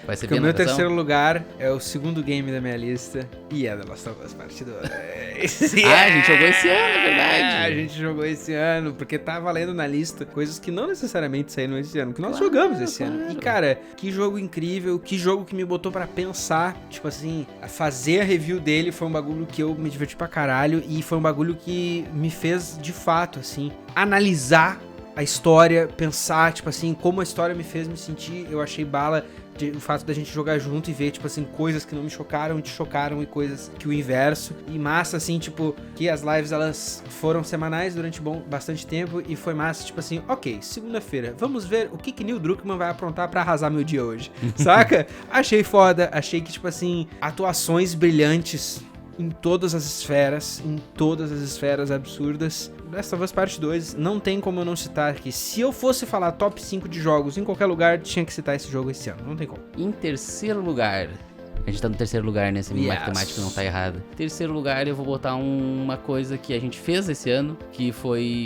Vai ser Porque o meu terceiro lugar é o segundo game da minha lista e é The Last of Us Part 2. A gente jogou esse ano, é verdade. A gente jogou esse ano, porque tá valendo na lista coisas que não necessariamente saíram esse ano, que nós jogamos esse ano. E cara, que jogo incrível, que jogo que me botou pra pensar, tipo assim, a fazer a review dele foi um bagulho que eu me diverti pra caralho e foi um bagulho que me fez, de fato, assim, analisar a história, pensar, tipo assim, como a história me fez me sentir. Eu achei bala o fato da gente jogar junto e ver, tipo assim, coisas que não me chocaram, te chocaram e coisas que o inverso. E massa, assim, tipo, que as lives, elas foram semanais durante bastante tempo e foi massa, tipo assim, ok, segunda-feira, vamos ver o que Neil Druckmann vai aprontar pra arrasar meu dia hoje, saca? Achei foda, achei que, tipo assim, atuações brilhantes em todas as esferas absurdas. Last of Us Part 2, não tem como eu não citar aqui. Se eu fosse falar top 5 de jogos em qualquer lugar, tinha que citar esse jogo esse ano, não tem como. Em terceiro lugar, a gente tá no terceiro lugar, né? Se a minha matemática não tá errada. Terceiro lugar, eu vou botar uma coisa que a gente fez esse ano, que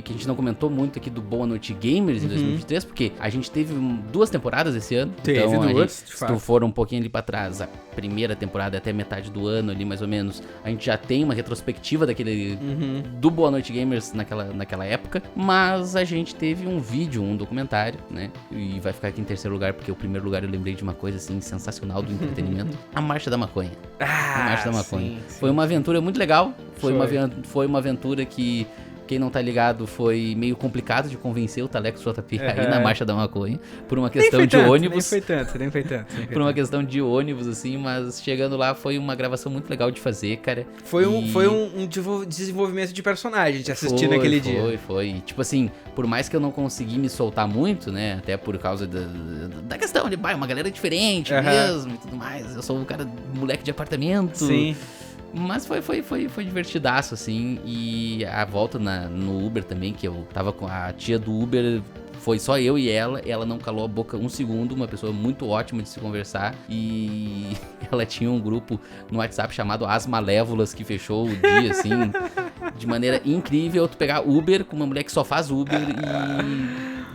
a gente não comentou muito aqui do Boa Noite Gamers em 2023, porque a gente teve 2 temporadas esse ano. Teve então, duas, se tu for um pouquinho ali pra trás, a primeira temporada até metade do ano ali, mais ou menos, a gente já tem uma retrospectiva daquele do Boa Noite Gamers naquela época, mas a gente teve um vídeo, um documentário, né? E vai ficar aqui em terceiro lugar, porque o primeiro lugar eu lembrei de uma coisa, assim, sensacional do entretenimento. A Marcha da Maconha. A Marcha da Maconha. Sim. Foi uma aventura muito legal. Foi uma aventura que, quem não tá ligado, foi meio complicado de convencer o Talex JP a ir na Marcha da Maconha. Por uma questão de ônibus. Nem foi tanto. Por uma questão de ônibus, assim, mas chegando lá foi uma gravação muito legal de fazer, cara. Foi um desenvolvimento de personagem de assistir naquele dia. Foi. Tipo assim, por mais que eu não consegui me soltar muito, né? Até por causa da questão de, uma galera diferente mesmo e tudo mais. Eu sou um cara, moleque de apartamento. Sim. Mas foi divertidaço, assim. E a volta no Uber também, que eu tava com a tia do Uber, foi só eu e ela não calou a boca um segundo, uma pessoa muito ótima de se conversar. E ela tinha um grupo no WhatsApp chamado As Malévolas, que fechou o dia, assim, de maneira incrível. Tu pegar Uber com uma mulher que só faz Uber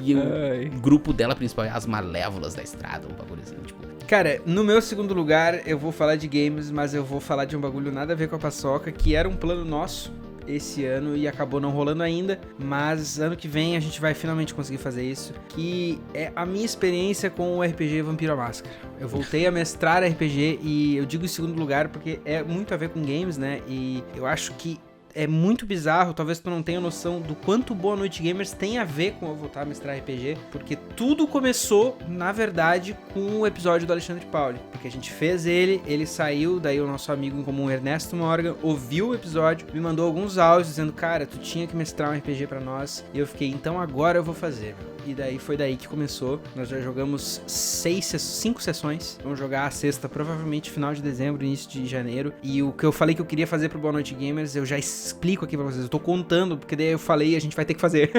e o grupo dela principal é As Malévolas da Estrada, um bagulho assim, tipo... Cara, no meu segundo lugar, eu vou falar de games, mas eu vou falar de um bagulho nada a ver com a paçoca, que era um plano nosso esse ano e acabou não rolando ainda, mas ano que vem a gente vai finalmente conseguir fazer isso, que é a minha experiência com o RPG Vampiro à Máscara. Eu voltei a mestrar RPG e eu digo em segundo lugar porque é muito a ver com games, né? E eu acho que é muito bizarro, talvez tu não tenha noção do quanto Boa Noite Gamers tem a ver com eu voltar a mestrar RPG, porque tudo começou, na verdade, com o episódio do Alexandre Pauli, porque a gente fez ele saiu, daí o nosso amigo em comum, Ernesto Morgan, ouviu o episódio, me mandou alguns áudios dizendo, cara, tu tinha que mestrar um RPG pra nós, e eu fiquei, então agora eu vou fazer, meu. e daí foi daí que começou. Nós já jogamos 5 sessões. Vamos jogar a sexta, provavelmente final de dezembro, início de janeiro. E o que eu falei que eu queria fazer pro Boa Noite Gamers, eu já explico aqui pra vocês. Eu tô contando, porque daí eu falei e a gente vai ter que fazer.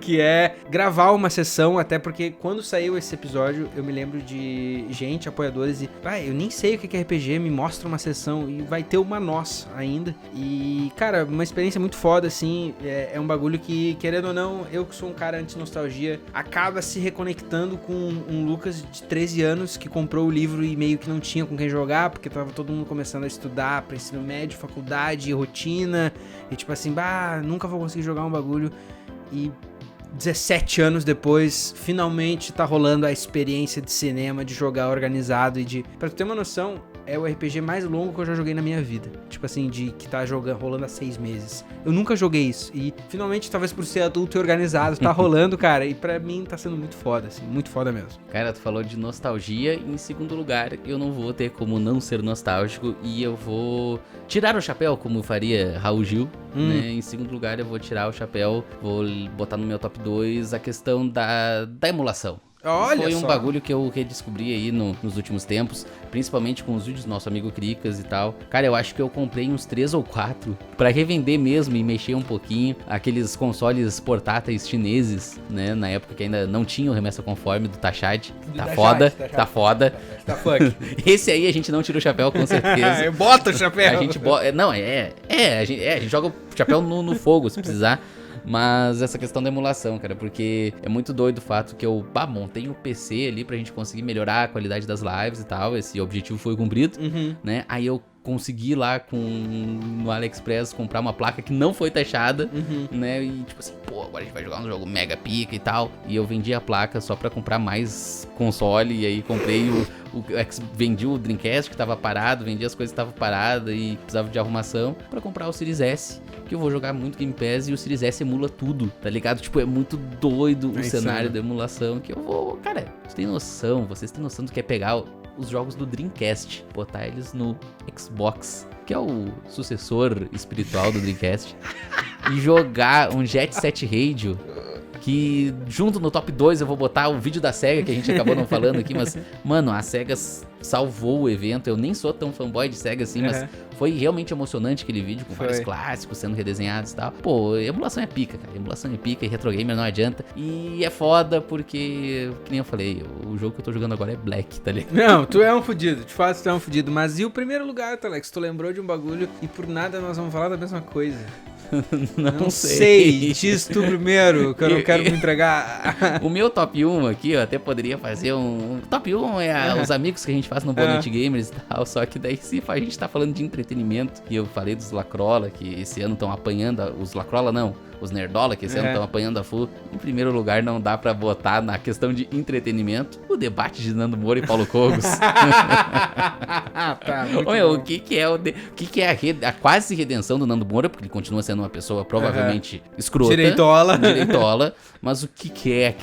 Que é gravar uma sessão, até porque quando saiu esse episódio, eu me lembro de gente, apoiadores, e eu nem sei o que é RPG, me mostra uma sessão, e vai ter uma nossa ainda. E, cara, uma experiência muito foda, assim, é um bagulho que, querendo ou não, eu que sou um cara anti-nostalgia, acaba se reconectando com um Lucas de 13 anos que comprou o livro e meio que não tinha com quem jogar, porque tava todo mundo começando a estudar pra ensino médio, faculdade, rotina, e tipo assim, nunca vou conseguir jogar um bagulho. E 17 anos depois, finalmente tá rolando a experiência de cinema, de jogar organizado e de... Pra tu ter uma noção, é o RPG mais longo que eu já joguei na minha vida. Tipo assim, de que tá rolando há 6 meses. Eu nunca joguei isso. E finalmente, talvez por ser adulto e organizado, tá rolando, cara. E pra mim tá sendo muito foda, assim. Muito foda mesmo. Cara, tu falou de nostalgia. E em segundo lugar, eu não vou ter como não ser nostálgico. E eu vou tirar o chapéu, como faria Raul Gil. Né? Em segundo lugar, eu vou tirar o chapéu. Vou botar no meu top 2 a questão da emulação. Olha Foi um só. bagulho que eu redescobri aí nos últimos tempos, principalmente com os vídeos do nosso amigo Cricas e tal. Cara, eu acho que eu comprei uns 3 ou 4 pra revender mesmo e mexer um pouquinho. Aqueles consoles portáteis chineses, né? Na época que ainda não tinha o remessa conforme do Tachad. Tá foda, tá foda. Tá fuck. Esse aí a gente não tira o chapéu com certeza. Bota o chapéu. A gente não, a gente joga o chapéu no fogo se precisar. Mas essa questão da emulação, cara, porque é muito doido o fato que eu montei um PC ali pra gente conseguir melhorar a qualidade das lives e tal, esse objetivo foi cumprido, né? Aí eu consegui lá no AliExpress comprar uma placa que não foi taxada, né? E tipo assim, agora a gente vai jogar um jogo mega pica e tal. E eu vendi a placa só pra comprar mais console. E aí comprei vendi o Dreamcast que tava parado, vendi as coisas que estavam paradas e precisava de arrumação pra comprar o Series S, que eu vou jogar muito Game Pass e o Series S emula tudo, tá ligado? Tipo, é muito doido o cenário da emulação que eu vou... Cara, vocês têm noção do que é pegar os jogos do Dreamcast, botar eles no Xbox, que é o sucessor espiritual do Dreamcast, e jogar um Jet Set Radio, que junto no top 2 eu vou botar o vídeo da SEGA, que a gente acabou não falando aqui, mas, mano, a SEGA salvou o evento. Eu nem sou tão fanboy de SEGA assim, mas foi realmente emocionante aquele vídeo, com vários clássicos sendo redesenhados e tal. Pô, emulação é pica, cara. Emulação é pica e retro gamer não adianta. E é foda porque, que nem eu falei, o jogo que eu tô jogando agora é Black, tá ligado? Não, tu é um fudido, de fato tu é um fudido. Mas e o primeiro lugar, Alex? Tu lembrou de um bagulho e por nada nós vamos falar da mesma coisa. Não sei. Diz tu primeiro, que eu não quero me entregar. O meu top 1 aqui, eu até poderia fazer um... Top 1 é os amigos que a gente faz no Boa Noite Gamers e tal, só que daí se a gente tá falando de entretenimento, e eu falei dos Lacrola, que esse ano estão apanhando... Os Lacrola não, os Nerdola, que esse ano estão apanhando a full. Em primeiro lugar, não dá pra botar na questão de entretenimento o debate de Nando Moura e Paulo Cogos. Tá, o que é a quase redenção do Nando Moura, porque ele continua sendo uma pessoa provavelmente escrota. Direitola. Mas o que é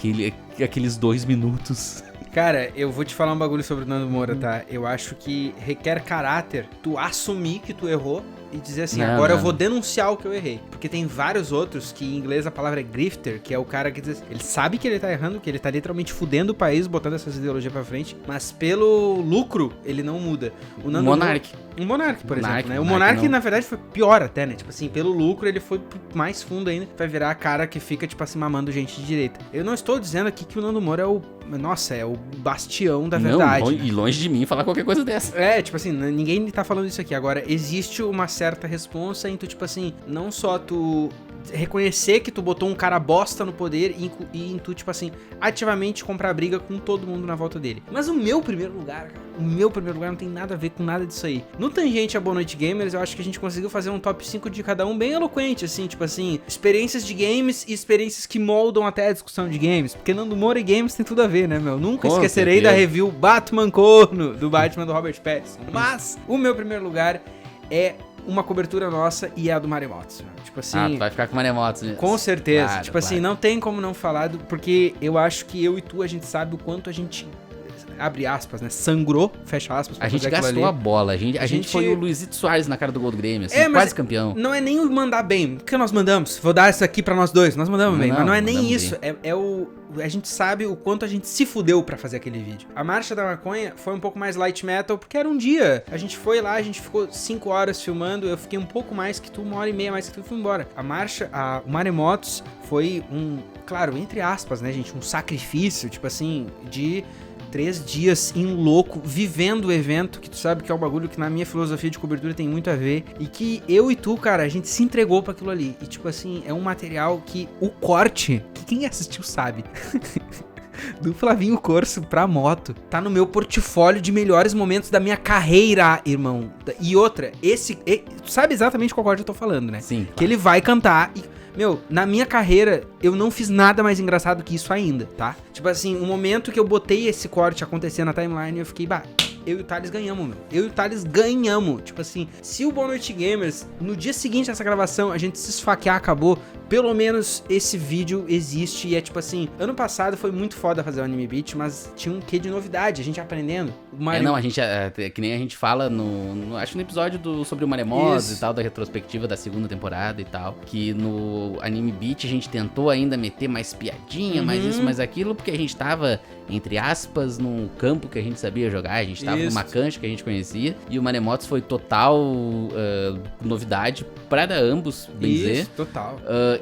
aqueles 2 minutos? Cara, eu vou te falar um bagulho sobre o Nando Moura, tá? Eu acho que requer caráter tu assumir que tu errou e dizer assim, agora eu vou denunciar o que eu errei. Porque tem vários outros que em inglês a palavra é grifter, que é o cara que diz, ele sabe que ele tá errando, que ele tá literalmente fudendo o país, botando essas ideologias pra frente, mas pelo lucro, ele não muda. O Nando Monark. Um Monark, por exemplo, né? O Monark, na verdade, foi pior até, né? Tipo assim, pelo lucro, ele foi mais fundo ainda. Vai virar a cara que fica, tipo assim, mamando gente de direita. Eu não estou dizendo aqui que o Nando Moura é o bastião da verdade. Não, e longe de mim falar qualquer coisa dessa. É, tipo assim, ninguém tá falando isso aqui. Agora, existe uma certa responsa em tu, tipo assim, não só tu reconhecer que tu botou um cara bosta no poder e em tu, tipo assim, ativamente comprar briga com todo mundo na volta dele. Mas o meu primeiro lugar, cara, não tem nada a ver com nada disso aí. No Tangente a Boa Noite Gamers, eu acho que a gente conseguiu fazer um top 5 de cada um bem eloquente, assim, tipo assim, experiências de games e experiências que moldam até a discussão de games, porque Nando Moura e games tem tudo a ver, né, meu? Nunca esquecerei da review Batman Corno, do Batman do Robert Pattinson. Mas o meu primeiro lugar é uma cobertura nossa e a do Maremotos. Tipo assim... tu vai ficar com o Maremotos mesmo. Com certeza. Claro, tipo assim, não tem como não falar porque eu acho que eu e tu, a gente sabe o quanto a gente abre aspas, né, sangrou, fecha aspas. A gente gastou a bola, a gente foi o Luizito Soares na cara do gol do Grêmio, assim, quase campeão. Não é nem o mandar bem, porque nós mandamos, vou dar isso aqui pra nós dois, nós mandamos bem, mas não é nem isso, a gente sabe o quanto a gente se fudeu pra fazer aquele vídeo. A Marcha da Maconha foi um pouco mais light metal, porque era um dia, a gente foi lá, a gente ficou 5 horas filmando, eu fiquei um pouco mais que tu, 1h30 mais que tu, e fui embora. O Maremotos foi claro, entre aspas, né, gente, um sacrifício, tipo assim, de 3 dias em louco, vivendo o evento, que tu sabe que é um bagulho que na minha filosofia de cobertura tem muito a ver, e que eu e tu, cara, a gente se entregou pra aquilo ali, e tipo assim, é um material que o corte, que quem assistiu sabe, do Flavinho Corso pra moto, tá no meu portfólio de melhores momentos da minha carreira, irmão. E outra, tu sabe exatamente qual corte eu tô falando, né? Sim. Que ele vai cantar e... Meu, na minha carreira, eu não fiz nada mais engraçado que isso ainda, tá? Tipo assim, o momento que eu botei esse corte acontecer na timeline, eu fiquei, eu e o Thales ganhamos, meu. Eu e o Thales ganhamos. Tipo assim, se o Boa Noite Gamers, no dia seguinte dessa gravação, a gente se esfaquear, acabou, pelo menos esse vídeo existe e é tipo assim, ano passado foi muito foda fazer o Anime Beat, mas tinha um quê de novidade, a gente aprendendo. A gente, que nem a gente fala acho no episódio sobre o Maremotos e tal, da retrospectiva da segunda temporada e tal, que no Anime Beat a gente tentou ainda meter mais piadinha, mais isso, mais aquilo, porque a gente tava, entre aspas, num campo que a gente sabia jogar, a gente tava numa cancha que a gente conhecia, e o Maremotos foi total novidade pra ambos, bem dizer. Total.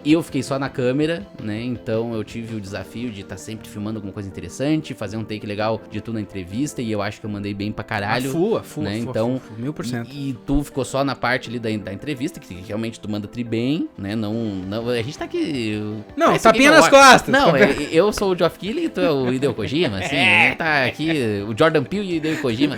E eu fiquei só na câmera, né, então eu tive o desafio de estar sempre filmando alguma coisa interessante, fazer um take legal de tu na entrevista, e eu acho que eu mandei bem pra caralho. Né? Então, 1000%. E tu ficou só na parte ali da entrevista, que realmente tu manda tri bem, né, não, a gente tá aqui... Não, tapinha nas costas. Não, eu sou o Geoff Keighley e tu é o Hideo Kojima, assim, tá aqui o Jordan Peele e o Hideo Kojima.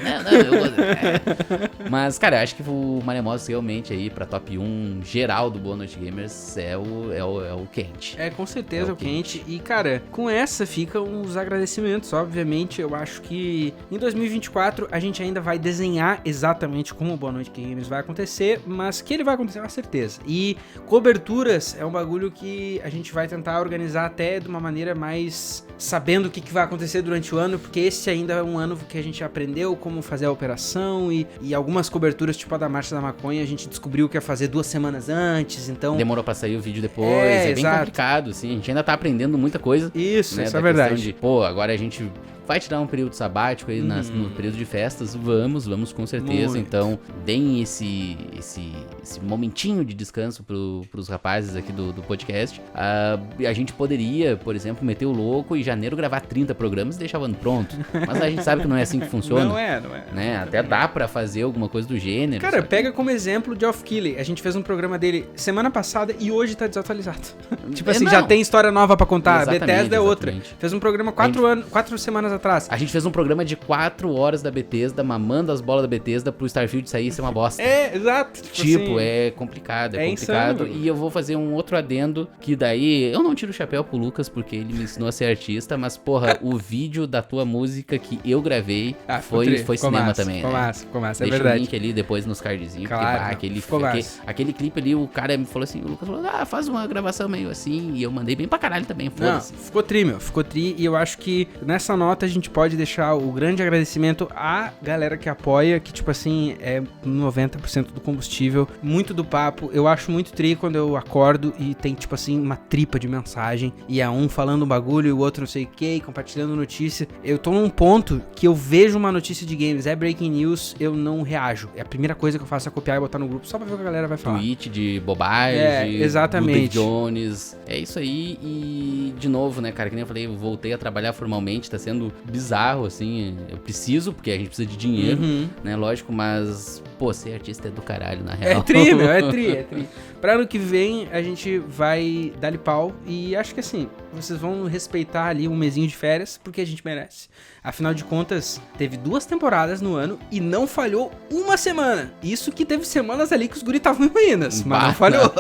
Mas, cara, eu acho que o Maremotos realmente aí pra top 1 geral do Boa Noite Gamers é o quente. É, com certeza o quente. E, cara, com essa ficam os agradecimentos. Obviamente, eu acho que em 2024 a gente ainda vai desenhar exatamente como o Boa Noite Gamers vai acontecer, mas que ele vai acontecer é uma certeza. E coberturas é um bagulho que a gente vai tentar organizar até de uma maneira mais sabendo o que vai acontecer durante o ano, porque esse ainda é um ano que a gente aprendeu como fazer a operação e algumas coberturas, tipo a da Marcha da Maconha, a gente descobriu que ia fazer 2 semanas antes, então... Demorou pra sair o vídeo depois, é bem complicado, assim, a gente ainda tá aprendendo muita coisa. Isso, né, isso é verdade. De, agora a gente vai tirar um período sabático aí no período de festas, vamos com certeza. Muito. Então, deem esse momentinho de descanso pros rapazes aqui do podcast. A gente poderia, por exemplo, meter o louco e em janeiro gravar 30 programas e deixar o ano pronto. Mas a gente sabe que não é assim que funciona. Não é. Né? Até dá pra fazer alguma coisa do gênero. Cara, pega como exemplo o Geoff Keighley. A gente fez um programa dele semana passada e hoje tá desatualizado. Tipo assim, já tem história nova pra contar. Bethesda é outra. Fez um programa 4 semanas atrás. A gente fez um programa de 4 horas da Bethesda, mamando as bolas da Bethesda pro Starfield sair e ser uma bosta. É, exato. Tipo, assim, é complicado, é complicado. Insano. E eu vou fazer um outro adendo, que daí, eu não tiro o chapéu pro Lucas, porque ele me ensinou a ser artista, mas, porra, o vídeo da tua música que eu gravei foi cinema massa, também, ficou né? Massa, é Deixa verdade. o link ali depois nos cardzinhos, claro, porque aquele clipe ali, o cara me falou assim, o Lucas falou, faz uma gravação meio assim, e eu mandei bem pra caralho também, foda-se. Não, ficou tri, e eu acho que nessa nota a gente pode deixar o grande agradecimento à galera que apoia, que tipo assim, é 90% do combustível, muito do papo. Eu acho muito tri quando eu acordo e tem tipo assim, uma tripa de mensagem, e é um falando um bagulho e o outro não sei o que, compartilhando notícia. Eu tô num ponto que eu vejo uma notícia de games, é breaking news, eu não reajo. É a primeira coisa que eu faço é copiar e botar no grupo, só pra ver o que a galera vai falar. Tweet de bobagem, exatamente. do Dave Jones, é isso aí. E de novo, né, cara, que nem eu falei, eu voltei a trabalhar formalmente, tá sendo bizarro, assim, eu preciso, porque a gente precisa de dinheiro, né, lógico, mas, pô, ser artista é do caralho, na real. É tri, meu, é tri. Pra ano que vem, a gente vai dar-lhe pau, e acho que assim, vocês vão respeitar ali um mesinho de férias, porque a gente merece. Afinal de contas, teve 2 temporadas no ano e não falhou uma semana. Isso que teve semanas ali que os guri estavam em ruínas, mas não falhou.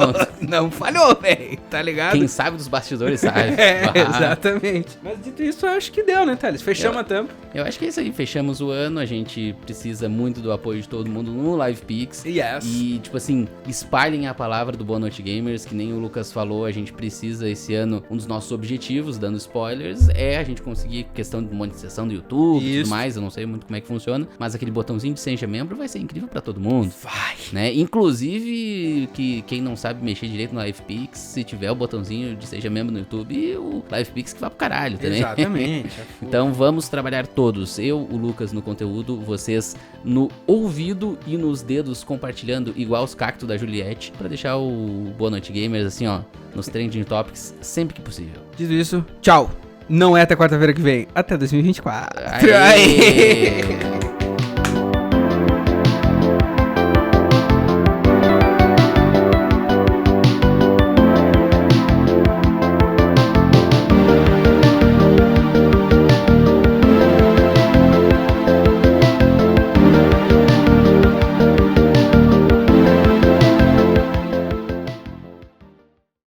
Não falhou, velho, tá ligado? Quem sabe dos bastidores sabe. Exatamente. Mas dito isso, eu acho que deu, né, Thales? Mas fechamos a tampa. Eu acho que é isso aí, fechamos o ano, a gente precisa muito do apoio de todo mundo no LivePix. Yes. E, tipo assim, espalhem a palavra do Boa Noite Gamers, que nem o Lucas falou, a gente precisa esse ano, um dos nossos objetivos, dando spoilers, é a gente conseguir questão de monetização do YouTube e tudo mais, eu não sei muito como é que funciona, mas aquele botãozinho de seja membro vai ser incrível pra todo mundo. Vai. Né? Inclusive, que quem não sabe mexer direito no LivePix, se tiver o botãozinho de seja membro no YouTube, o LivePix que vai pro caralho também. Exatamente. Então vamos trabalhar todos, eu, o Lucas no conteúdo, vocês no ouvido e nos dedos compartilhando igual os cactos da Juliette, pra deixar o Boa Noite Gamers assim, ó, nos trending topics sempre que possível. Dito isso, tchau. Não é até quarta-feira que vem, até 2024. Aê!